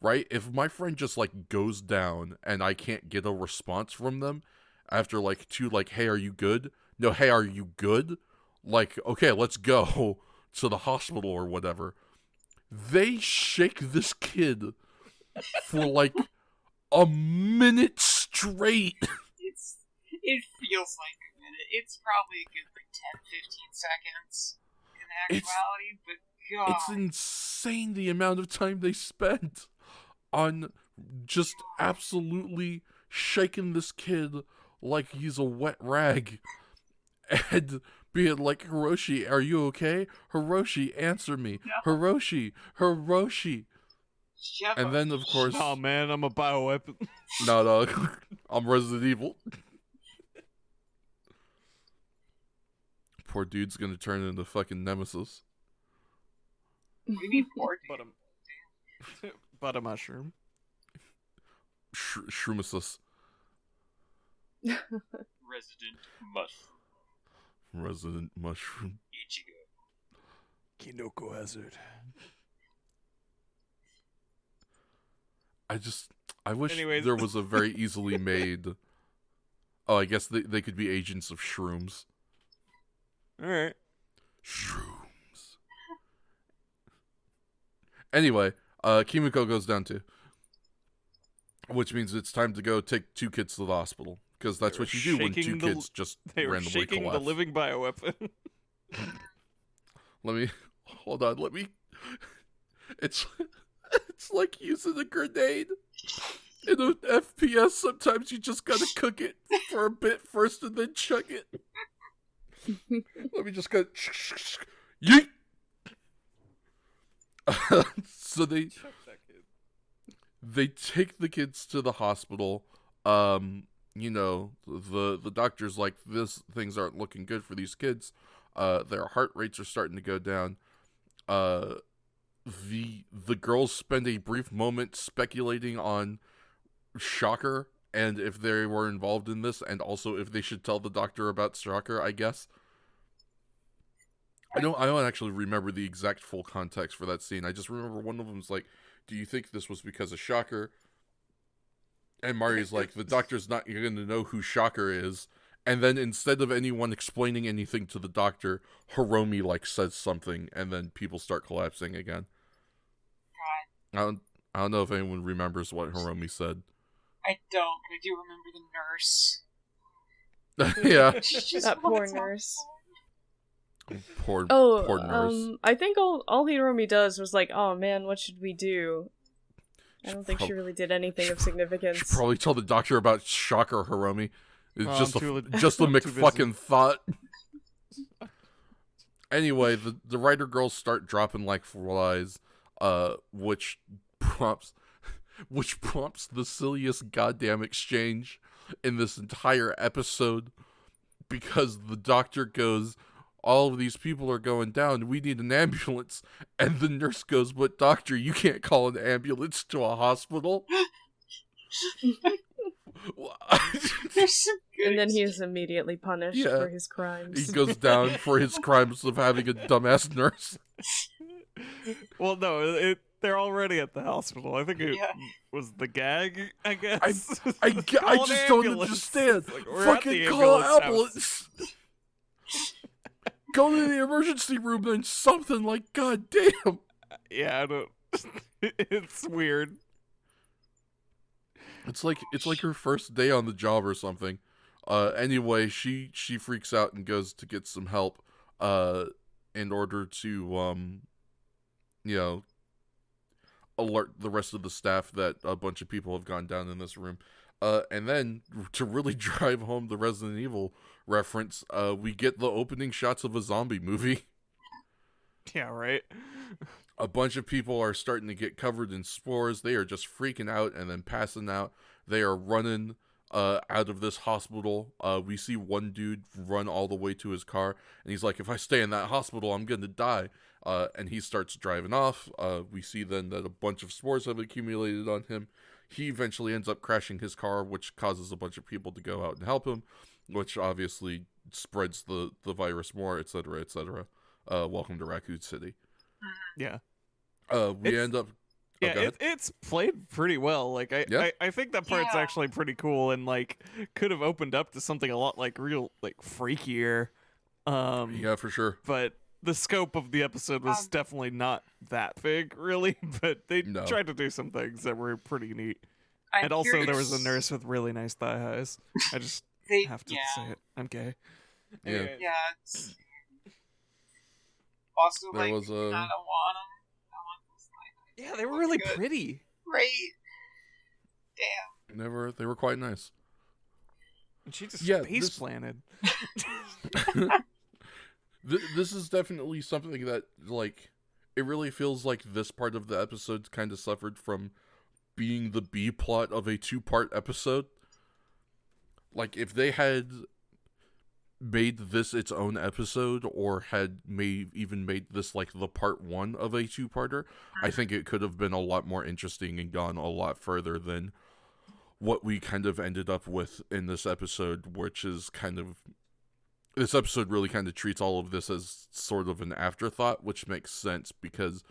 right? If my friend just like goes down and I can't get a response from them after like 2, like, hey, are you good? No, hey, are you good? Like, okay, let's go to the hospital or whatever. They shake this kid for like a minute straight. It feels like a minute. It's probably a good like 10-15 seconds in actuality, but God. It's insane the amount of time they spent on just absolutely shaking this kid like he's a wet rag. And being like, Hiroshi, are you okay? Hiroshi, answer me. No. Hiroshi. And then, of course... Oh, man, I'm a bioweapon. No, I'm Resident Evil. Poor dude's gonna turn into fucking Nemesis. We need poor dude. But a mushroom. Shroomasis. Resident Mushroom. Resident Mushroom. Ichigo. Kinoko Hazard. I wish Anyways. there was a very easily made... Oh, I guess they could be agents of shrooms. Alright. Shrooms. Anyway, Kimiko goes down too. Which means it's time to go take 2 kids to the hospital. Because that's what you do when 2 kids just they were randomly shaking collapse. the living bioweapon. Hold on, it's like using a grenade. In an FPS, sometimes you just gotta cook it for a bit first and then chuck it. Let me just go. Yeet! So they take the kids to the hospital. You know, the doctor's like, things aren't looking good for these kids. Their heart rates are starting to go down. The girls spend a brief moment speculating on Shocker and if they were involved in this, and also if they should tell the doctor about Shocker, I guess. I don't actually remember the exact full context for that scene. I just remember one of them's like, do you think this was because of Shocker? And Mari's like, the doctor's not going to know who Shocker is. And then instead of anyone explaining anything to the doctor, Hiromi like says something, and then people start collapsing again. God. I don't know if anyone remembers what Hiromi said. I don't, but I do remember the nurse. Yeah. That poor nurse. Poor nurse. I think all Hiromi does was like, oh man, what should we do? I don't think she really did anything of significance. Should probably tell the doctor about Shocker, Hiromi. It's just a I'm too McFucking thought. Anyway, the writer girls start dropping like flies, which prompts the silliest goddamn exchange in this entire episode, because the doctor goes, all of these people are going down, we need an ambulance, and the nurse goes, but doctor, you can't call an ambulance to a hospital. And then he is immediately punished for his crimes. He goes down for his crimes of having a dumbass nurse. Well, no, they're already at the hospital. I think it was the gag, I guess. I just don't understand. Like, fucking call an ambulance. Go to the emergency room, then something like, god damn. Yeah, I don't... It's weird. It's like her first day on the job or something. Anyway, she freaks out and goes to get some help in order to alert the rest of the staff that a bunch of people have gone down in this room. And then to really drive home the Resident Evil reference, we get the opening shots of a zombie movie. Yeah, right. A bunch of people are starting to get covered in spores. They are just freaking out and then passing out. They are running out of this hospital. We see one dude run all the way to his car, and he's like, if I stay in that hospital, I'm going to die. And he starts driving off. We see then that a bunch of spores have accumulated on him. He eventually ends up crashing his car, which causes a bunch of people to go out and help him, which obviously spreads the virus more, etc., etc. Welcome to Raccoon City. Yeah. We end up... Yeah, it's played pretty well. Like I think that part's actually pretty cool, and like could have opened up to something a lot like real like freakier. Yeah, for sure. But the scope of the episode was definitely not that big, really. But they tried to do some things that were pretty neat. And also, there was a nurse with really nice thigh highs. I just have to say it. I'm gay. Anyway. Yeah. It's... Also, there was I don't want them. Yeah, they were really pretty. Right. Damn. They were quite nice. And she just face planted. This is definitely something that, like, it really feels like this part of the episode kind of suffered from being the B plot of a 2-part episode. Like, if they had made this its own episode, or had even made this like the part 1 of a 2-parter, I think it could have been a lot more interesting and gone a lot further than what we kind of ended up with in this episode, which is kind of, this episode really kind of treats all of this as sort of an afterthought, which makes sense because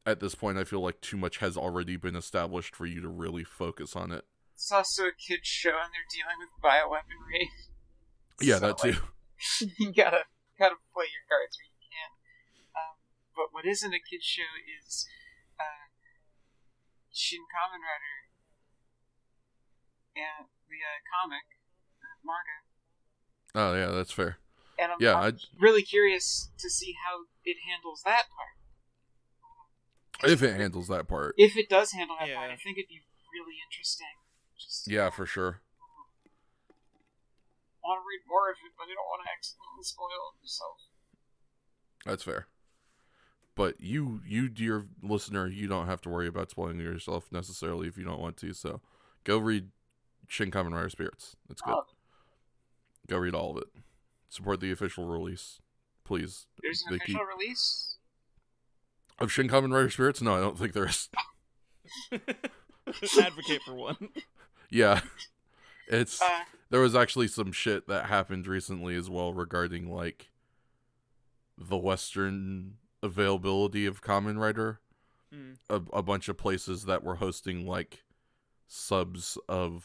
at this point I feel like too much has already been established for you to really focus on it. It's also a kid's show and they're dealing with bioweaponry. Yeah, So, that too. You gotta play your cards where you can. But what isn't a kid's show is Shin Kamen Rider and the comic manga. Oh yeah, that's fair. And I'm really curious to see how it handles that part. If it handles that part. If it does handle that part, I think it'd be really interesting. Yeah, for sure. I want to read more of it, but I don't want to accidentally spoil it myself. That's fair. But you, dear listener, you don't have to worry about spoiling yourself necessarily if you don't want to. So, go read Shin Kamen Rider Spirits. It's good. Go read all of it. Support the official release, please. There's an official release of Shin Kamen Rider Spirits? No, I don't think there is. Advocate for one. Yeah, it's there was actually some shit that happened recently as well regarding like the Western availability of Kamen Rider. A bunch of places that were hosting like subs of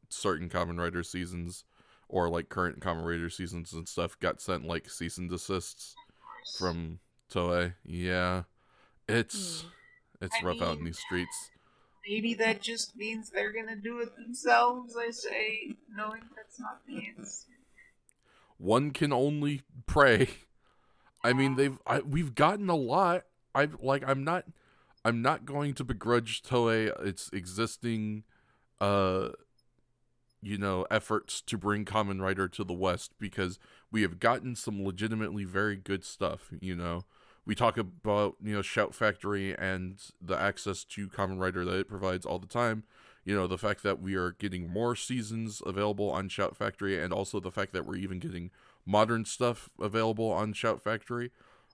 certain Kamen Rider seasons or like current Kamen Rider seasons and stuff got sent like cease and desists from Toei. Yeah, it's rough out in these streets. Maybe that just means they're gonna do it themselves, I say, knowing that's not the answer. One can only pray. I mean, we've gotten a lot. I'm not going to begrudge Toei its existing, efforts to bring Kamen Rider to the West because we have gotten some legitimately very good stuff. We talk about, Shout Factory and the access to Kamen Rider that it provides all the time. The fact that we are getting more seasons available on Shout Factory and also the fact that we're even getting modern stuff available on Shout Factory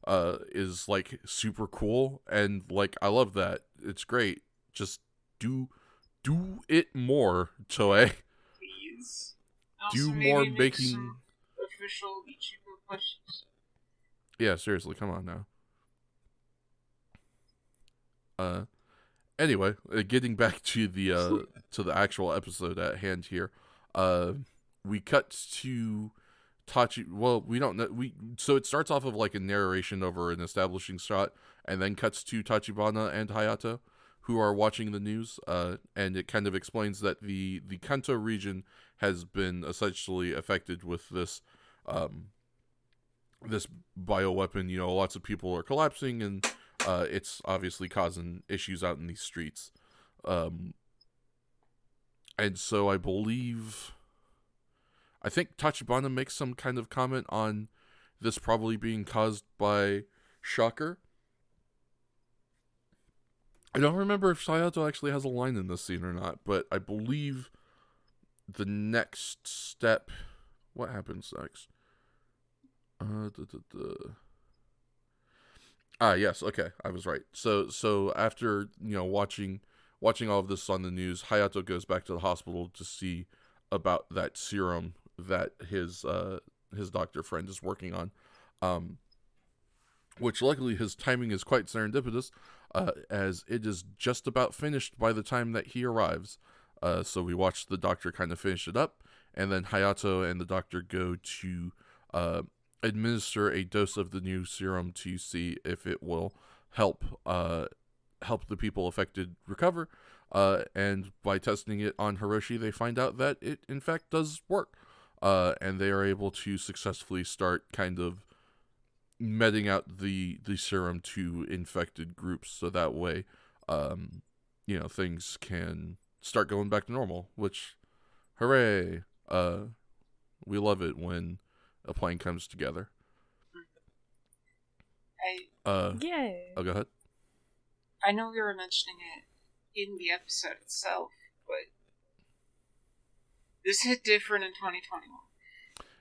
is, like, super cool. And, like, I love that. It's great. Just do it more, Toei. Please. Do more making... Some official Ichigo pushes. Yeah, seriously, come on now. Anyway, getting back to the actual episode at hand here, we cut to Tachi. Well, we don't know. So it starts off of like a narration over an establishing shot, and then cuts to Tachibana and Hayato, who are watching the news. And it kind of explains that the Kanto region has been essentially affected with this this bioweapon. Lots of people are collapsing and. It's obviously causing issues out in these streets. And so I think Tachibana makes some kind of comment on this probably being caused by Shocker. I don't remember if Sayato actually has a line in this scene or not, but I believe the next step... What happens next? Yes, okay, I was right. So after, watching all of this on the news, Hayato goes back to the hospital to see about that serum that his doctor friend is working on. Which luckily his timing is quite serendipitous, as it is just about finished by the time that he arrives. So we watch the doctor kind of finish it up, and then Hayato and the doctor go to administer a dose of the new serum to see if it will help the people affected recover. And by testing it on Hiroshi, they find out that it in fact does work. And they are able to successfully start kind of meting out the serum to infected groups, so that way, things can start going back to normal. Which, hooray! We love it when a plan comes together. Yay! Oh, go ahead. I know we were mentioning it in the episode itself, but this hit different in 2021.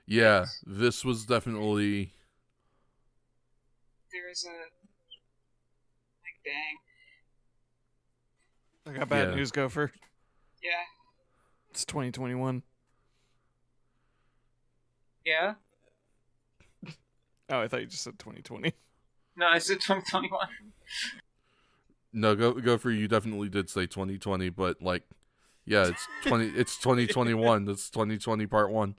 Yeah, this was definitely... There's a... Like, dang. I got bad news, Gopher. Yeah. It's 2021. Yeah? Oh, I thought you just said 2020. No, I said 2021. No, go for you. Definitely did say 2020, but like, yeah, it's 2021. It's 2020 part 1.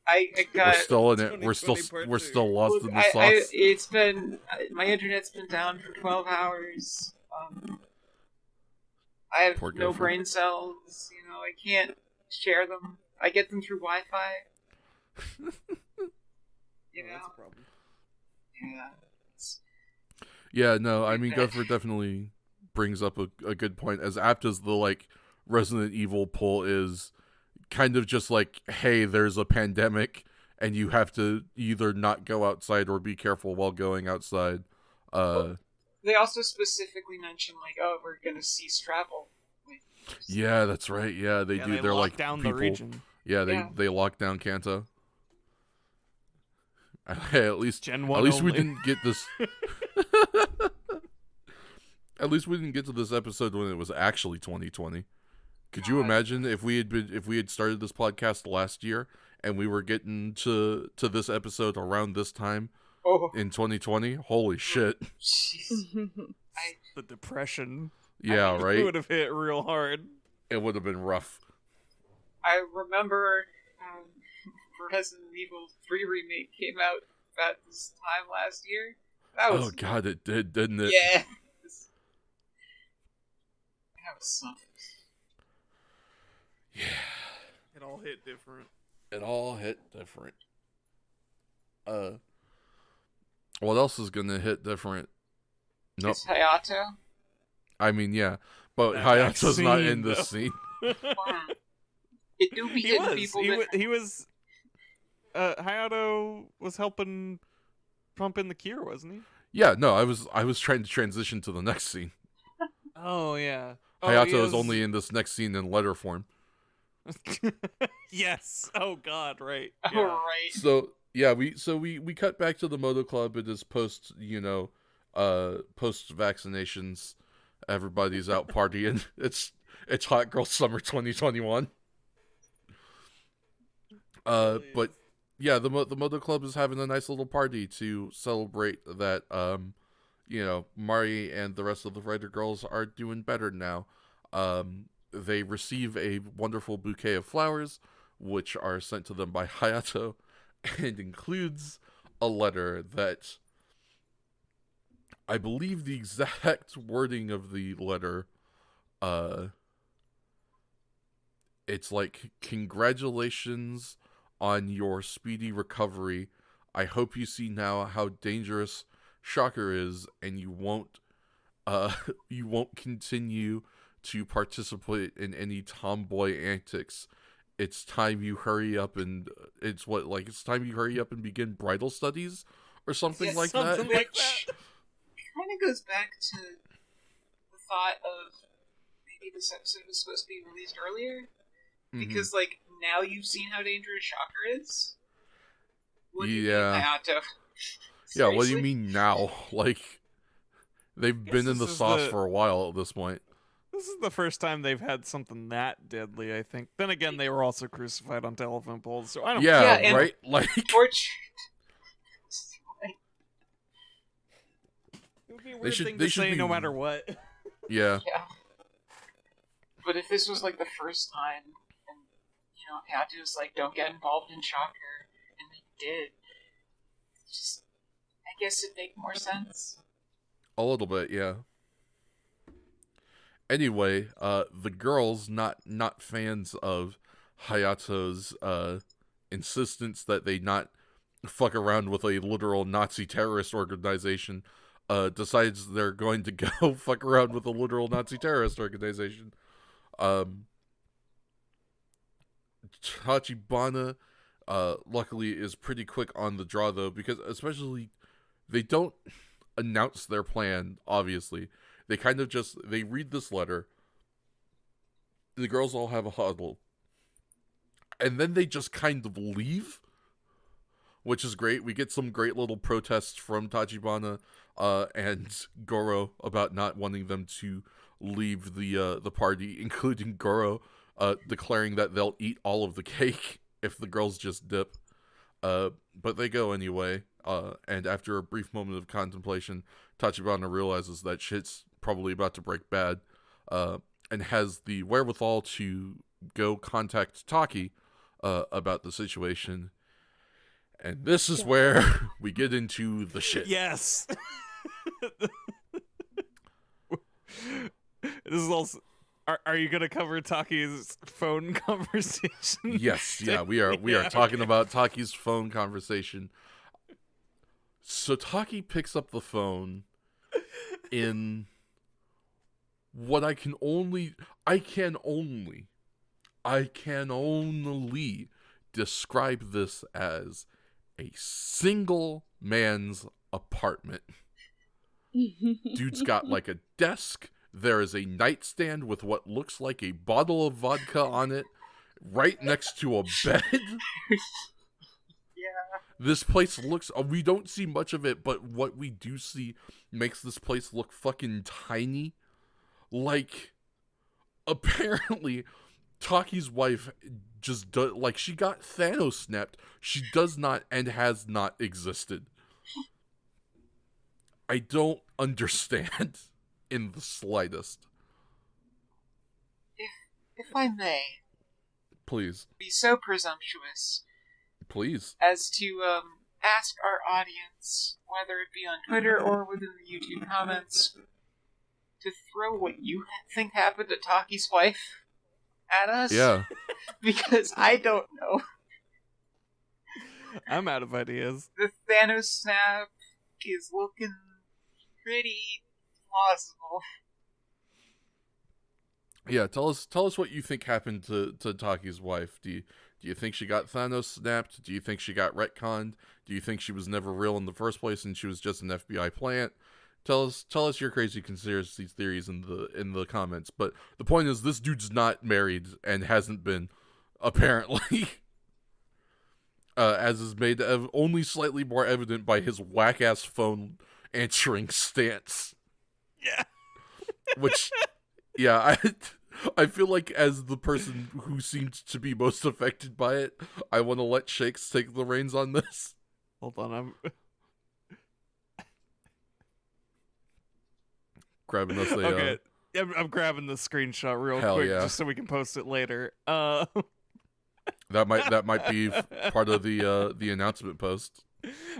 I got. We're still in it. 2020 We're still lost Look, in the sauce. it's been my internet's been down for 12 hours. I have Poor no Gopher. brain cells. I can't share them. I get them through Wi-Fi. That's a problem. Yeah. Yeah, no, I mean, Gopher definitely brings up a good point. As apt as the like Resident Evil pull is, kind of just like, hey, there's a pandemic, and you have to either not go outside or be careful while going outside. They also specifically mention like, oh, we're gonna cease travel. Yeah, that's right. Yeah, they do. They're lock like down people. the region. Yeah, they lock down Kanto. Hey, at least Gen 1 at least we only. didn't get this. At least we didn't get to this episode when it was actually 2020. Could you imagine if we had started this podcast last year and we were getting to this episode around this time in 2020? Holy shit! Jeez. The depression. Yeah, It right. would have hit real hard. It would have been rough. I remember Resident Evil 3 remake came out about this time last year. That was Oh god, it did, didn't it? yeah. That was something. Yeah. It all hit different. It all hit different. What else is gonna hit different? Nope. It's Hayato. I mean, yeah, but That Hayato's not vaccine, in this though. scene. It do be He hitting was. people He, that he was. Hayato was helping pump in the cure, wasn't he? Yeah, no, I was trying to transition to the next scene. Oh yeah. Hayato is only in this next scene in letter form. Yes. Oh God. Right. Oh, Yeah. right. So yeah, we cut back to the Moto Club. It is post vaccinations. Everybody's out partying. It's Hot Girl Summer 2021. But yeah, the Moto Club is having a nice little party to celebrate that Mari and the rest of the writer girls are doing better now. They receive a wonderful bouquet of flowers, which are sent to them by Hayato, and includes a letter that I believe the exact wording of the letter, it's like, congratulations on your speedy recovery. I hope you see now how dangerous Shocker is, and you won't continue to participate in any tomboy antics. It's time you hurry up and begin bridal studies or something like that. Something like that. It kind of goes back to the thought of maybe this episode was supposed to be released earlier. Because, like, now you've seen how dangerous Shocker is. What do you mean, Hayato? Yeah, what do you mean now? Like, they've been in the sauce for a while at this point. This is the first time they've had something that deadly, I think. Then again, they were also crucified on telephone poles, so I don't Yeah, right? Like, it would be a weird thing to say no matter what. Yeah. Yeah. But if this was, like, the first time, and, Hayato's like, don't get involved in Shocker, and they did, just, I guess it'd make more sense. A little bit, yeah. Anyway, the girls, not fans of Hayato's insistence that they not fuck around with a literal Nazi terrorist organization, decides they're going to go fuck around with a literal Nazi terrorist organization. Tachibana, luckily, is pretty quick on the draw, though, because especially they don't announce their plan, obviously. They kind of they read this letter, the girls all have a huddle, and then they just kind of leave, which is great. We get some great little protests from Tachibana and Goro about not wanting them to leave the party, including Goro, declaring that they'll eat all of the cake if the girls just dip. But they go anyway, and after a brief moment of contemplation, Tachibana realizes that shit's probably about to break bad, and has the wherewithal to go contact Taki about the situation. And this is where we get into the shit. Yes. This is also. Are you gonna cover Taki's phone conversation? Yes, yeah, we are. We are talking about Taki's phone conversation. So Taki picks up the phone in what I can only describe this as a single man's apartment. Dude's got like a desk. There is a nightstand with what looks like a bottle of vodka on it, right next to a bed. Yeah. This place looks... we don't see much of it, but what we do see makes this place look fucking tiny. Like, apparently, Taki's wife just does... Like, she got Thanos snapped. She does not and has not existed. I don't understand in the slightest. If I may, Please. be so presumptuous Please. as to ask our audience, whether it be on Twitter or within the YouTube comments, to throw what you think happened to Taki's wife at us. Yeah. Because I don't know. I'm out of ideas. The Thanos snap is looking pretty plausible. Yeah, tell us what you think happened to Taki's wife. Do you think she got Thanos snapped? Do you think she got retconned? Do you think she was never real in the first place and she was just an FBI plant? Tell us your crazy conspiracy theories in the comments. But the point is, this dude's not married and hasn't been, apparently. As is made only slightly more evident by his whack-ass phone answering stance. Yeah. Which, yeah, I feel like as the person who seemed to be most affected by it, I want to let Shakes take the reins on this. Hold on, I'm Grabbing us a... okay. I'm grabbing the screenshot real Hell quick yeah. just so we can post it later. That might be part of the announcement post.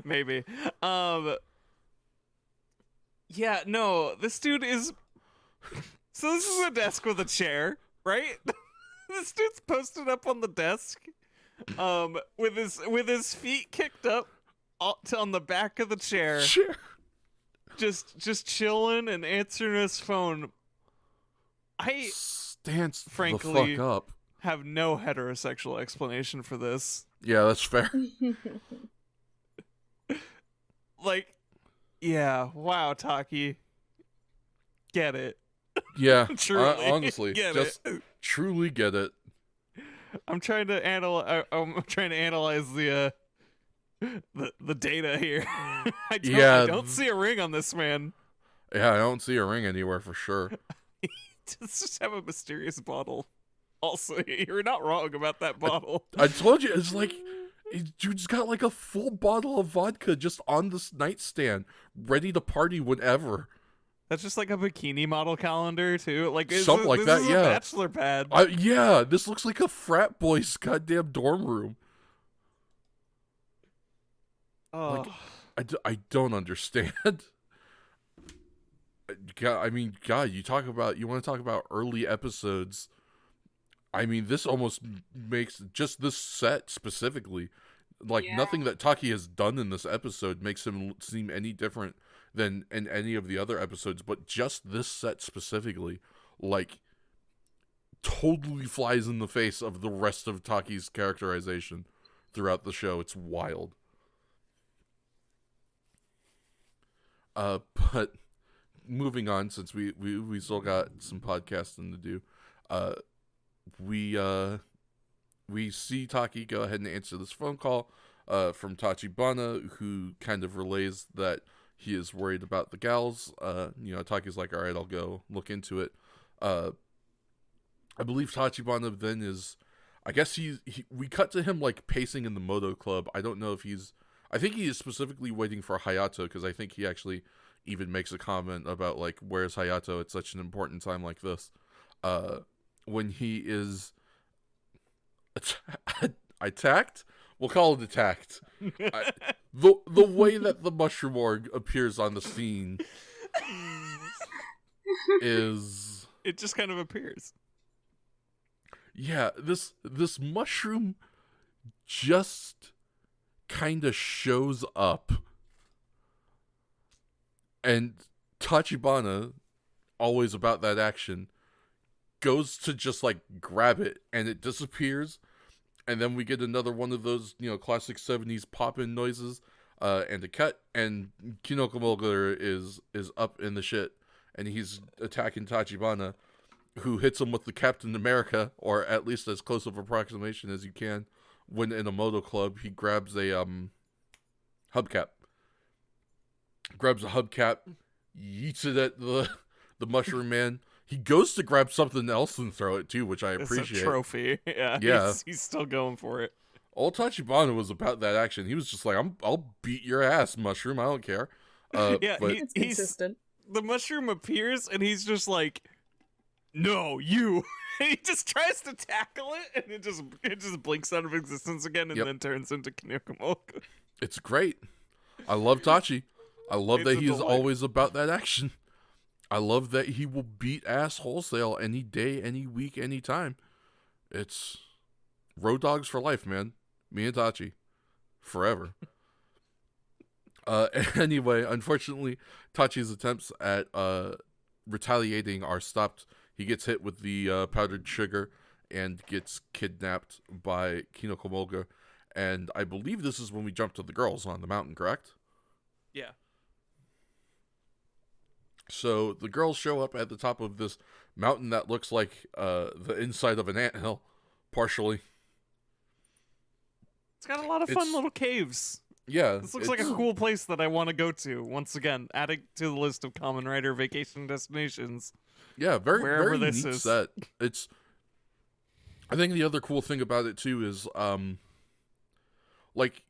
Maybe. Yeah, no, this dude is... So this is a desk with a chair, right? This dude's posted up on the desk, with his feet kicked up on the back of the chair. Sure. Just chilling and answering his phone. I Stance frankly the fuck up. have no heterosexual explanation for this. Yeah, that's fair. Like, yeah, wow, Taki. Get it. Yeah, Truly, honestly, get just it. truly get it. I'm trying to analyze the data here. I don't see a ring on this man. Yeah, I don't see a ring anywhere for sure. Just have a mysterious bottle. Also, you're not wrong about that bottle. I told you, it's like, dude's got like a full bottle of vodka just on this nightstand, ready to party whenever. That's just like a bikini model calendar too, like Something like that. This is Yeah, a bachelor pad. Yeah, this looks like a frat boy's goddamn dorm room. Oh, Like, I don't understand. God, I mean, God, you want to talk about early episodes. I mean, this almost makes just this set specifically, like nothing that Taki has done in this episode makes him seem any different than in any of the other episodes, but just this set specifically, like, totally flies in the face of the rest of Taki's characterization throughout the show. It's wild. But moving on, since we still got some podcasting to do, we see Taki go ahead and answer this phone call from Tachibana, who kind of relays that he is worried about the gals. Taki's like, all right, I'll go look into it. I believe Tachibana then is, I guess we cut to him like pacing in the Moto Club. I don't know if I think he is specifically waiting for Hayato, because I think he actually even makes a comment about like, where's Hayato at such an important time like this. When he is attacked, we'll call it attacked. The way that the mushroom org appears on the scene is, it just kind of appears. Yeah, this mushroom just kind of shows up, and Tachibana, always about that action, goes to just like grab it, and it disappears, and then we get another one of those, classic 70s pop-in noises, and a cut, and Kinoko Mulder is up in the shit, and he's attacking Tachibana, who hits him with the Captain America, or at least as close of approximation as you can. When in a Moto Club, he grabs a hubcap. Grabs a hubcap, yeets it at the Mushroom Man. He goes to grab something else and throw it too, which I appreciate. It's a trophy. Yeah. He's still going for it. All Tachibana was about that action. He was just like, I'll beat your ass, Mushroom. I don't care. Yeah, but It's consistent. The mushroom appears and he's just like, no, you. He just tries to tackle it, and it just blinks out of existence again, and then turns into Kinekomolka. It's great. I love Tachi. I love that he is delight. always about that action. I love that he will beat ass wholesale any day, any week, any time. It's road dogs for life, man. Me and Tachi. Forever. Anyway, unfortunately, Tachi's attempts at retaliating are stopped. He gets hit with the powdered sugar and gets kidnapped by Kinoko Mulga. And I believe this is when we jump to the girls on the mountain, correct? Yeah. So the girls show up at the top of this mountain that looks like the inside of an anthill, partially. It's got a lot of fun little caves. Yeah. This looks like a cool place that I want to go to. Once again, adding to the list of Kamen Rider vacation destinations. Yeah, very this neat is. set. I think the other cool thing about it too is, like,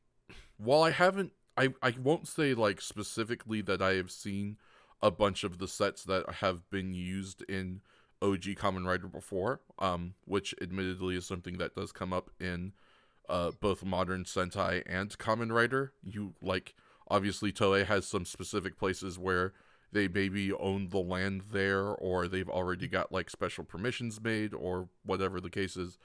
while I won't say like specifically that I have seen a bunch of the sets that have been used in OG Kamen Rider before, which admittedly is something that does come up in both modern Sentai and Kamen Rider. Obviously Toei has some specific places where they maybe own the land there, or they've already got like special permissions made, or whatever the case is.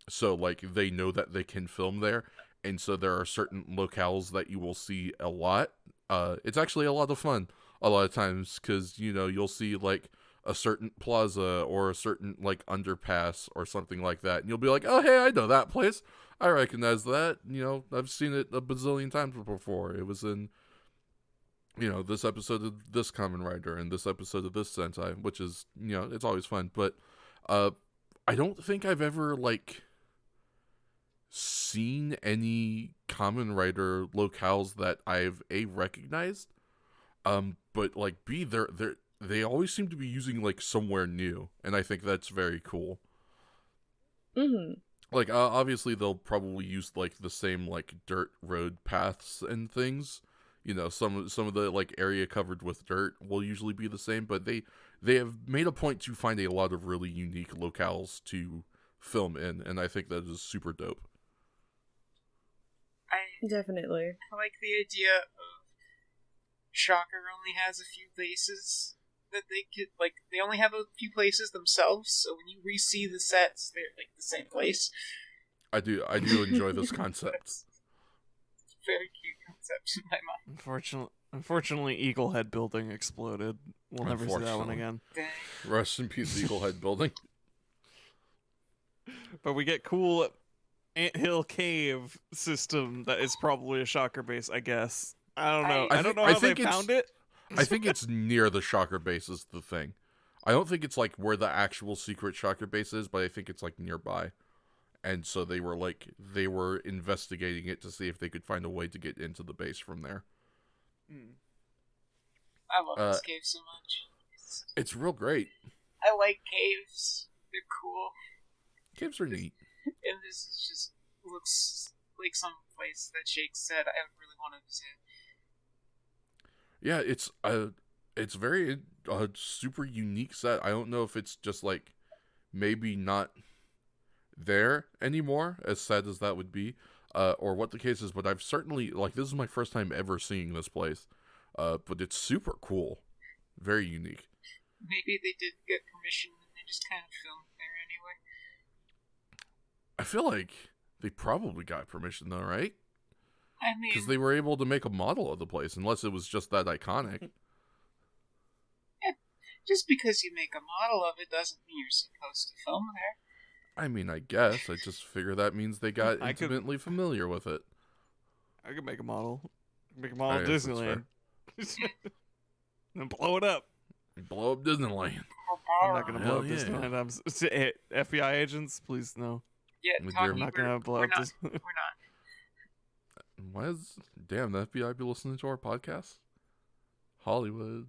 So like they know that they can film there, and so there are certain locales that you will see a lot. It's actually a lot of fun a lot of times, because you'll see like a certain plaza or a certain like underpass or something like that, and you'll be like, oh hey, I know that place, I recognize that, I've seen it a bazillion times before. It was in this episode of this Kamen Rider and this episode of this Sentai, which is, it's always fun. But I don't think I've ever like seen any Kamen Rider locales that I've recognized, but like they always seem to be using like somewhere new, and I think that's very cool. Mm-hmm. Like obviously they'll probably use like the same like dirt road paths and things. Some of the like area covered with dirt will usually be the same, but they have made a point to find a lot of really unique locales to film in, and I think that is super dope. Definitely. I like the idea of Shocker only has a few bases that they could, like, they only have a few places themselves, so when you re-see the sets, they're like the same place. I do enjoy this concept. It's a very cute concept in my mind. Unfortunately, Eaglehead Building exploded. We'll never see that one again. Dang. Rest in peace, Eaglehead Building. But we get cool Anthill Cave system that is probably a Shocker base, I guess. I don't know. I don't know how they found it. I think it's near the Shocker base is the thing. I don't think it's like where the actual secret Shocker base is, but I think it's like nearby. And so they were investigating it to see if they could find a way to get into the base from there. I love this cave so much. It's real great. I like caves. They're cool. Caves are neat. And this is just looks like some place that Shake said I would really want to visit. Yeah, it's very super unique set. I don't know if it's just like maybe not there anymore, as sad as that would be, or what the case is. But I've certainly like this is my first time ever seeing this place, but it's super cool, very unique. Maybe they did get permission and they just kind of filmed there anyway. I feel like they probably got permission though, right? I mean, Because they were able to make a model of the place, unless it was just that iconic. yeah, just because you make a model of it doesn't mean you're supposed to film there. I mean, I guess. I just figure that means they got intimately familiar with it. I could make a model. Make a model of That's Disneyland. And blow it up. Blow up Disneyland. I'm not going to blow up Hell yeah. Disneyland. FBI agents, please no. Yeah, With Taki, your- I'm not going to blow we're up not, this. we're not. Why is damn the FBI be listening to our podcast? Hollywood.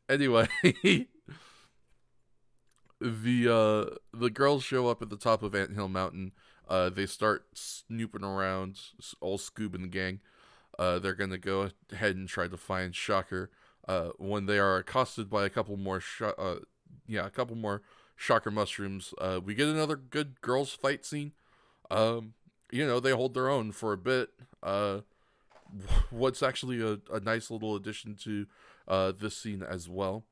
Anyway, the girls show up at the top of Ant Hill Mountain. They start snooping around, all Scoob and the gang. They're gonna go ahead and try to find Shocker. When they are accosted by a couple more Shocker mushrooms, we get another good girls fight scene. They hold their own for a bit. What's actually a nice little addition to this scene as well,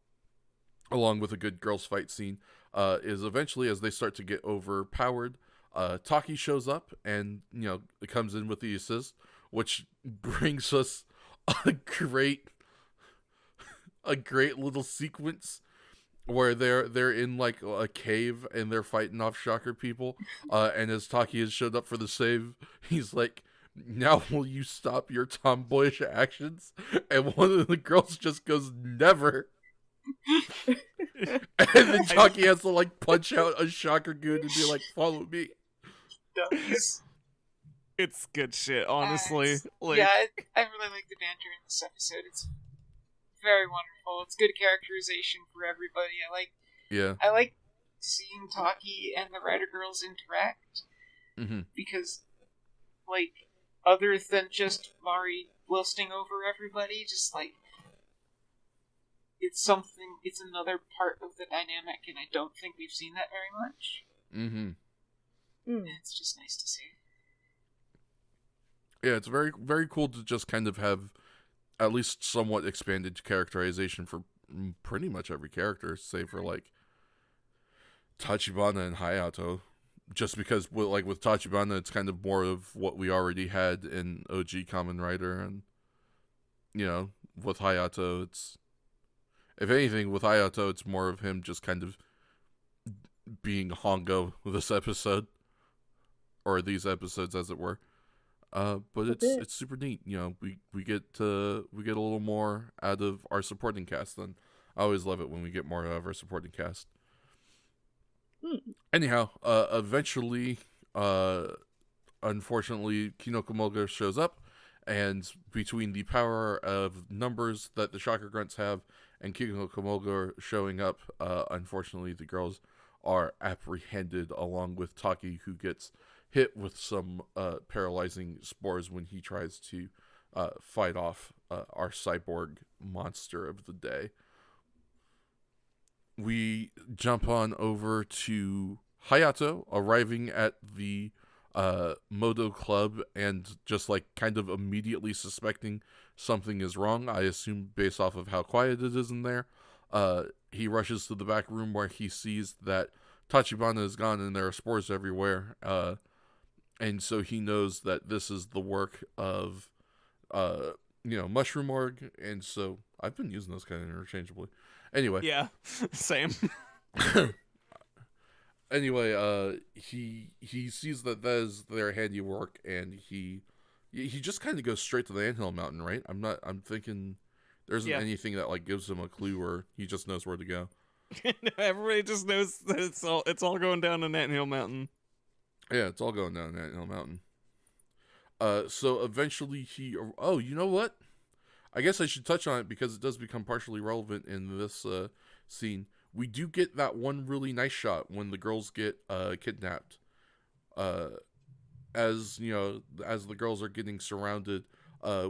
along with a good girls fight scene, is eventually as they start to get overpowered, Taki shows up and it comes in with the assist, which brings us a great little sequence where they're in like a cave and they're fighting off Shocker people, and as Taki has showed up for the save, he's like, "Now will you stop your tomboyish actions?" And one of the girls just goes, "Never." And then Taki has to like punch out a Shocker goon and be like, "Follow me." Dummies. It's good shit, honestly. I really like the banter in this episode. It's very wonderful. It's good characterization for everybody. I like seeing Taki and the Rider Girls interact, because, like, other than just Mari lusting over everybody, just like it's another part of the dynamic, and I don't think we've seen that very much. And it's just nice to see. Yeah, it's very, very cool to just kind of have at least somewhat expanded characterization for pretty much every character, save for like Tachibana and Hayato. Just because, with Tachibana, it's kind of more of what we already had in OG Kamen Rider, and with Hayato, it's, if anything, with Hayato, it's more of him just kind of being Hongo this episode, or these episodes, as it were. But it's super neat. We get a little more out of our supporting cast. And I always love it when we get more out of our supporting cast. Anyhow, eventually, unfortunately, Kinokomoga shows up, and between the power of numbers that the Shocker Grunts have and Kinokomoga showing up, unfortunately, the girls are apprehended, along with Taki, who gets hit with some paralyzing spores when he tries to fight off our cyborg monster of the day. We jump on over to Hayato arriving at the Moto Club and just like kind of immediately suspecting something is wrong. I assume based off of how quiet it is in there. He rushes to the back room where he sees that Tachibana is gone and there are spores everywhere. And so he knows that this is the work of, Mushroom Org. And so I've been using those kind of interchangeably. Anyway. Yeah, same. Anyway, he sees that is their handiwork, and he just kind of goes straight to the Anthill Mountain, right? I'm thinking there isn't anything that like gives him a clue, or he just knows where to go. Everybody just knows that it's all going down in Anthill Mountain. Yeah, it's all going down Anthill Mountain. So eventually you know what? I guess I should touch on it because it does become partially relevant in this scene. We do get that one really nice shot when the girls get kidnapped. As you know, as the girls are getting surrounded,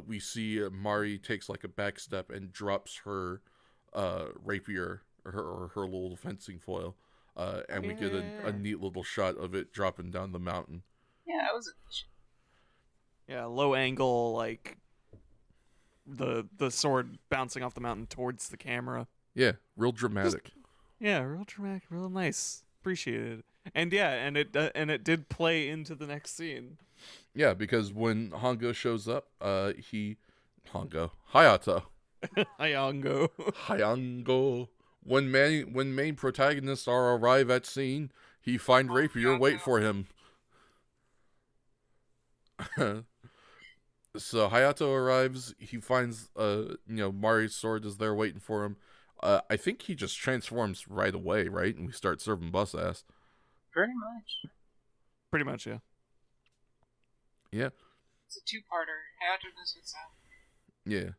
we see Mari takes like a back step and drops her rapier or her little fencing foil, and we get a neat little shot of it dropping down the mountain. Yeah, that was a low angle, like the sword bouncing off the mountain towards the camera. Yeah, real dramatic. Real dramatic, real nice. Appreciated. And it did play into the next scene. Yeah, because when Hayato shows up, Hayato. Hayango. When main protagonists arrive at scene, he find rapier wait for him. So Hayato arrives. He finds Mari's sword is there waiting for him. I think he just transforms right away, right? And we start serving bus ass. Pretty much. Pretty much, yeah. Yeah. It's a two-parter. Hayato knows what's up. Yeah.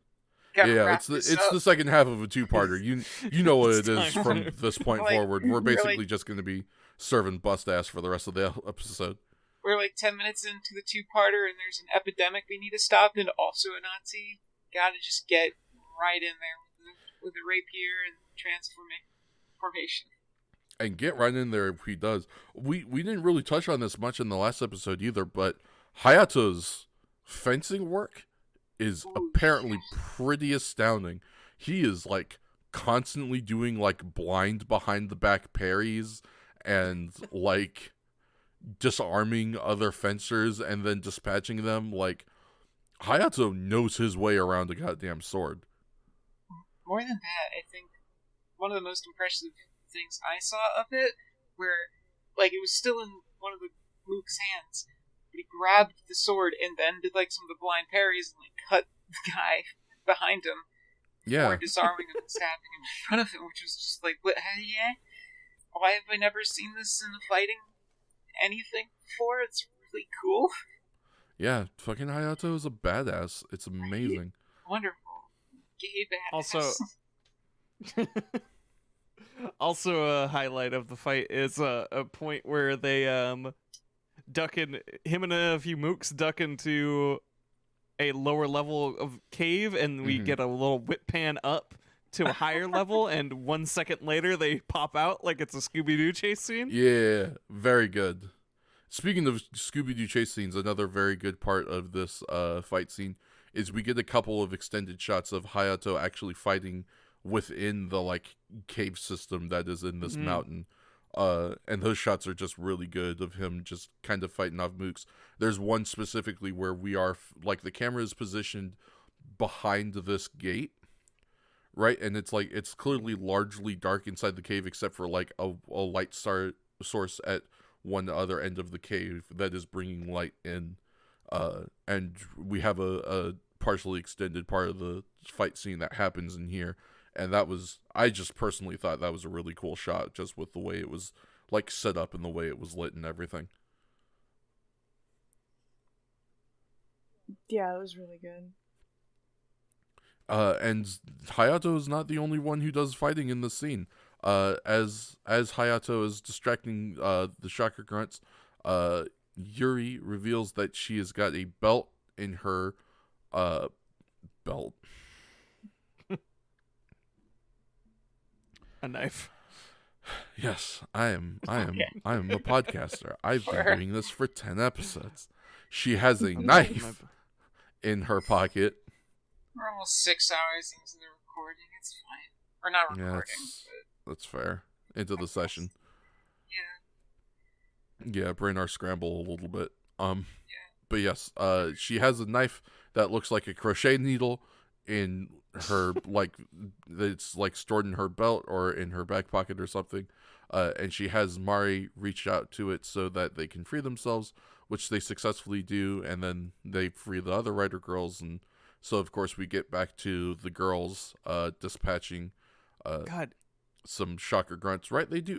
Yeah, it's the second half of a two-parter. You know what it is from this point forward. We're basically just going to be serving bust ass for the rest of the episode. We're like 10 minutes into the two-parter, and there's an epidemic we need to stop, and also a Nazi. Gotta just get right in there with the rapier and formation. And get right in there if he does. We didn't really touch on this much in the last episode either, but Hayato's fencing work is apparently pretty astounding. He is like constantly doing like blind behind the back parries and like disarming other fencers and then dispatching them. Like, Hayato knows his way around a goddamn sword. More than that, I think one of the most impressive things I saw of it, where like it was still in one of the Mook's hands, but he grabbed the sword and then did like some of the blind parries and like cut the guy behind him, or disarming him and stabbing him in front of him, which was just like, what? Yeah, why have I never seen this in a fighting anything before? It's really cool. Yeah, fucking Hayato is a badass. It's amazing. Wonderful. Gay badass. Also a highlight of the fight is a point where they him and a few mooks duck into a lower level of cave, and we get a little whip pan up to a higher level, and 1 second later they pop out like it's a Scooby-Doo chase scene. Yeah, very good. Speaking of Scooby-Doo chase scenes, another very good part of this fight scene is we get a couple of extended shots of Hayato actually fighting within the like cave system that is in this mountain. And those shots are just really good of him just kind of fighting off mooks. There's one specifically where we are like the camera is positioned behind this gate, right? And it's like it's clearly largely dark inside the cave except for like a light source at one other end of the cave that is bringing light in. And we have a partially extended part of the fight scene that happens in here. And that was, I just personally thought that was a really cool shot, just with the way it was like set up and the way it was lit and everything. Yeah, it was really good. And Hayato is not the only one who does fighting in this scene. As Hayato is distracting the shocker grunts, Yuri reveals that she has got a belt in her belt. A knife. Yes, I am a podcaster. I've been doing this for 10 episodes. She has a knife in her pocket. We're almost 6 hours into the recording. It's fine. Or not recording. Yeah, that's fair. Into the session. Yeah. Yeah, brain our scramble a little bit. Yeah. But yes, she has a knife that looks like a crochet needle in her like it's like stored in her belt or in her back pocket or something, and she has Mari reach out to it so that they can free themselves, which they successfully do, and then they free the other Rider girls, and so of course we get back to the girls dispatching some shocker grunts, right? They do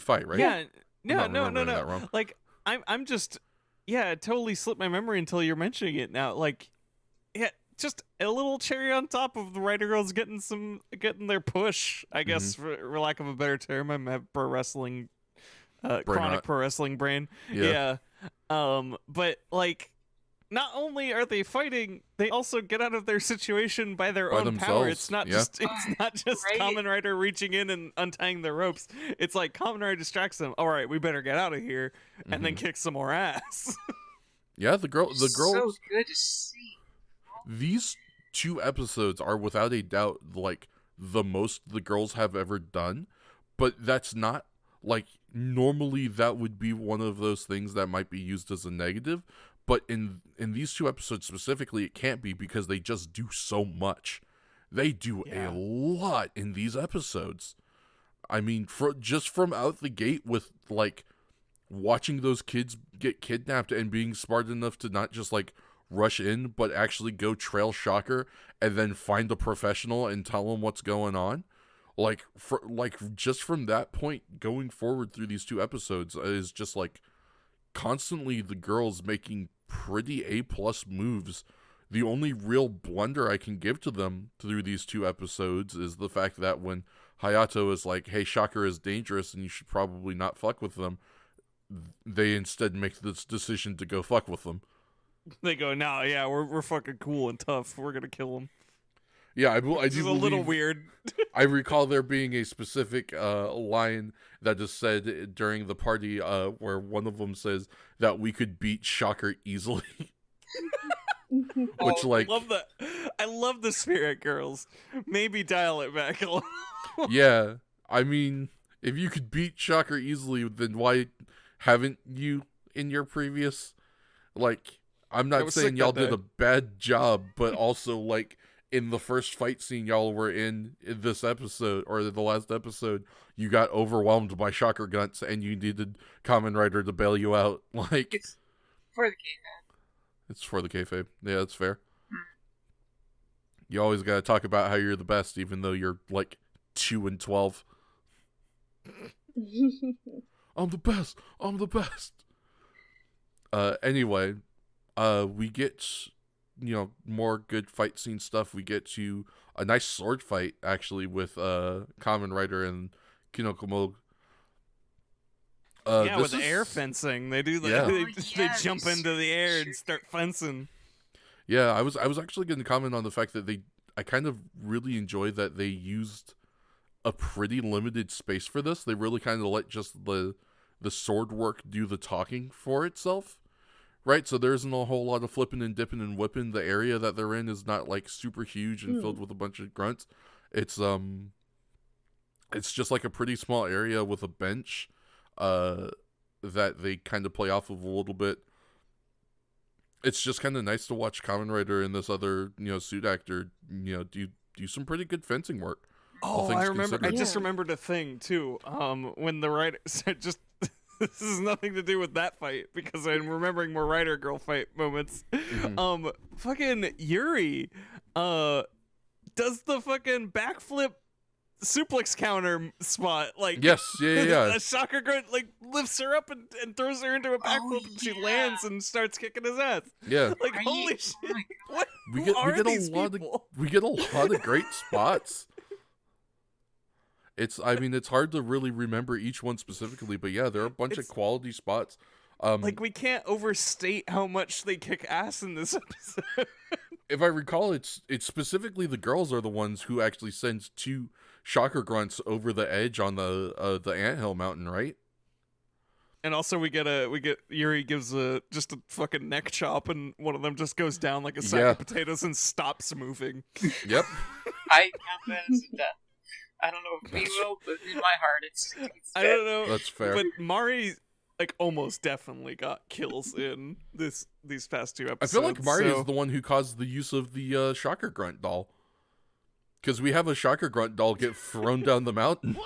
fight, right? Yeah. No. That wrong. Like I'm just it totally slipped my memory until you're mentioning it now. Like, yeah, just a little cherry on top of the writer girls getting their push, I guess, for lack of a better term. I have pro wrestling, chronic pro wrestling brain. Yeah. But like, not only are they fighting, they also get out of their situation by their own power. It's not just Right? Kamen Rider reaching in and untying the ropes. It's like Kamen Rider distracts them. All right, we better get out of here, and then kick some more ass. Yeah, the girls. So good to see. These 2 episodes are without a doubt like the most the girls have ever done, but that's not like normally that would be one of those things that might be used as a negative. But in these 2 episodes specifically, it can't be because they just do so much. They do a lot in these episodes. I mean, just from out the gate with, like, watching those kids get kidnapped and being smart enough to not just, like, rush in, but actually go trail Shocker and then find a professional and tell him what's going on. Just from that point going forward through these 2 episodes is just, like, constantly the girls making pretty A+ moves. The only real blunder I can give to them through these 2 episodes is the fact that when Hayato is like, hey, Shocker is dangerous and you should probably not fuck with them, they instead make this decision to go fuck with them. They go, no, yeah, we're fucking cool and tough. We're gonna kill them. Yeah, I do It's a little weird. I recall there being a specific line that is said during the party where one of them says that we could beat Shocker easily. Which, like... I love the Spirit Girls. Maybe dial it back a little. Yeah, I mean, if you could beat Shocker easily, then why haven't you in your previous... Like, I'm not saying y'all did a bad job, but also, like... In the first fight scene y'all were in this episode, or the last episode, you got overwhelmed by Shocker Guns and you needed Kamen Rider to bail you out. Like, It's for the kayfabe. It's for the kayfabe. Yeah, that's fair. You always gotta talk about how you're the best, even though you're, like, 2 and 12. I'm the best! I'm the best! Anyway, we get... more good fight scene stuff. We get to a nice sword fight, actually, with Kamen Rider and Kinokomo. With air fencing. They do that. They jump into the air and start fencing. Yeah, I was actually going to comment on the fact that I kind of really enjoy that they used a pretty limited space for this. They really kind of let just the sword work do the talking for itself. Right, so there isn't a whole lot of flipping and dipping and whipping. The area that they're in is not, like, super huge and filled with a bunch of grunts. It's just, like, a pretty small area with a bench that they kind of play off of a little bit. It's just kind of nice to watch Kamen Rider and this other, suit actor, do some pretty good fencing work. Oh, I remember. I just remembered a thing, too. When the writer said just... This has nothing to do with that fight because I'm remembering more Rider Girl fight moments. Fucking Yuri, does the fucking backflip suplex counter spot like yes, yeah. A Shocker Grunt like lifts her up and throws her into a backflip and she lands and starts kicking his ass. Yeah, like holy shit! What? We get a lot of great spots. It's hard to really remember each one specifically, but yeah, there are a bunch of quality spots. Like, we can't overstate how much they kick ass in this episode. If I recall, it's specifically the girls are the ones who actually sends 2 Shocker Grunts over the edge on the anthill mountain, right? And also we get Yuri gives just a fucking neck chop, and one of them just goes down like a sack of potatoes and stops moving. Yep. I count that as a death. I don't know if we will, but in my heart, it's I don't know. That's fair. But Mari, like, almost definitely got kills in these past 2 episodes. I feel like Mari is the one who caused the use of the Shocker Grunt doll. Because we have a Shocker Grunt doll get thrown down the mountain.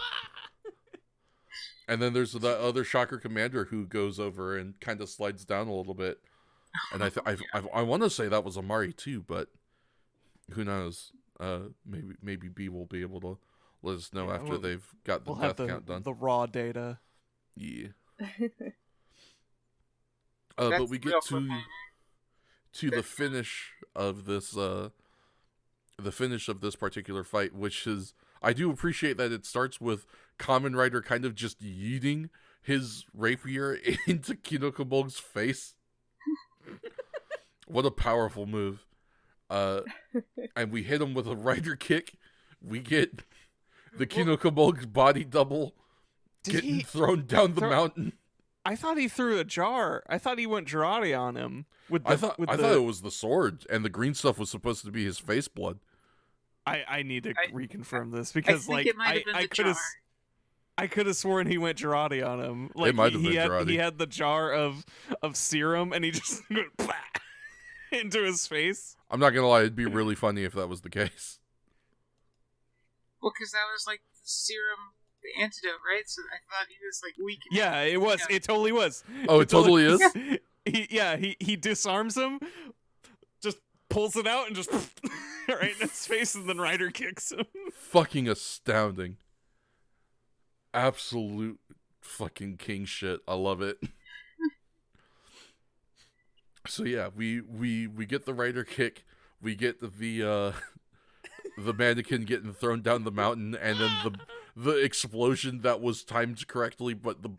And then there's the other Shocker Commander who goes over and kind of slides down a little bit. And I want to say that was a Mari too, but who knows? Maybe B will be able to let us know after they've got the death count done. The raw data. Yeah. But we get to the finish of this the finish of this particular fight, which is, I do appreciate that it starts with Kamen Rider kind of just yeeting his rapier into Kinokomog's face. What a powerful move. And we hit him with a rider kick. We get the Kinokomog's body double getting thrown down the mountain. I thought he threw a jar. I thought he went Jiraiya on him. I thought it was the sword, and the green stuff was supposed to be his face blood. I need to reconfirm this because I could have sworn he went Jiraiya on him. Like it might have been Jiraiya. He had the jar of serum, and he just went into his face. I'm not gonna lie, it'd be really funny if that was the case. Well, because that was like the serum, the antidote, right? So I thought he was like weak. Yeah, it was. Yeah. It totally was. Oh, it totally is? He disarms him, just pulls it out, and just right in his face, and then Ryder kicks him. Fucking astounding. Absolute fucking king shit. I love it. So yeah, we get the rider kick, we get the mannequin getting thrown down the mountain, and then the explosion that was timed correctly, but the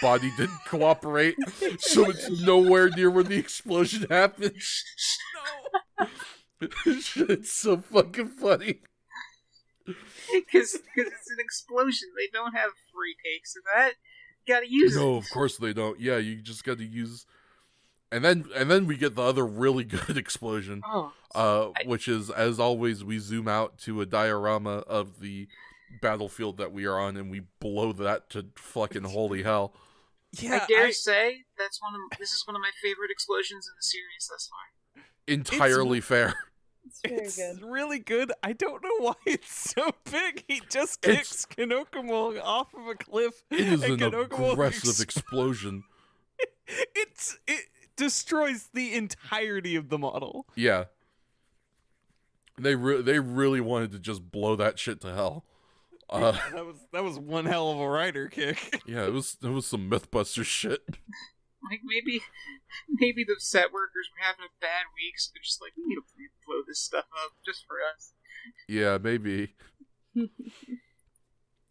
body didn't cooperate, so it's nowhere near where the explosion happens. No, it's so fucking funny. Because it's an explosion. They don't have free takes of that. You gotta use it. No, of course they don't. Yeah, you just gotta use. And then we get the other really good explosion, which is, as always, we zoom out to a diorama of the battlefield that we are on, and we blow that to fucking holy hell. Yeah, I dare say this is one of my favorite explosions in the series thus far. Entirely fair. It's very good. Really good. I don't know why it's so big. He just kicks Kinokomo off of a cliff. It is an aggressive explosion. It destroys the entirety of the model. Yeah. They really wanted to just blow that shit to hell. That was one hell of a rider kick. Yeah, it was some Mythbuster shit. Like maybe the set workers were having a bad week, so they're just like, we need to blow this stuff up just for us. Yeah, maybe.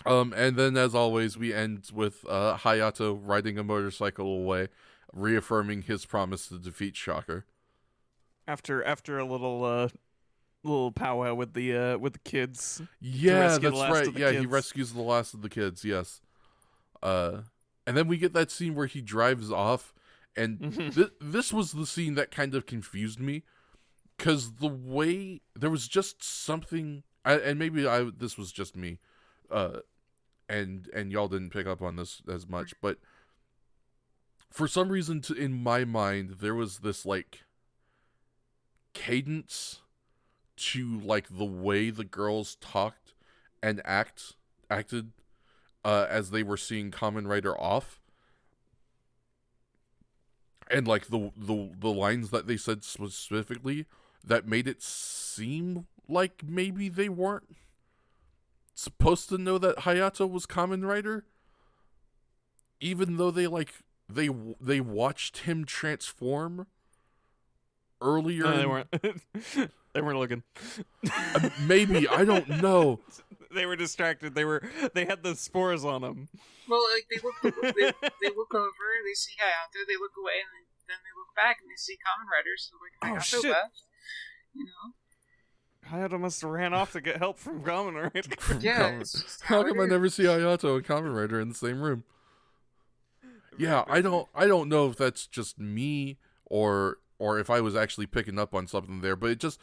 And then as always, we end with Hayato riding a motorcycle away, reaffirming his promise to defeat Shocker. After a little powwow with the kids. Yeah, that's right. Yeah, he rescues the last of the kids. Yes. And then we get that scene where he drives off, and this was the scene that kind of confused me, because the way there was just something, and maybe this was just me, and y'all didn't pick up on this as much, but for some reason, in my mind, there was this like cadence to like the way the girls talked and acted. As they were seeing Kamen Rider off, and like the lines that they said specifically, that made it seem like maybe they weren't supposed to know that Hayato was Kamen Rider, even though they watched him transform earlier. No, they weren't. They weren't looking. Maybe, I don't know. They were distracted. They had the spores on them. Well, like they look over, they see Hayato, they look away, and then they look back and they see Kamen Riders. So like Hayato left, you know. Hayato must have ran off to get help from Kamen Rider. Yeah. How come I never see Hayato and Kamen Rider in the same room? Yeah, I don't know if that's just me or if I was actually picking up on something there, but it just,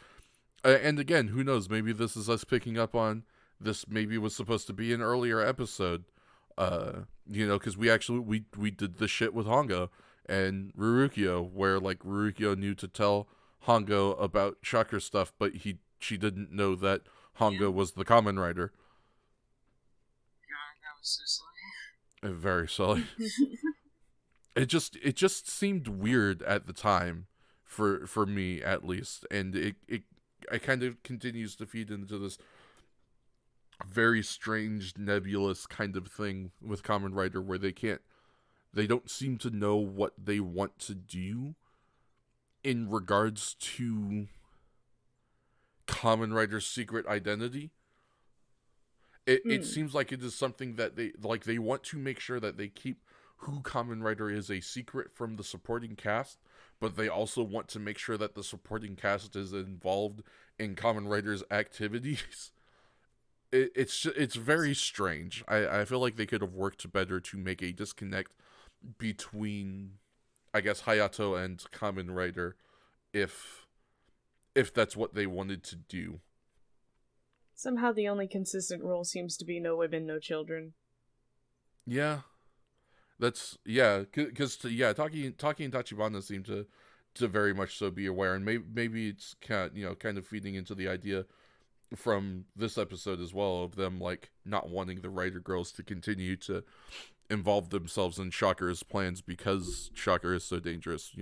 and again, who knows? Maybe this is us picking up on this. Maybe was supposed to be an earlier episode, because we did this shit with Hongo and Rurukyo, where like Rurukyo knew to tell Hongo about Shocker stuff, but she didn't know that Hongo was the Kamen Rider. God, that was so silly. Very silly. It just seemed weird at the time, for me at least, and it kind of continues to feed into this very strange, nebulous kind of thing with Kamen Rider, where they don't seem to know what they want to do in regards to Kamen Rider's secret identity. It seems like it is something that they want to make sure that they keep who Kamen Rider is a secret from the supporting cast, but they also want to make sure that the supporting cast is involved in Kamen Rider's activities. It's very strange. I feel like they could have worked better to make a disconnect between, I guess, Hayato and Kamen Rider, if that's what they wanted to do. Somehow the only consistent rule seems to be no women, no children. Yeah. Because Taki and Tachibana seem to very much so be aware, and maybe it's kind of feeding into the idea from this episode as well of them like not wanting the writer girls to continue to involve themselves in Shocker's plans because Shocker is so dangerous.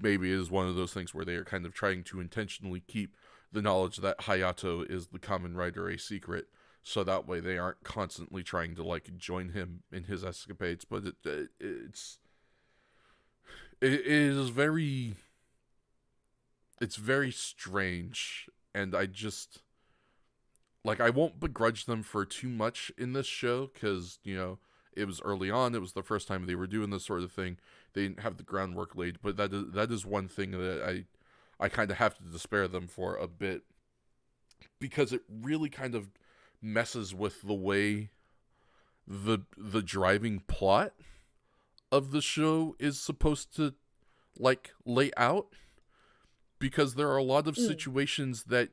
Maybe it is one of those things where they are kind of trying to intentionally keep the knowledge that Hayato is the Kamen Rider a secret, so that way they aren't constantly trying to like join him in his escapades. But it is very strange, and I just I won't begrudge them for too much in this show because it was early on. It was the first time they were doing this sort of thing. They didn't have the groundwork laid, but that is one thing that I kind of have to despair them for a bit, because it really kind of messes with the way the driving plot of the show is supposed to lay out, because there are a lot of situations that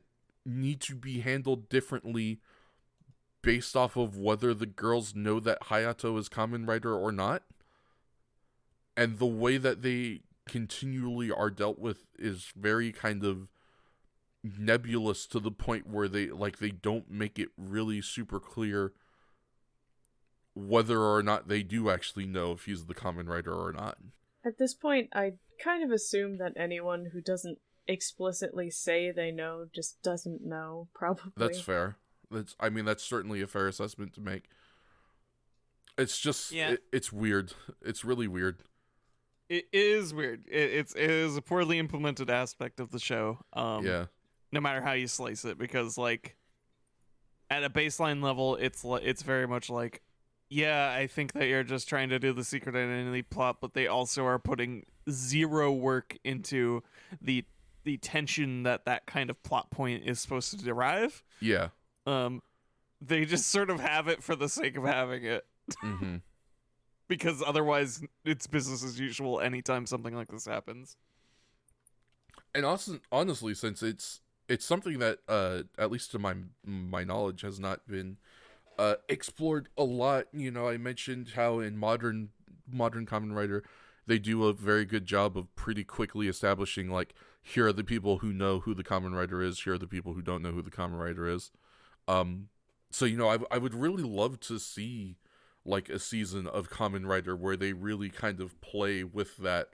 need to be handled differently based off of whether the girls know that Hayato is Kamen Rider or not. And the way that they continually are dealt with is very kind of nebulous, to the point where they don't make it really super clear whether or not they do actually know if he's the Kamen Rider or not. At this point, I kind of assume that anyone who doesn't explicitly say they know just doesn't know, probably. That's fair. That's certainly a fair assessment to make. It's just, it's weird. It's really weird. It is weird. It is a poorly implemented aspect of the show. No matter how you slice it, because at a baseline level, it's very much like, yeah, I think that you're just trying to do the secret identity plot, but they also are putting zero work into the tension that kind of plot point is supposed to derive. Yeah. They just sort of have it for the sake of having it. Mm-hmm. Because otherwise it's business as usual anytime something like this happens. And also, honestly, since it's something that at least to my knowledge has not been explored a lot. I mentioned how in modern Kamen Rider they do a very good job of pretty quickly establishing here are the people who know who the Kamen Rider is, here are the people who don't know who the Kamen Rider is. So I would really love to see a season of Kamen Rider where they really kind of play with that,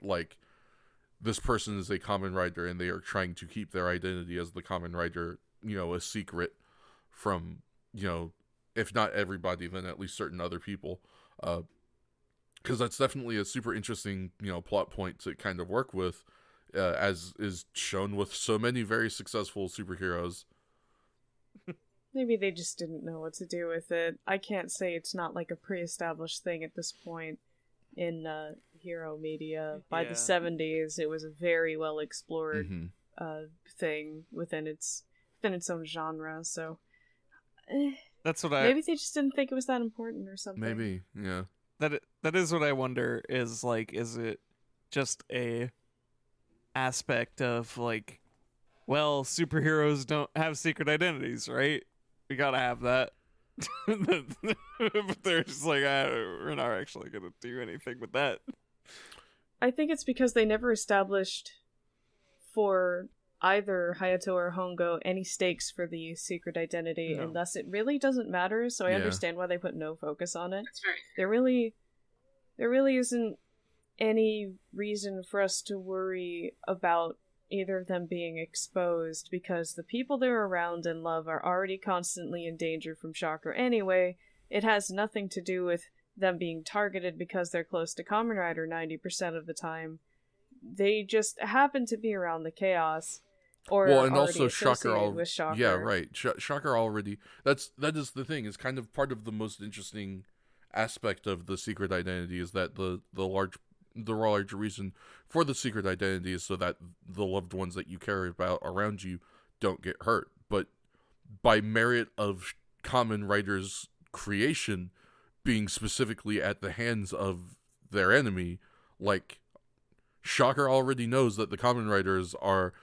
this person is a Kamen Rider and they are trying to keep their identity as the Kamen Rider, a secret from, if not everybody, then at least certain other people. Because that's definitely a super interesting, plot point to kind of work with, as is shown with so many very successful superheroes. Maybe they just didn't know what to do with it. I can't say it's not a pre-established thing at this point in hero media. By the 70s, it was a very well explored thing within its own genre. So that's what maybe they just didn't think it was that important or something. Maybe, yeah. That is what I wonder. Is it just a aspect of well, superheroes don't have secret identities, right? We gotta have that. But they're just we're not actually gonna do anything with that. I think it's because they never established for either Hayato or Hongo any stakes for the secret identity, and thus it really doesn't matter, so I understand why they put no focus on it. That's very There really isn't any reason for us to worry about either of them being exposed, because the people they're around and love are already constantly in danger from Shocker anyway. It has nothing to do with them being targeted because they're close to Kamen Rider 90% of the time. They just happen to be around the chaos, Or well, and already also Shocker with Shocker. Yeah, right. Shocker already. That is the thing. Is kind of part of the most interesting aspect of the secret identity is that the large reason for the secret identity is so that the loved ones that you care about around you don't get hurt. But by merit of Kamen Rider's creation being specifically at the hands of their enemy, like Shocker already knows that the Kamen Riders are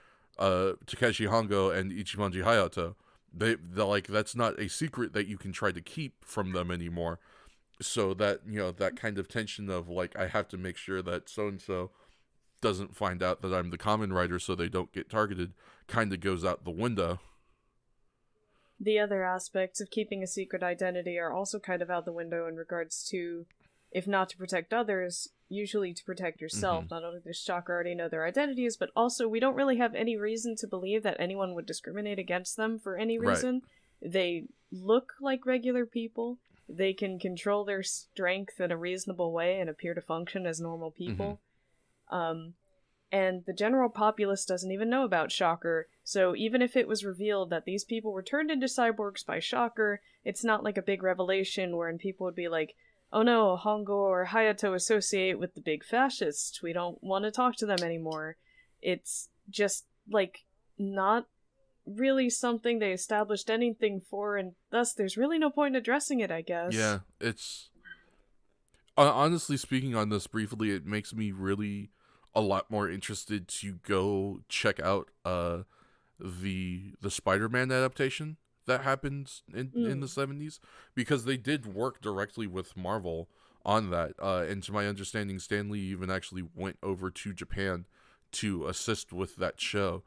Takeshi Hongo and Ichimonji Hayato. They're like, that's not a secret that you can try to keep from them anymore. So that, that kind of tension of like, I have to make sure that so-and-so doesn't find out that I'm the Kamen Rider so they don't get targeted kind of goes out the window. The other aspects of keeping a secret identity are also kind of out the window in regards to, if not to protect others, usually to protect yourself. Not only does Shocker already know their identities, but also we don't really have any reason to believe that anyone would discriminate against them for any reason. Right. They look like regular people. They can control their strength in a reasonable way and appear to function as normal people. And the general populace doesn't even know about Shocker, so even if it was revealed that these people were turned into cyborgs by Shocker, it's not like a big revelation wherein people would be like, oh no, Hongo or Hayato associate with the big fascists, we don't want to talk to them anymore. It's just, like, not really something they established anything for, and thus there's really no point in addressing it, I guess. Yeah, it's... honestly speaking on this briefly, it makes me really a lot more interested to go check out the Spider-Man adaptation that happens in the 70s, because they did work directly with Marvel on that, and to my understanding Stan Lee even actually went over to Japan to assist with that show.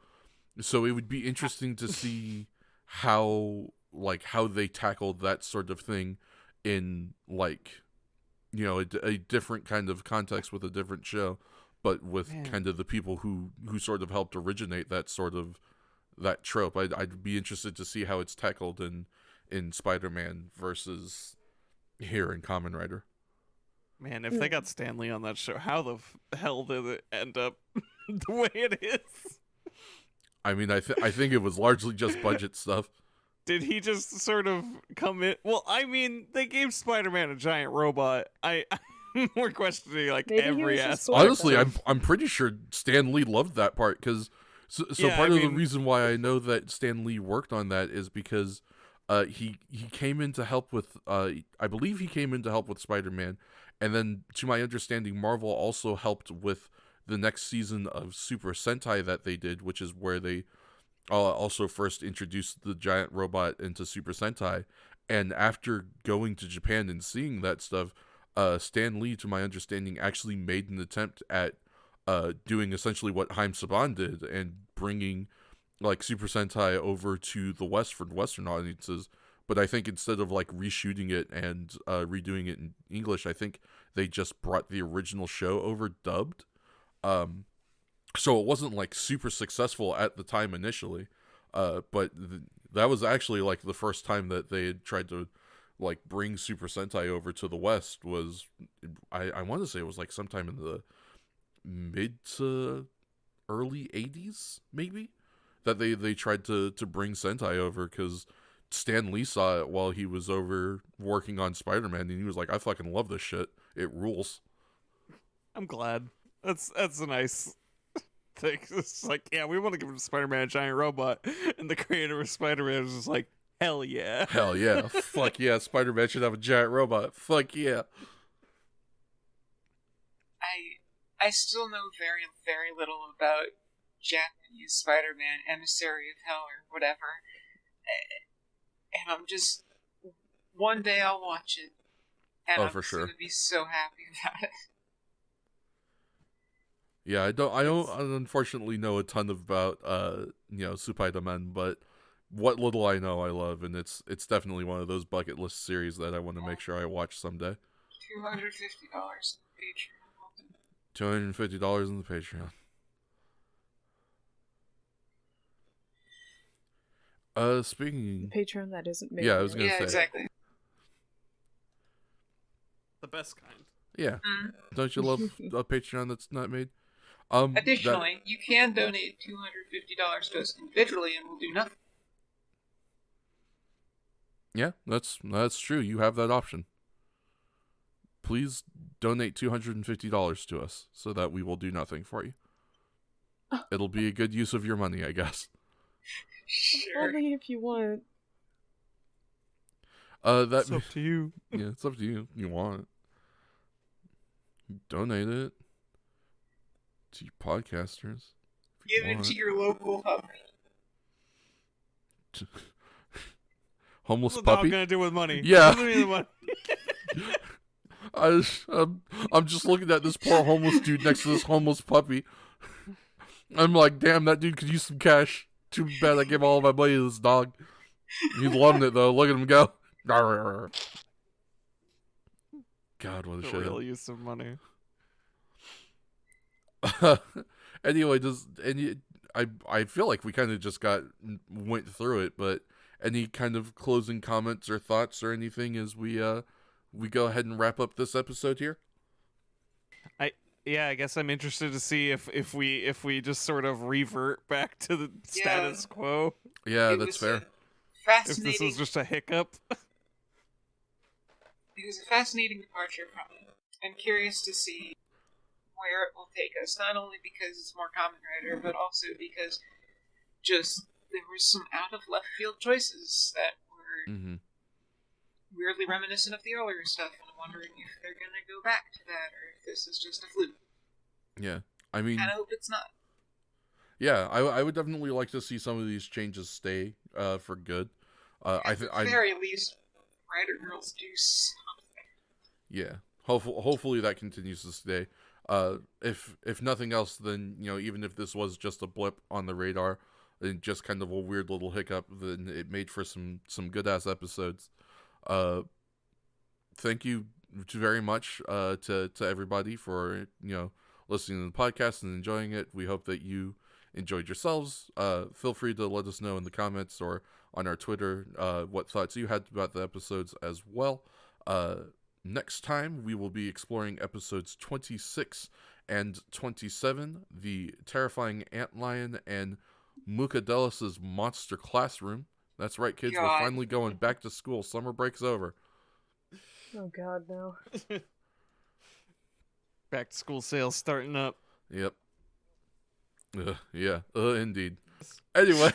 So it would be interesting to see how they tackled that sort of thing in, like, a different kind of context with a different show, but with kind of the people who sort of helped originate that trope. I'd be interested to see how it's tackled in Spider-Man versus here in Kamen Rider. Man, if they got Stan Lee on that show, how the hell did it end up the way it is? I mean, I think it was largely just budget stuff. Did he just sort of come in? Well, I mean, they gave Spider-Man a giant robot. I'm more questioning Maybe every aspect. Honestly, I'm pretty sure Stan Lee loved that part, because part of the reason why I know that Stan Lee worked on that is because he came in to help with I believe he came in to help with Spider-Man, and then to my understanding Marvel also helped with the next season of Super Sentai that they did, which is where they also first introduced the giant robot into Super Sentai. And after going to Japan and seeing that stuff, Stan Lee, to my understanding, actually made an attempt at doing essentially what Haim Saban did and bringing like Super Sentai over to the West for Western audiences. But I think instead of like reshooting it and redoing it in English, I think they just brought the original show over dubbed. So it wasn't like super successful at the time initially, but that was actually like the first time that they had tried to like bring Super Sentai over to the West. Was I want to say it was like sometime in the mid to early 80s maybe that they tried to bring Sentai over, because Stan Lee saw it while he was over working on Spider-Man, and he was like, I fucking love this shit, it rules. I'm glad. That's a nice thing. It's like, yeah, we want to give Spider-Man a giant robot, and the creator of Spider-Man is just like, hell yeah. Hell yeah. Fuck yeah, Spider-Man should have a giant robot. Fuck yeah. I still know very, very little about Japanese Spider-Man, Emissary of Hell, or whatever. And I'm just... One day I'll watch it. And I'm for sure. gonna be so happy about it. Yeah, I don't unfortunately know a ton about Spider-Man, but what little I know I love, and it's definitely one of those bucket list series that I want to make sure I watch someday. $250 Patreon. $250 in the Patreon. Speaking Patreon that isn't made. Yeah, I was gonna say. Exactly. The best kind. Yeah. Don't you love a Patreon that's not made? Additionally, you can donate $250 to us individually, and we'll do nothing. Yeah, that's true. You have that option. Please donate $250 to us so that we will do nothing for you. It'll be a good use of your money, I guess. Sure. Only if you want. It's up to you. Yeah, it's up to you. You want it. Donate it to your podcasters. Give it to your local hub. Homeless What's puppy? the dog gonna do with money? Yeah. Give me the money. I'm just looking at this poor homeless dude next to this homeless puppy. I'm like, damn, that dude could use some cash. Too bad I gave all my money to this dog. He's loving it though. Look at him go. God, what a The shit. real use of money. Anyway, I feel like we kind of just went through it, but any kind of closing comments or thoughts or anything as we go ahead and wrap up this episode here? I guess I'm interested to see if we just sort of revert back to the status quo. Yeah, that's fair. If this was just a hiccup. It was a fascinating departure from it. I'm curious to see where it will take us, not only because it's more Kamen Rider, but also because just there were some out of left field choices that were weirdly reminiscent of the earlier stuff, and I'm wondering if they're gonna go back to that or if this is just a fluke. Yeah, I mean, and I hope it's not. Yeah, I would definitely like to see some of these changes stay for good. At the very least, Rider Girls do something. Yeah, hopefully that continues to stay. If nothing else, then even if this was just a blip on the radar and just kind of a weird little hiccup, then it made for some good ass episodes. Thank you very much to everybody for listening to the podcast and enjoying it. We hope that you enjoyed yourselves. Feel free to let us know in the comments or on our Twitter what thoughts you had about the episodes as well. Next time, we will be exploring episodes 26 and 27, the terrifying antlion and Mukadelis' monster classroom. That's right, kids. God. We're finally going back to school. Summer break's over. Oh god, no. Back to school sales starting up. Yep. Yeah, indeed. Anyway,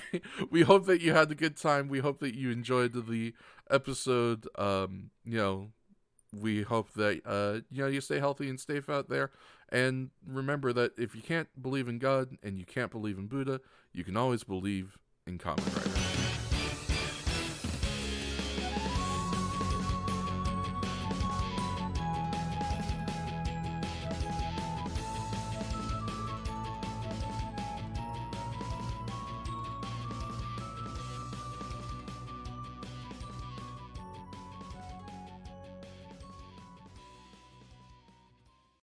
we hope that you had a good time. We hope that you enjoyed the episode. We hope that you stay healthy and safe out there. And remember that if you can't believe in God and you can't believe in Buddha, you can always believe in Kamen Rider.